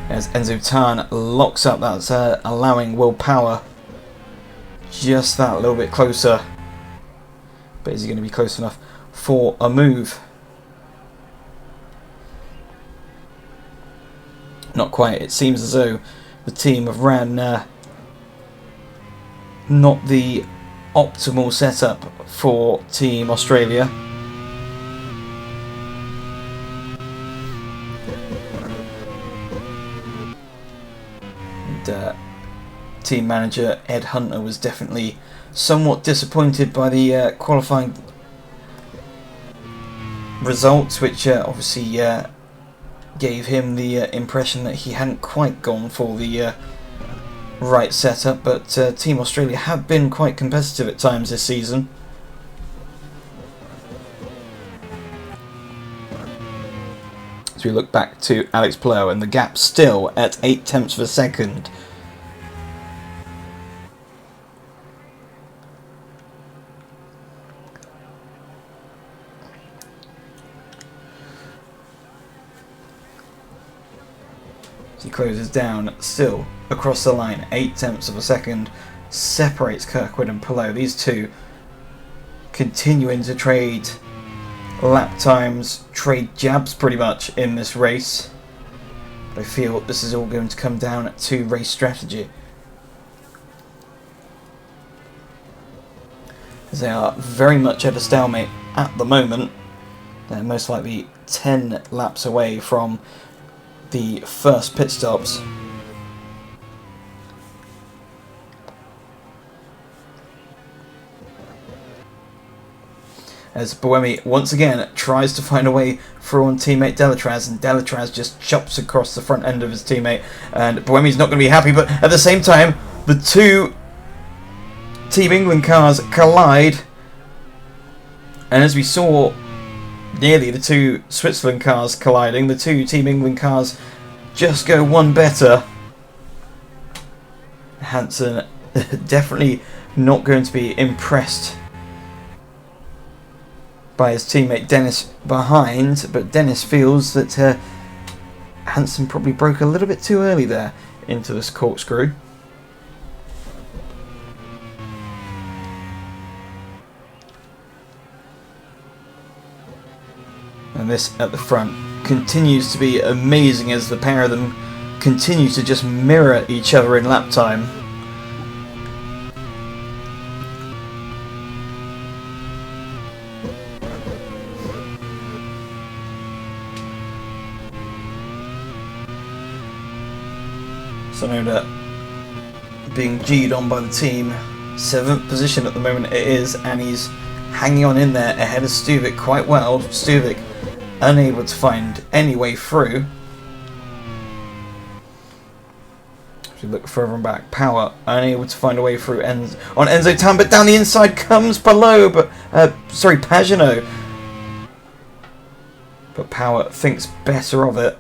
As Enzo Tan locks up, that's allowing Will Power just that little bit closer. But is he going to be close enough for a move? Not quite. It seems as though the team have ran not the optimal setup for Team Australia. And team manager Ed Hunter was definitely somewhat disappointed by the qualifying results, which obviously gave him the impression that he hadn't quite gone for the right setup, but Team Australia have been quite competitive at times this season. As we look back to Alex Palou, and the gap still at 0.8 of a second. He closes down still across the line. 0.8 of a second separates Kirkwood and Palou. These two continuing to trade lap times, trade jabs pretty much in this race. But I feel this is all going to come down to race strategy, as they are very much at a stalemate at the moment. They're most likely 10 laps away from the first pit stops. As Buemi once again tries to find a way through on teammate Delatraz, and Delatraz just chops across the front end of his teammate, and Buemi's not going to be happy, but at the same time the two Team England cars collide, and as we saw nearly the two Switzerland cars colliding, the two Team England cars just go one better. Hansen definitely not going to be impressed by his teammate Dennis behind, but Dennis feels that Hansen probably broke a little bit too early there into this corkscrew. And this at the front continues to be amazing, as the pair of them continue to just mirror each other in lap time. Sonoda being G'd on by the team. 7th position at the moment it is, and he's hanging on in there ahead of Stuvik quite well. Stuvik unable to find any way through. If you look further back, Power unable to find a way through on Enzo Tan, but down the inside comes Pagano. But Power thinks better of it.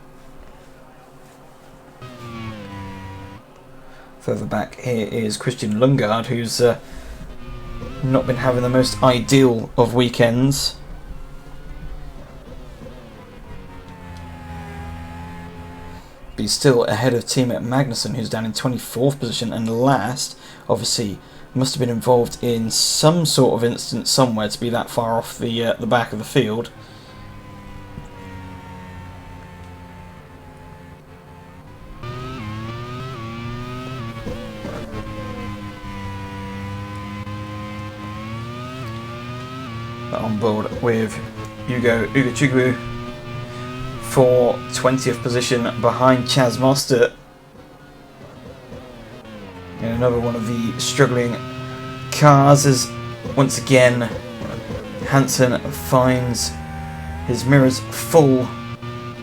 Further back here is Christian Lundgaard, who's not been having the most ideal of weekends. But he's still ahead of teammate Magnussen, who's down in 24th position and last. Obviously, must have been involved in some sort of incident somewhere to be that far off the back of the field. But on board with Ugo Chugwu for 20th position behind Chaz Mostert. And another one of the struggling cars is once again Hansen finds his mirrors full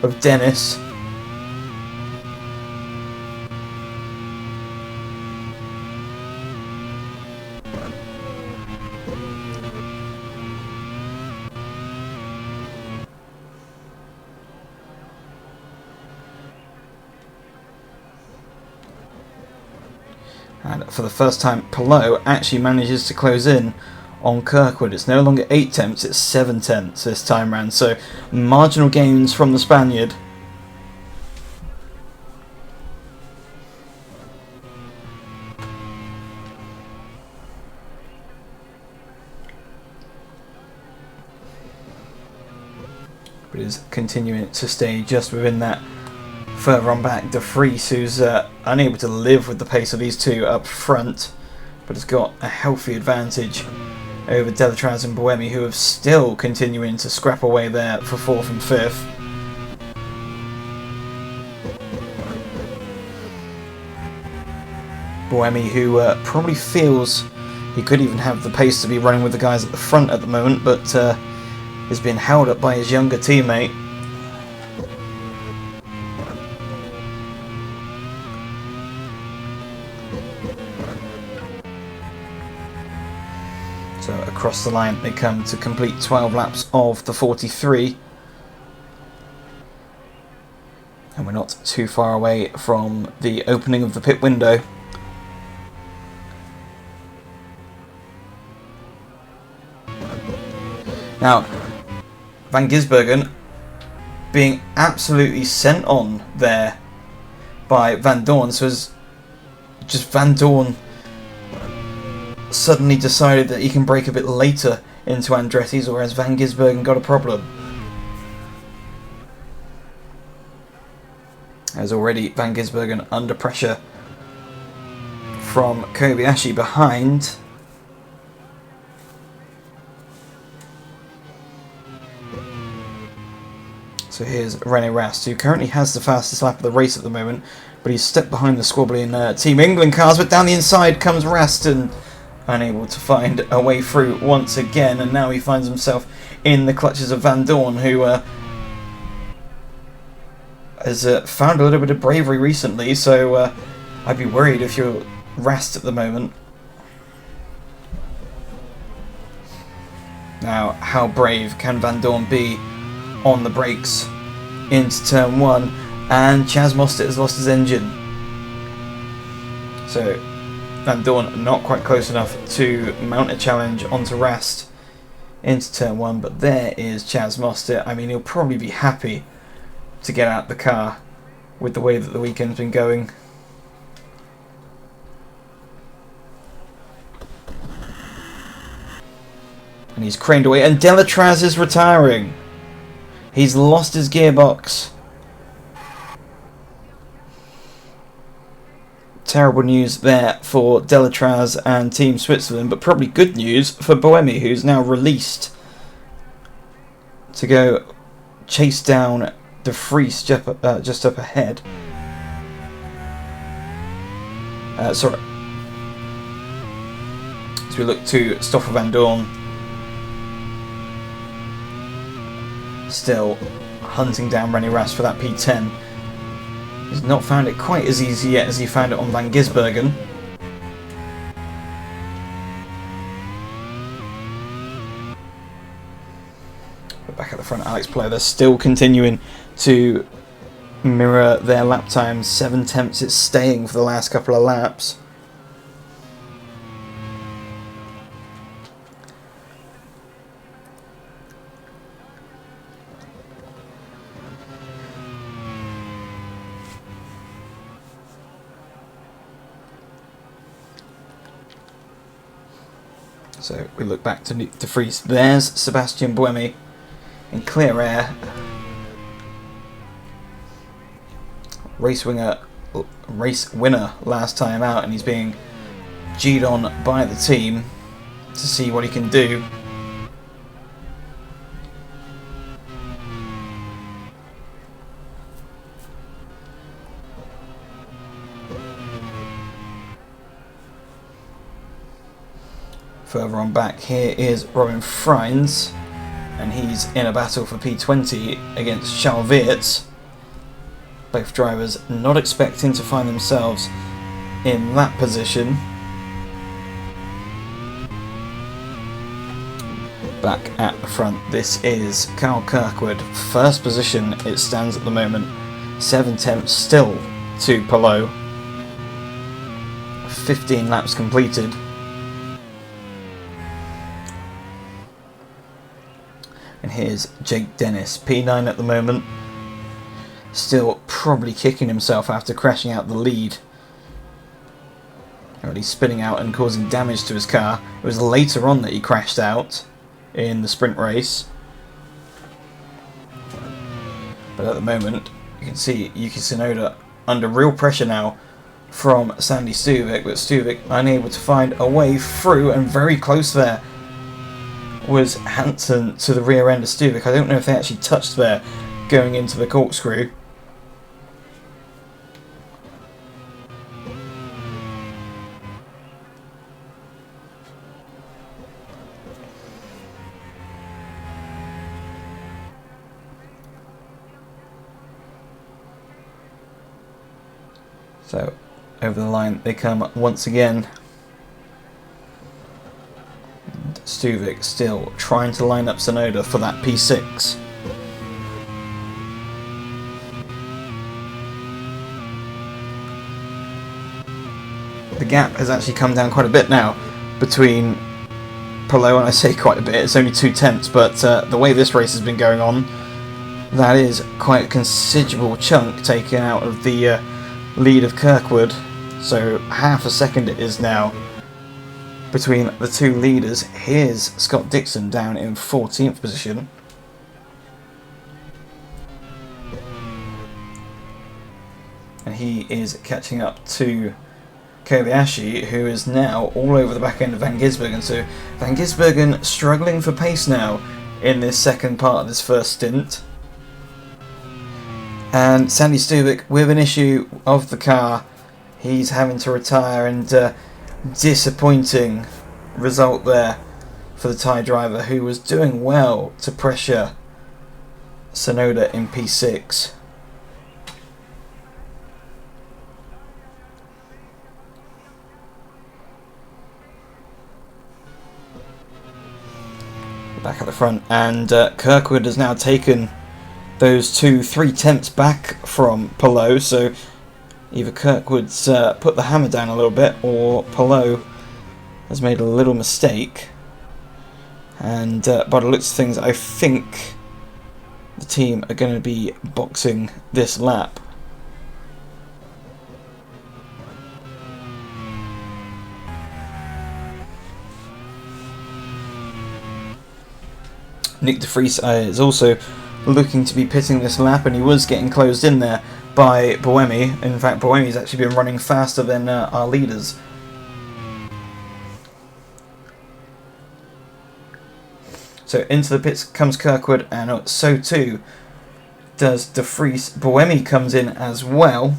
of Dennis. And for the first time, Palou actually manages to close in on Kirkwood. It's no longer 8 tenths, it's 7 tenths this time round. So marginal gains from the Spaniard. But is continuing to stay just within that. Further on back, De Vries, who's unable to live with the pace of these two up front, but has got a healthy advantage over Delatraz and Buemi, who are still continuing to scrap away there for 4th and 5th. Buemi, who probably feels he could even have the pace to be running with the guys at the front at the moment, but is being held up by his younger teammate. So across the line they come to complete 12 laps of the 43. And we're not too far away from the opening of the pit window. Now, Van Gisbergen being absolutely sent on there by Van Dorn. So as just Van Dorn suddenly decided that he can brake a bit later into Andretti's, or has Van Gisbergen got a problem? As already Van Gisbergen under pressure from Kobayashi behind. So here's Rene Rast, who currently has the fastest lap of the race at the moment, but he's stuck behind the squabbling Team England cars. But down the inside comes Rast, and unable to find a way through once again, and now he finds himself in the clutches of Van Dorn, who has found a little bit of bravery recently, so I'd be worried if you're Rast at the moment. Now, how brave can Van Dorn be on the brakes into turn 1? And Chaz Mostert has lost his engine. So Van Dorn not quite close enough to mount a challenge onto Rast into turn 1, but there is Chaz Mostert. I mean, he'll probably be happy to get out the car with the way that the weekend's been going. And he's craned away, and Delatraz is retiring. He's lost his gearbox. Terrible news there for Delatraz and Team Switzerland, but probably good news for Buemi, who's now released to go chase down De Vries just up ahead. Sorry. As we look to Stoffel van Dorn, still hunting down Rennie Rast for that P10. He's not found it quite as easy yet as he found it on Van Gisbergen. But back at the front, Alex Palou, they're still continuing to mirror their lap times. 7 tenths it's staying for the last couple of laps. So we look back to Nick de Vries. There's Sebastian Buemi in clear air. Race winner last time out, and he's being G'd on by the team to see what he can do. Further on back, here is Robin Freins, and he's in a battle for P20 against Charles Weerts. Both drivers not expecting to find themselves in that position. Back at the front, this is Carl Kirkwood. First position it stands at the moment. 7 tenths still to Palou. 15 laps completed. And here's Jake Dennis, P9 at the moment. Still probably kicking himself after crashing out the lead. Already spinning out and causing damage to his car. It was later on that he crashed out in the sprint race. But at the moment, you can see Yuki Tsunoda under real pressure now from Sandy Stuvik, but Stuvik unable to find a way through, and very close there was Hansen to the rear end of Stuvik. I don't know if they actually touched there going into the corkscrew. So over the line they come once again. Stuvik still trying to line up Tsunoda for that P6. The gap has actually come down quite a bit now between Palou, and I say quite a bit, it's only 2 tenths, but the way this race has been going on, that is quite a considerable chunk taken out of the lead of Kirkwood. So half a second it is now between the two leaders. Here's Scott Dixon down in 14th position. And he is catching up to Kobayashi, who is now all over the back end of Van Gisbergen. So Van Gisbergen struggling for pace now in this second part of this first stint. And Sandy Stuvik with an issue of the car. He's having to retire, and disappointing result there for the Thai driver, who was doing well to pressure Tsunoda in P6. Back at the front, and Kirkwood has now taken those 3 tenths back from Palou, so either Kirkwood's put the hammer down a little bit, or Palou has made a little mistake. And by the looks of things, I think the team are going to be boxing this lap. Nick de Vries is also looking to be pitting this lap, and he was getting closed in there by Buemi. In fact, Buemi's actually been running faster than our leaders. So into the pits comes Kirkwood, and so too does de Vries. Buemi comes in as well.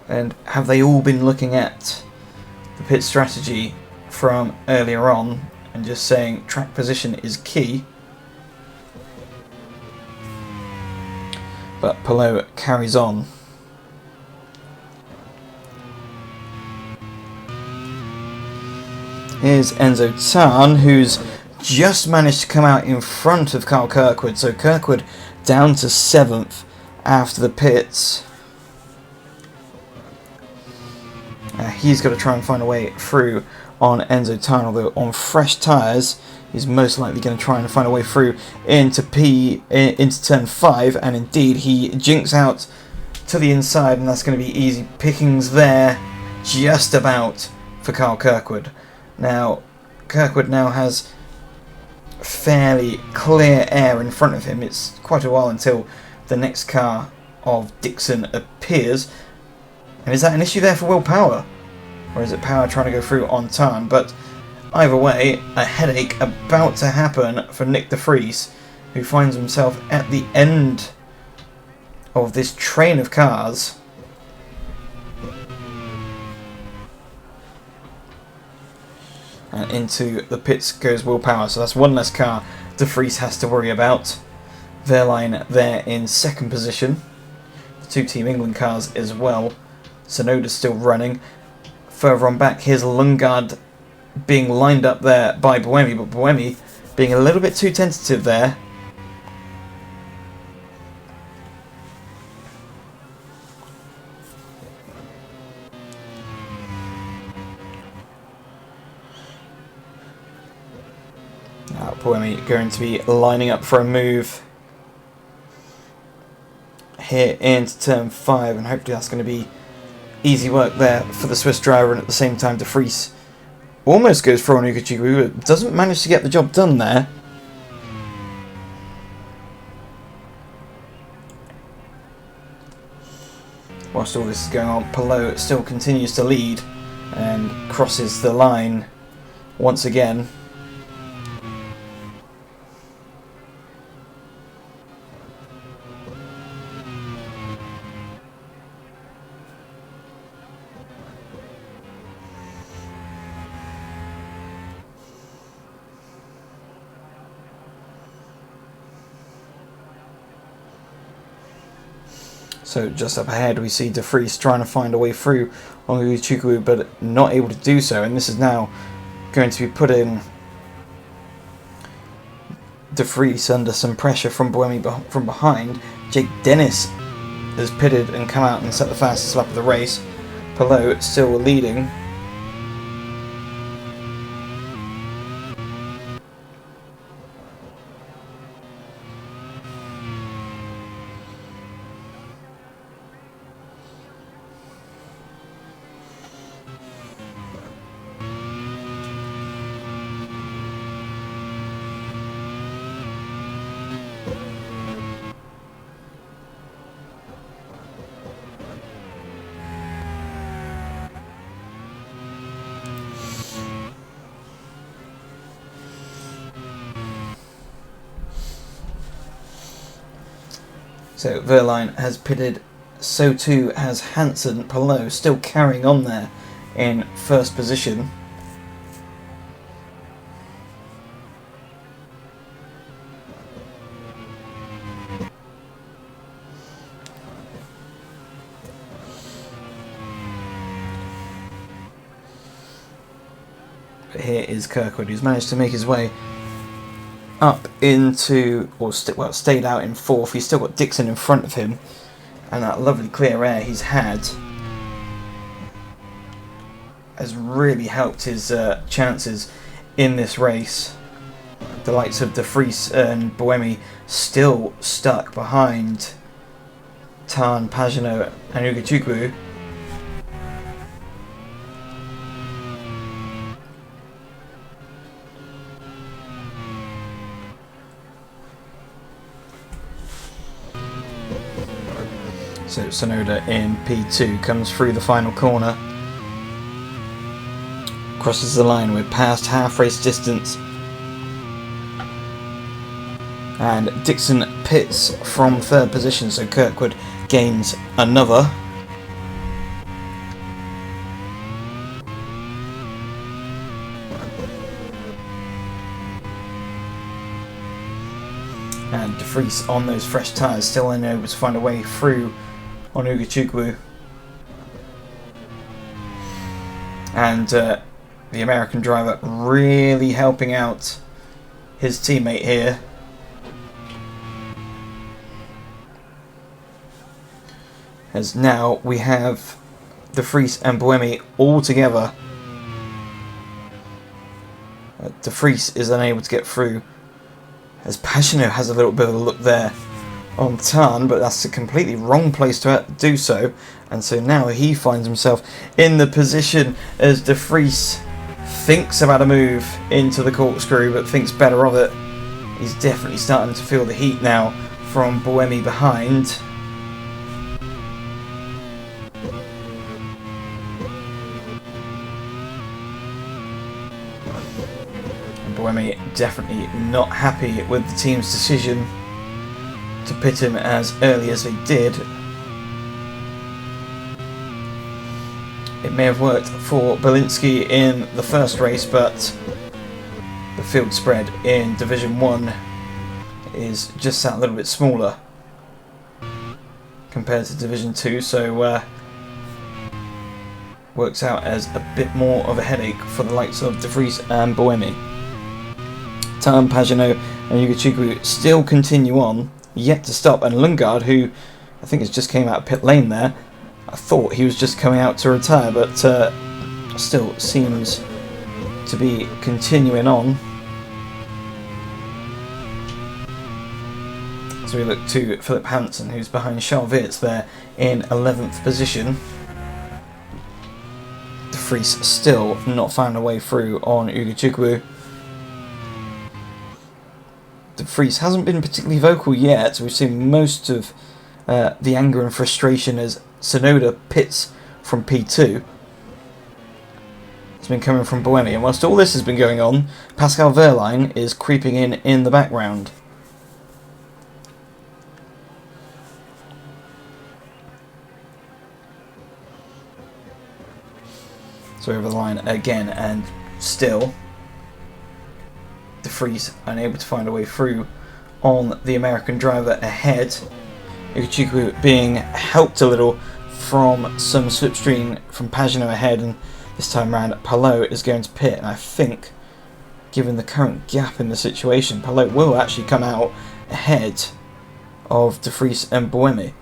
And have they all been looking at the pit strategy from earlier on and just saying track position is key? But Palou carries on. Here's Enzo Tarn, who's just managed to come out in front of Carl Kirkwood. So Kirkwood down to 7th after the pits. He's got to try and find a way through on Enzo Tarn, although on fresh tyres he's most likely going to try and find a way through into turn 5, and indeed he jinks out to the inside, and that's going to be easy pickings there, just about, for Carl Kirkwood. Now, Kirkwood now has fairly clear air in front of him. It's quite a while until the next car of Dixon appears. And is that an issue there for Will Power? Or is it Power trying to go through on Tarn? But either way, a headache about to happen for Nick de Vries, who finds himself at the end of this train of cars. And into the pits goes Will Power, so that's one less car de Vries has to worry about. Wehrlein there in 2nd position. The 2 Team England cars as well. Sonoda's still running. Further on back, here's Lundgaard being lined up there by Buemi, but Buemi being a little bit too tentative there. Now Buemi going to be lining up for a move here into turn 5, and hopefully that's going to be easy work there for the Swiss driver, and at the same time de Vries almost goes for Ugo Chigwe, but doesn't manage to get the job done there. Whilst all this is going on, Palou still continues to lead and crosses the line once again. So just up ahead we see de Vries trying to find a way through on Chukwu, but not able to do so, and this is now going to be putting de Vries under some pressure from Buemi from behind. Jake Dennis has pitted and come out and set the fastest lap of the race. Palou still leading. So Wehrlein has pitted, so too has Hansen. Palou still carrying on there in 1st position. But here is Kirkwood, who's managed to make his way up into, or stayed out in 4th. He's still got Dixon in front of him, and that lovely clear air he's had has really helped his chances in this race. The likes of de Vries and Buemi still stuck behind Tarn, Pagenaud and Ugo Chukwu. So Sonoda in P2 comes through the final corner, crosses the line. We're past half race distance, and Dixon pits from 3rd position, so Kirkwood gains another. And De Vries on those fresh tyres, still unable to find a way through on Ugochukwu. And the American driver really helping out his teammate here. As now we have De Vries and Buemi all together. De Vries is unable to get through, as Pagano has a little bit of a look there on Tarn, but that's a completely wrong place to do so, and so now he finds himself in the position as De Vries thinks about a move into the corkscrew, but thinks better of it. He's definitely starting to feel the heat now from Buemi behind. And Buemi definitely not happy with the team's decision to pit him as early as they did. It may have worked for Belinsky in the first race, but the field spread in Division 1 is just that little bit smaller compared to Division 2, so works out as a bit more of a headache for the likes of De Vries and Buemi. Tarn, Pagano and Ugochukwu still continue on, yet to stop, and Lundgaard, who I think has just came out of pit lane there, I thought he was just coming out to retire, but still seems to be continuing on. So we look to Philip Hansen, who's behind Charles Wirtz there in 11th position. De Vries still not found a way through on Ugochukwu. De Vries hasn't been particularly vocal yet. We've seen most of the anger and frustration as Sonoda pits from P2. It's been coming from Buemi, and whilst all this has been going on, Pascal Wehrlein is creeping in the background. So over the line again, and still De Vries unable to find a way through on the American driver ahead. Ugochukwu being helped a little from some slipstream from Pagano ahead, and this time round Palou is going to pit, and I think given the current gap in the situation, Palou will actually come out ahead of De Vries and Buemi.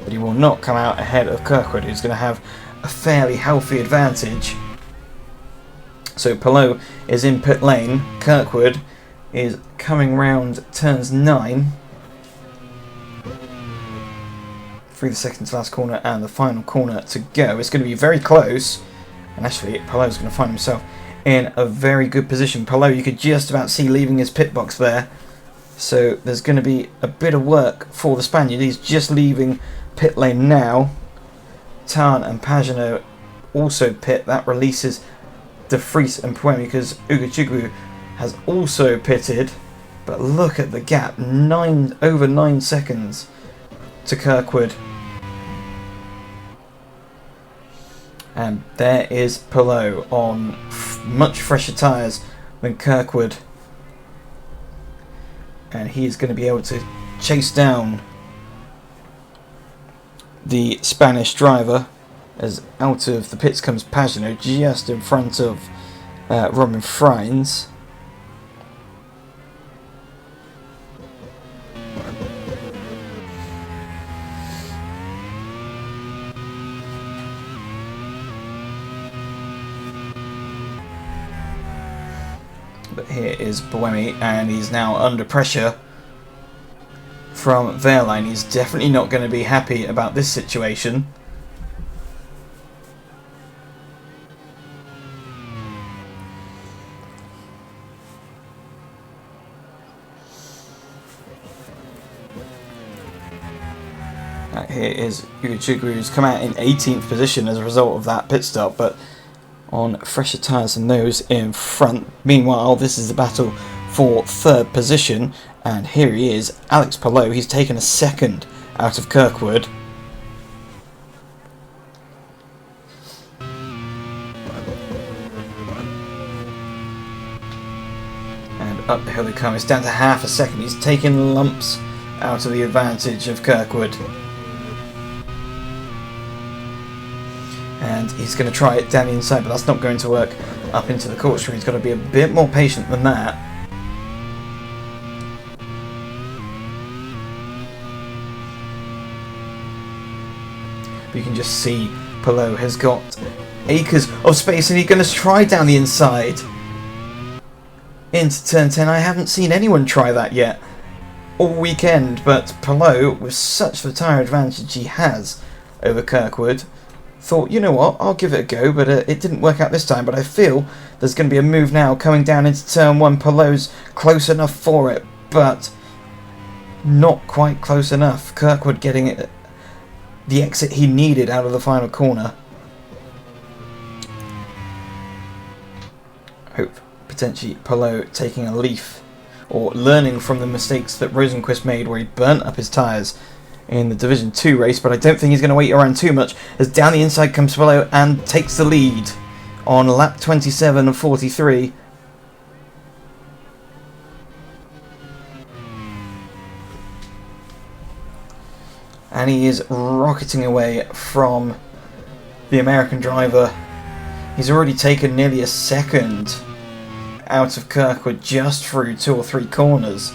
But he will not come out ahead of Kirkwood, who's going to have a fairly healthy advantage. So Palou is in pit lane, Kirkwood is coming round turns 9 through the second to last corner and the final corner to go. It's going to be very close, and actually Palou's going to find himself in a very good position. Palou you could just about see leaving his pit box there, so there's going to be a bit of work for the Spaniard. He's just leaving pit lane now. Tarn and Pagano also pit. That releases De Vries and Buemi because Ugochukwu has also pitted, but look at the gap, over 9 seconds to Kirkwood. And there is Palou on much fresher tyres than Kirkwood, and he is going to be able to chase down the Spanish driver, as out of the pits comes Pagano just in front of Robin Freins. But here is Buemi, and he's now under pressure from Wehrlein. He's definitely not going to be happy about this situation. Here is Ugochukwu, who's come out in 18th position as a result of that pit stop, but on fresher tyres than those in front. Meanwhile, this is the battle for third position, and here he is, Alex Palou. He's taken a second out of Kirkwood. And up the hill they come. It's down to half a second. He's taking lumps out of the advantage of Kirkwood. And he's going to try it down the inside, but that's not going to work up into the corkscrew. He's got to be a bit more patient than that. But you can just see Palou has got acres of space, and he's going to try down the inside into turn 10. I haven't seen anyone try that yet all weekend, but Palou, with such the tyre advantage he has over Kirkwood, thought, you know what, I'll give it a go, but it didn't work out this time. But I feel there's going to be a move now coming down into turn 1. Palou's close enough for it, but not quite close enough. Kirkwood getting it, the exit he needed out of the final corner. Hope potentially Palou taking a leaf or learning from the mistakes that Rosenquist made where he burnt up his tyres in the Division 2 race, but I don't think he's going to wait around too much, as down the inside comes Palou and takes the lead on lap 27 of 43. And he is rocketing away from the American driver. He's already taken nearly a second out of Kirkwood just through 2 or 3 corners.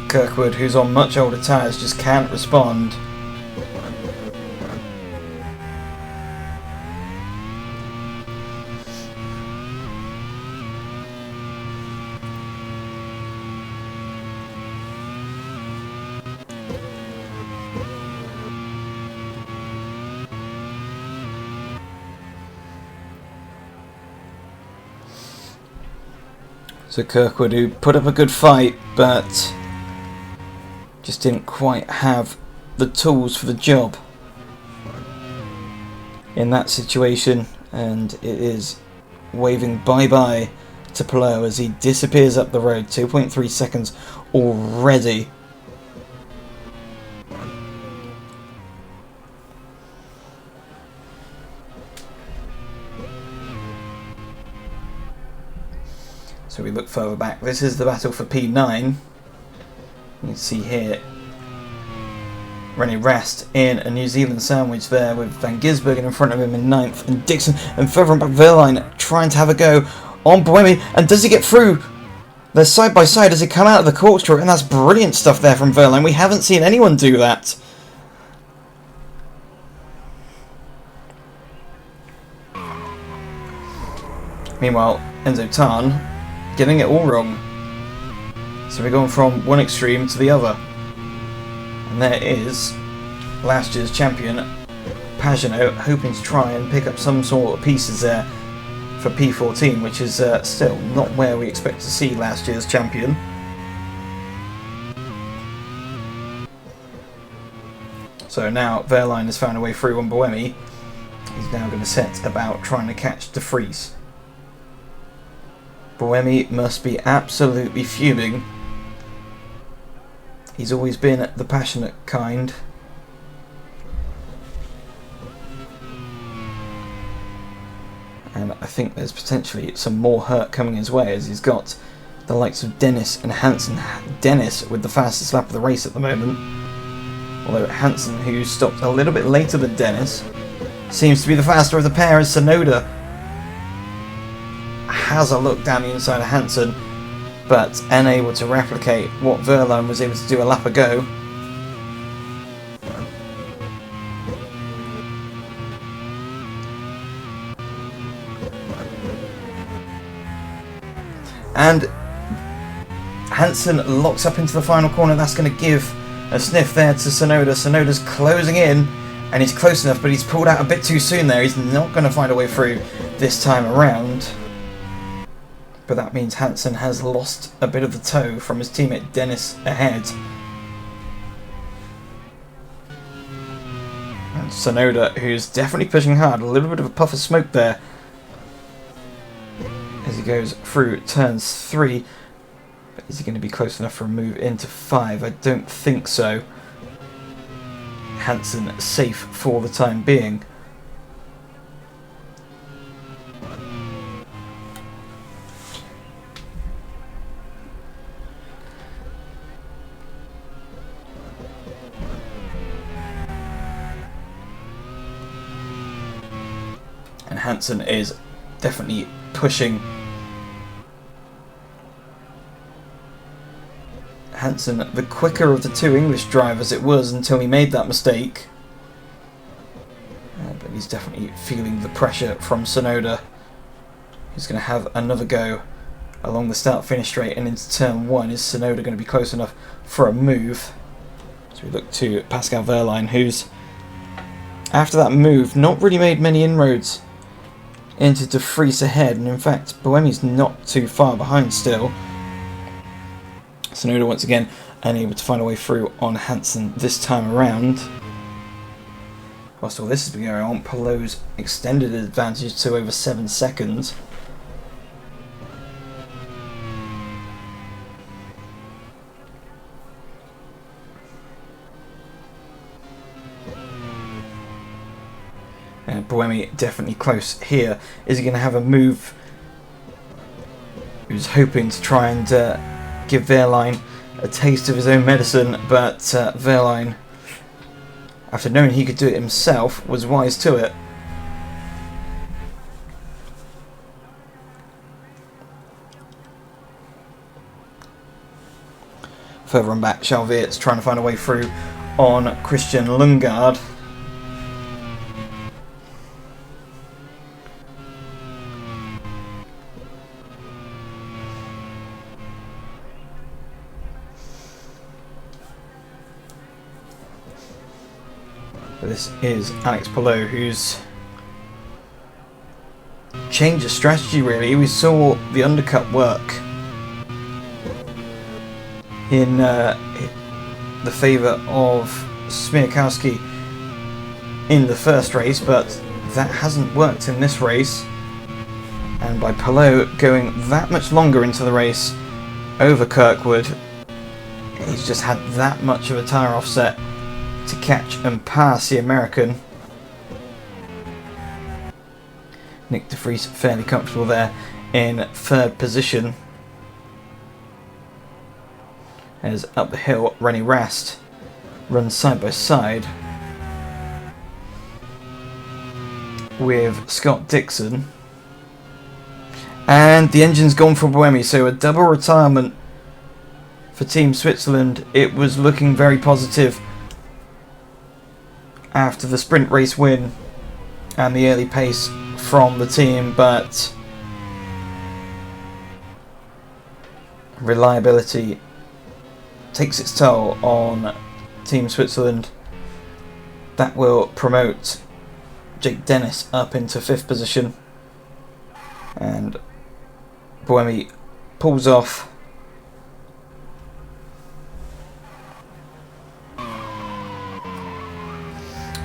Kirkwood, who's on much older tyres, just can't respond. So Kirkwood, who put up a good fight, but just didn't quite have the tools for the job in that situation, and it is waving bye-bye to Palou as he disappears up the road. 2.3 seconds already. So we look further back. This is the battle for P9. You can see here René Rast in a New Zealand sandwich there, with Van Gisbergen in front of him in 9th, and Dixon and further back Verline trying to have a go on Buemi. And does he get through? They're side by side as he come out of the corkscrew, and that's brilliant stuff there from Verline. We haven't seen anyone do that. Meanwhile, Enzo Tarn getting it all wrong. So we're going from one extreme to the other. And there is last year's champion, Pagenaud, hoping to try and pick up some sort of pieces there for P14, which is still not where we expect to see last year's champion. So now Verline has found a way through on Buemi. He's now going to set about trying to catch De Vries. Buemi must be absolutely fuming. He's always been the passionate kind. And I think there's potentially some more hurt coming his way, as he's got the likes of Dennis and Hansen. Dennis with the fastest lap of the race at the moment. Although Hansen, who stopped a little bit later than Dennis, seems to be the faster of the pair, as Sonoda has a look down the inside of Hansen, but unable to replicate what Verline was able to do a lap ago. And Hansen locks up into the final corner. That's going to give a sniff there to Sonoda. Sonoda's closing in, and he's close enough, but he's pulled out a bit too soon there. He's not going to find a way through this time around. But that means Hansen has lost a bit of the toe from his teammate Dennis ahead. And Sonoda, who's definitely pushing hard, a little bit of a puff of smoke there as he goes through turns 3. But is he going to be close enough for a move into 5? I don't think so. Hansen safe for the time being. and Hansen is definitely pushing. Hansen, the quicker of the two English drivers it was until he made that mistake. But he's definitely feeling the pressure from Tsunoda. He's going to have another go along the start-finish straight and into turn 1. Is Tsunoda going to be close enough for a move? So we look to Pascal Wehrlein, who's, after that move, not really made many inroads into De Vries ahead. And in fact, Buemi's not too far behind still. Tsunoda once again unable to find a way through on Hansen this time around. Whilst all this has been going on, Pallou's extended his advantage to over 7 seconds. And Buemi definitely close here. Is he going to have a move? He was hoping to try and give Wehrlein a taste of his own medicine, but Wehrlein, after knowing he could do it himself, was wise to it. Further on back, Charles Weert's trying to find a way through on Christian Lundgaard. This is Alex Palou, who's changed his strategy really. We saw the undercut work in the favour of Smiakowski in the first race, but that hasn't worked in this race. And by Palou going that much longer into the race over Kirkwood, he's just had that much of a tyre offset to catch and pass the American. Nick De Vries fairly comfortable there in third position. As up the hill, Rennie Rast runs side by side with Scott Dixon. And the engine's gone for Buemi, so a double retirement for Team Switzerland. It was looking very positive after the sprint race win and the early pace from the team, but reliability takes its toll on Team Switzerland. That will promote Jake Dennis up into 5th position, and Buemi pulls off.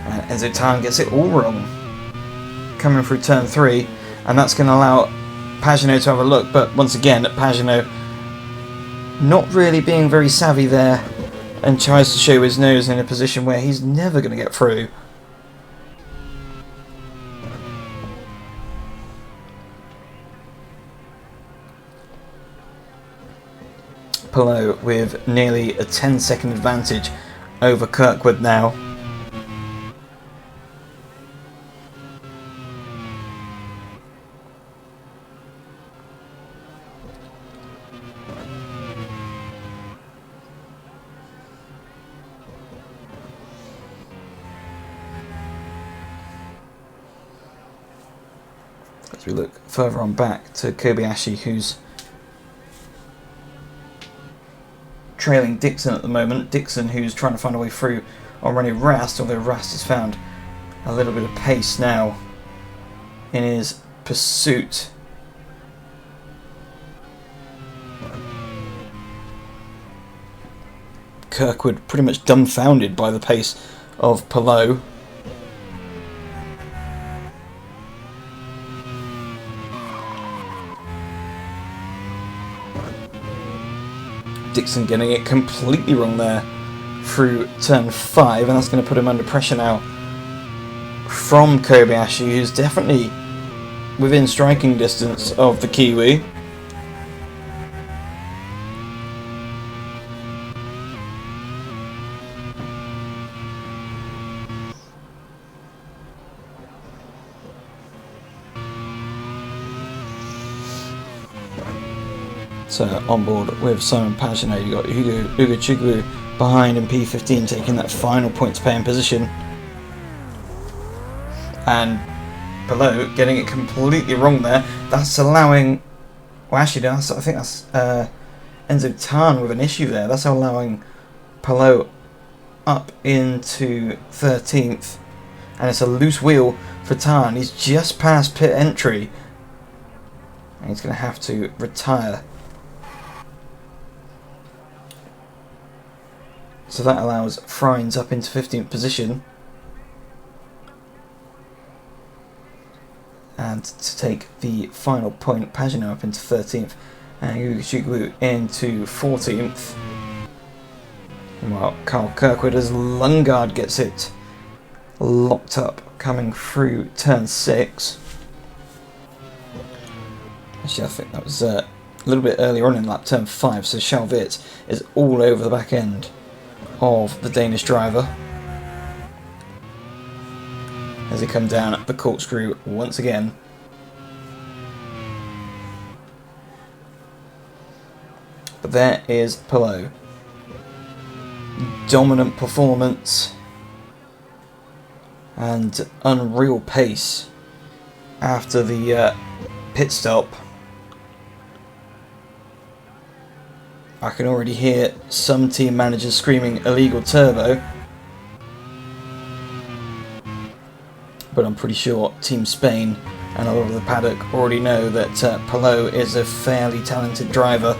And Enzo Tan gets it all wrong coming through turn 3, and that's going to allow Pagenaud to have a look, but once again Pagenaud not really being very savvy there and tries to show his nose in a position where he's never going to get through. Palou with nearly a 10-second advantage over Kirkwood now. As we look further on back to Kobayashi, who's trailing Dixon at the moment. Dixon, who's trying to find a way through on Rennie Rast, although Rast has found a little bit of pace now in his pursuit. Kirkwood pretty much dumbfounded by the pace of Palou. Dixon getting it completely wrong there through turn 5, and that's going to put him under pressure now from Kobayashi, who's definitely within striking distance of the Kiwi. So on board with Simon Pagenaud, you got Ugo Chiglu behind in P15 taking that final point to pay in position. And below getting it completely wrong there. That's allowing... Well, actually, I think that's Enzo Tan with an issue there. That's allowing Palou up into 13th. And it's a loose wheel for Tan. He's just past pit entry. And he's going to have to retire. So that allows Frines up into 15th position. And to take the final point, Pagenaud up into 13th. And Ugo Chiglu into 14th. Well, Carl Kirkwood as Lundgaard gets it locked up coming through turn 6. Actually, I think that was a little bit earlier on in lap turn 5, so Chalvit is all over the back end of the Danish driver as he comes down the corkscrew once again. But there is Palou. Dominant performance and unreal pace after the pit stop. I can already hear some team managers screaming illegal turbo, but I'm pretty sure Team Spain and a lot of the paddock already know that Palou is a fairly talented driver.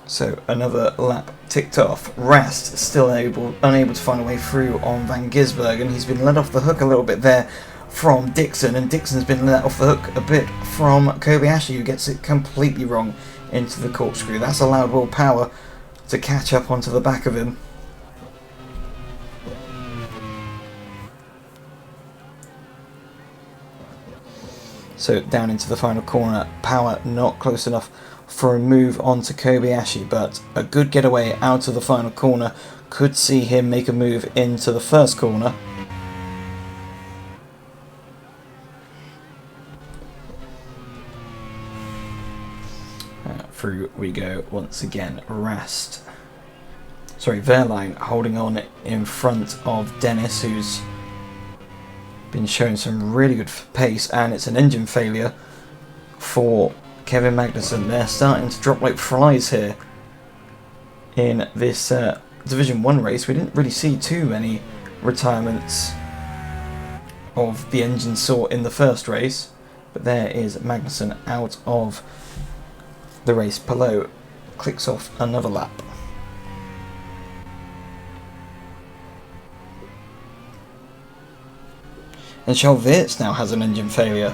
So another lap ticked off. Rast still unable to find a way through on Van Gisbergen. He's been let off the hook a little bit there from Dixon, and Dixon's been let off the hook a bit from Kobayashi, who gets it completely wrong into the corkscrew. That's allowed Will Power to catch up onto the back of him. So down into the final corner, Power not close enough for a move onto Kobayashi, but a good getaway out of the final corner could see him make a move into the first corner. Through we go once again. Wehrlein holding on in front of Dennis, who's been showing some really good pace, and it's an engine failure for Kevin Magnussen. They're starting to drop like flies here in this Division 1 race. We didn't really see too many retirements of the engine sort in the first race, but there is Magnussen out of the race. Palou clicks off another lap. And Chalvit now has an engine failure.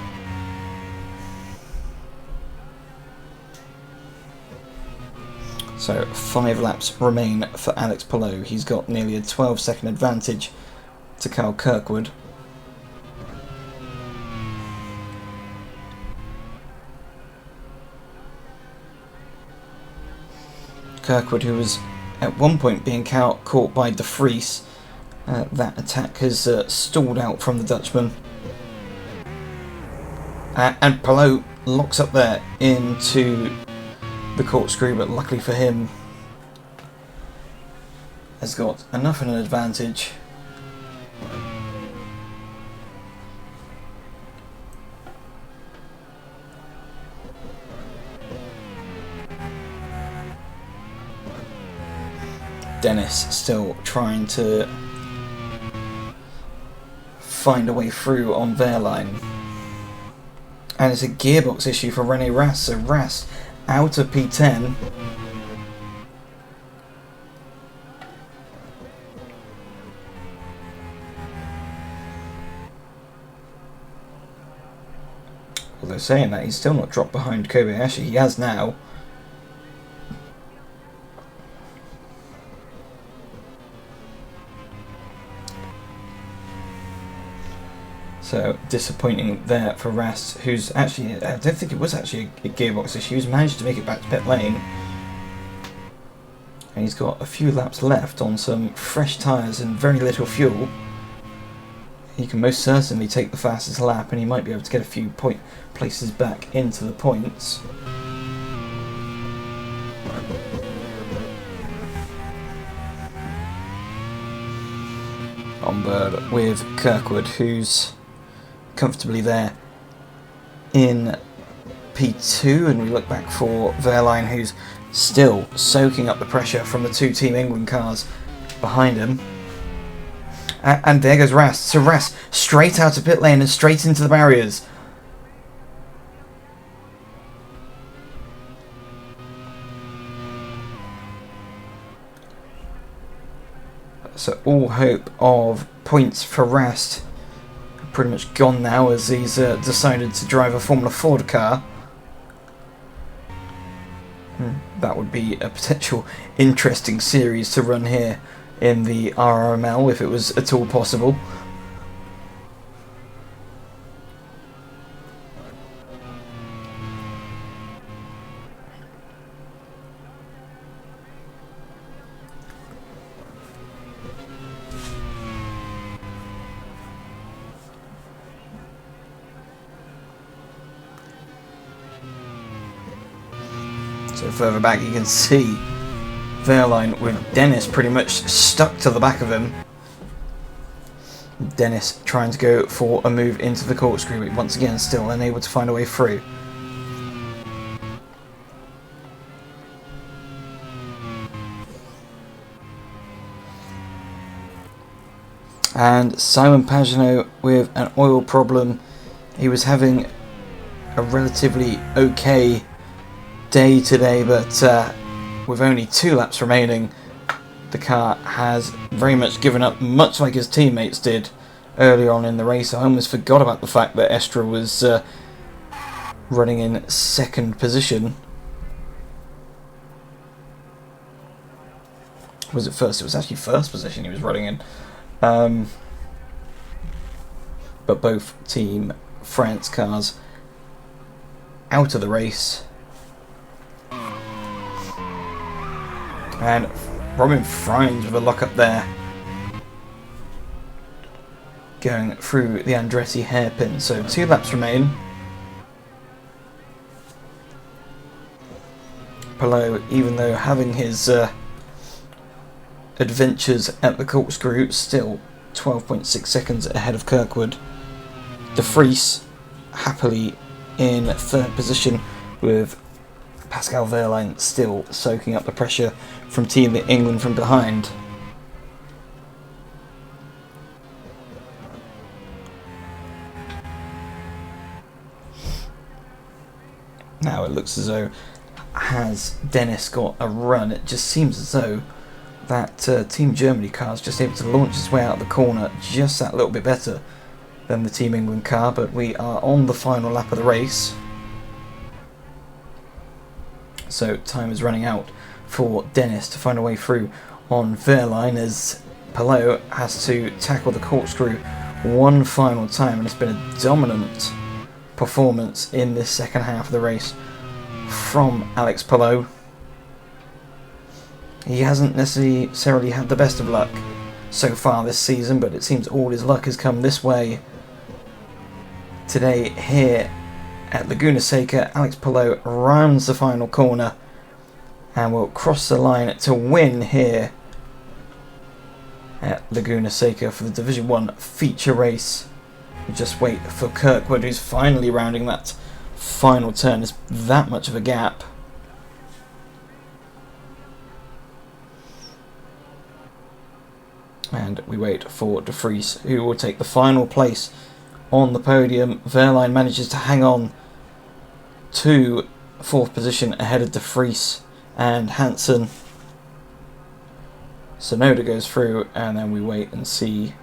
So 5 laps remain for Alex Palou. He's got nearly a 12-second advantage to Carl Kirkwood. Kirkwood, who was at one point being caught by De Vries. That attack has stalled out from the Dutchman. And Palou locks up there into the corkscrew, but luckily for him, has got enough of an advantage. Dennis still trying to find a way through on Wehrlein. And it's a gearbox issue for René Rast, so Rast out of P10. Although saying that, he's still not dropped behind Kobayashi. He has now. So disappointing there for Rast, who's actually, I don't think it was actually a gearbox issue. He's managed to make it back to pit lane. And he's got a few laps left on some fresh tyres and very little fuel. He can most certainly take the fastest lap, and he might be able to get a few places back into the points. On board with Kirkwood, who's comfortably there in P2, and we look back for Wehrlein, who's still soaking up the pressure from the two Team England cars behind him. And there goes Rast. So Rast straight out of pit lane and straight into the barriers. So all hope of points for Rast pretty much gone now, as he's decided to drive a Formula Ford car. That would be a potential interesting series to run here in the RRML if it was at all possible. So further back you can see Wehrlein with Dennis pretty much stuck to the back of him. Dennis trying to go for a move into the corkscrew, but once again still unable to find a way through. And Simon Pagenaud with an oil problem. He was having a relatively okay day today, but with only 2 laps remaining, the car has very much given up, much like his teammates did earlier on in the race. I almost forgot about the fact that Estra was running in 2nd position. Was it first? It was actually 1st position he was running in. But both Team France cars out of the race. And Robin Freins with a lock up there, going through the Andretti hairpin. So 2 laps remain. Palou, even though having his adventures at the corkscrew, still 12.6 seconds ahead of Kirkwood. De Vries happily in 3rd position, with Pascal Wehrlein still soaking up the pressure from Team England from behind. Now it looks as though, has Dennis got a run? It just seems as though that Team Germany car is just able to launch its way out of the corner just that little bit better than the Team England car, but we are on the final lap of the race. So time is running out for Dennis to find a way through on Wehrlein, as Palou has to tackle the corkscrew one final time, and it's been a dominant performance in this second half of the race from Alex Palou. He hasn't necessarily had the best of luck so far this season, but it seems all his luck has come this way today here at Laguna Seca. Alex Palou rounds the final corner and will cross the line to win here at Laguna Seca for the Division 1 feature race. We just wait for Kirkwood, who's finally rounding that final turn. There's that much of a gap. And we wait for De Vries, who will take the final place on the podium. Wehrlein manages to hang on to 4th position ahead of De Vries and Hansen. Sonoda goes through, and then we wait and see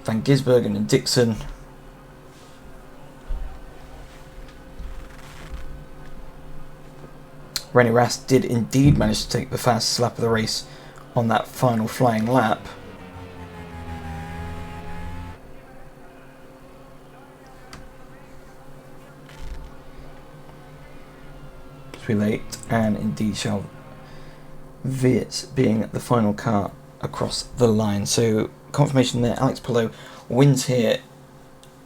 Van Gisbergen and Dixon. René Rast did indeed manage to take the fastest lap of the race on that final flying lap. late, and indeed Charles Viet being the final car across the line. So confirmation there, Alex Palou wins here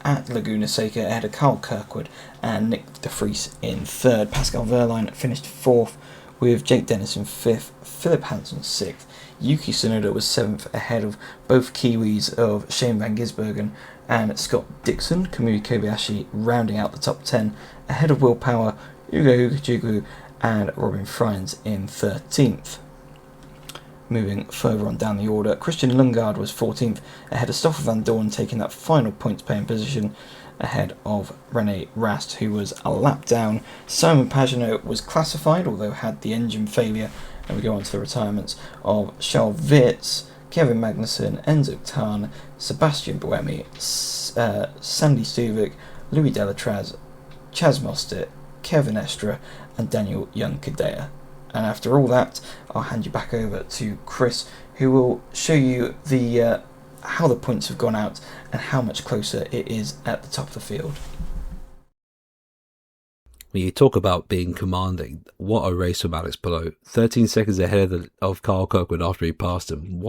at Laguna Seca ahead of Carl Kirkwood and Nick de Vries in third. Pascal Wehrlein finished fourth with Jake Dennis in fifth, Philip Hansen sixth, Yuki Tsunoda was seventh ahead of both Kiwis of Shane Van Gisbergen and Scott Dixon. Kamui Kobayashi rounding out the top 10 ahead of Will Power, Ugo Ukachukwu and Robin Friends in 13th. Moving further on down the order, Christian Lundgaard was 14th ahead of Stoffel van Dorn, taking that final points paying position ahead of Rene Rast, who was a lap down. Simon Pagenaud was classified, although had the engine failure, and we go on to the retirements of Charles Wirtz, Kevin Magnussen, Enzo Tan, Sebastian Buemi, Sandy Stuvik, Louis Delatraz, Chaz Mostert, Kevin Estra and Daniel Young-Cadea. And after all that, I'll hand you back over to Chris, who will show you the how the points have gone out and how much closer it is at the top of the field. When you talk about being commanding, what a race from Alex Palou. 13 seconds ahead of Carl Kirkwood after he passed him.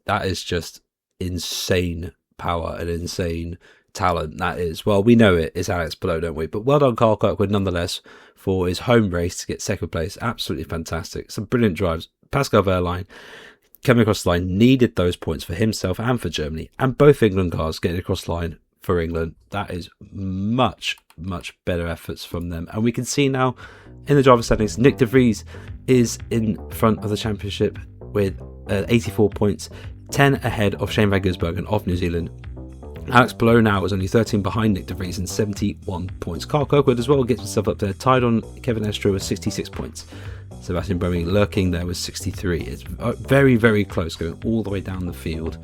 That is just insane power and insane talent that is. Well, we know it is Alex Palou, don't we? But well done Carl Kirkwood nonetheless for his home race to get second place. Absolutely fantastic. Some brilliant drives. Pascal Wehrlein coming across the line needed those points for himself and for Germany, and both England cars getting across the line for England. That is much better efforts from them. And we can see now in the driver settings, Nick de Vries is in front of the championship with 84 points, 10 ahead of Shane Van Gisbergen of New Zealand. Alex Palou now is only 13 behind Nick de Vries and 71 points. Carl Kirkwood as well gets himself up there, tied on Kevin Estre with 66 points. Sebastian Buemi lurking there with 63. It's very close, going all the way down the field.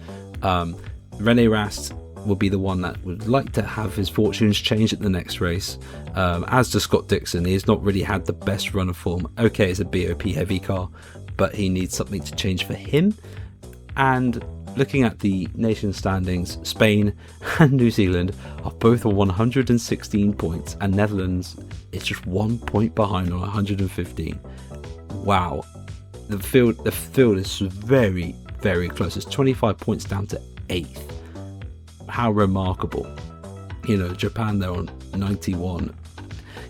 Rene Rast will be the one that would like to have his fortunes changed at the next race. As does Scott Dixon. He has not really had the best run of form. Okay, it's a BOP heavy car, but he needs something to change for him. And looking at the nation standings, Spain and New Zealand are both on 116 points, and Netherlands is just 1 point behind on 115. Wow, the field is very close. It's 25 points down to 8th. How remarkable. Japan, they're on 91.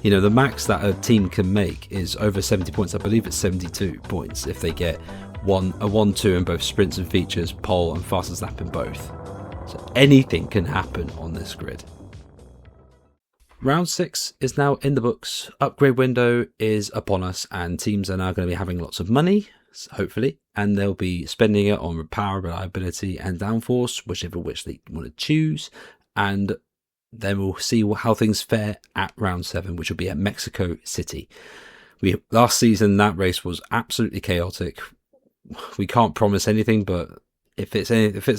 The max that a team can make is over 70 points. I believe it's 72 points if they get a 1-2 in both sprints and features, pole and fastest lap in both. So anything can happen on this grid. Round 6 is now in the books. Upgrade window is upon us, and teams are now going to be having lots of money, hopefully, and they'll be spending it on power, reliability and downforce, whichever which they want to choose. And then we'll see how things fare at round 7, which will be at Mexico City. Last season, that race was absolutely chaotic. We can't promise anything, but if it's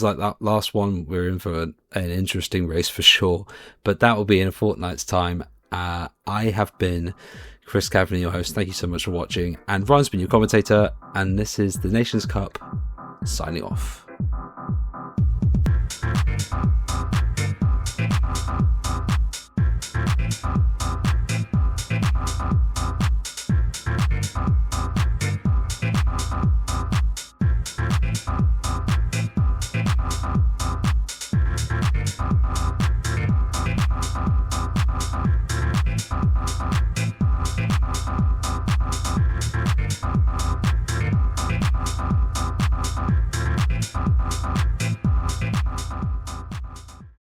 like that last one, we're in for an interesting race for sure. But that will be in a fortnight's time. I have been Chris Kavanagh, your host. Thank you so much for watching. And Ryan's been your commentator. And this is the Nations Cup signing off.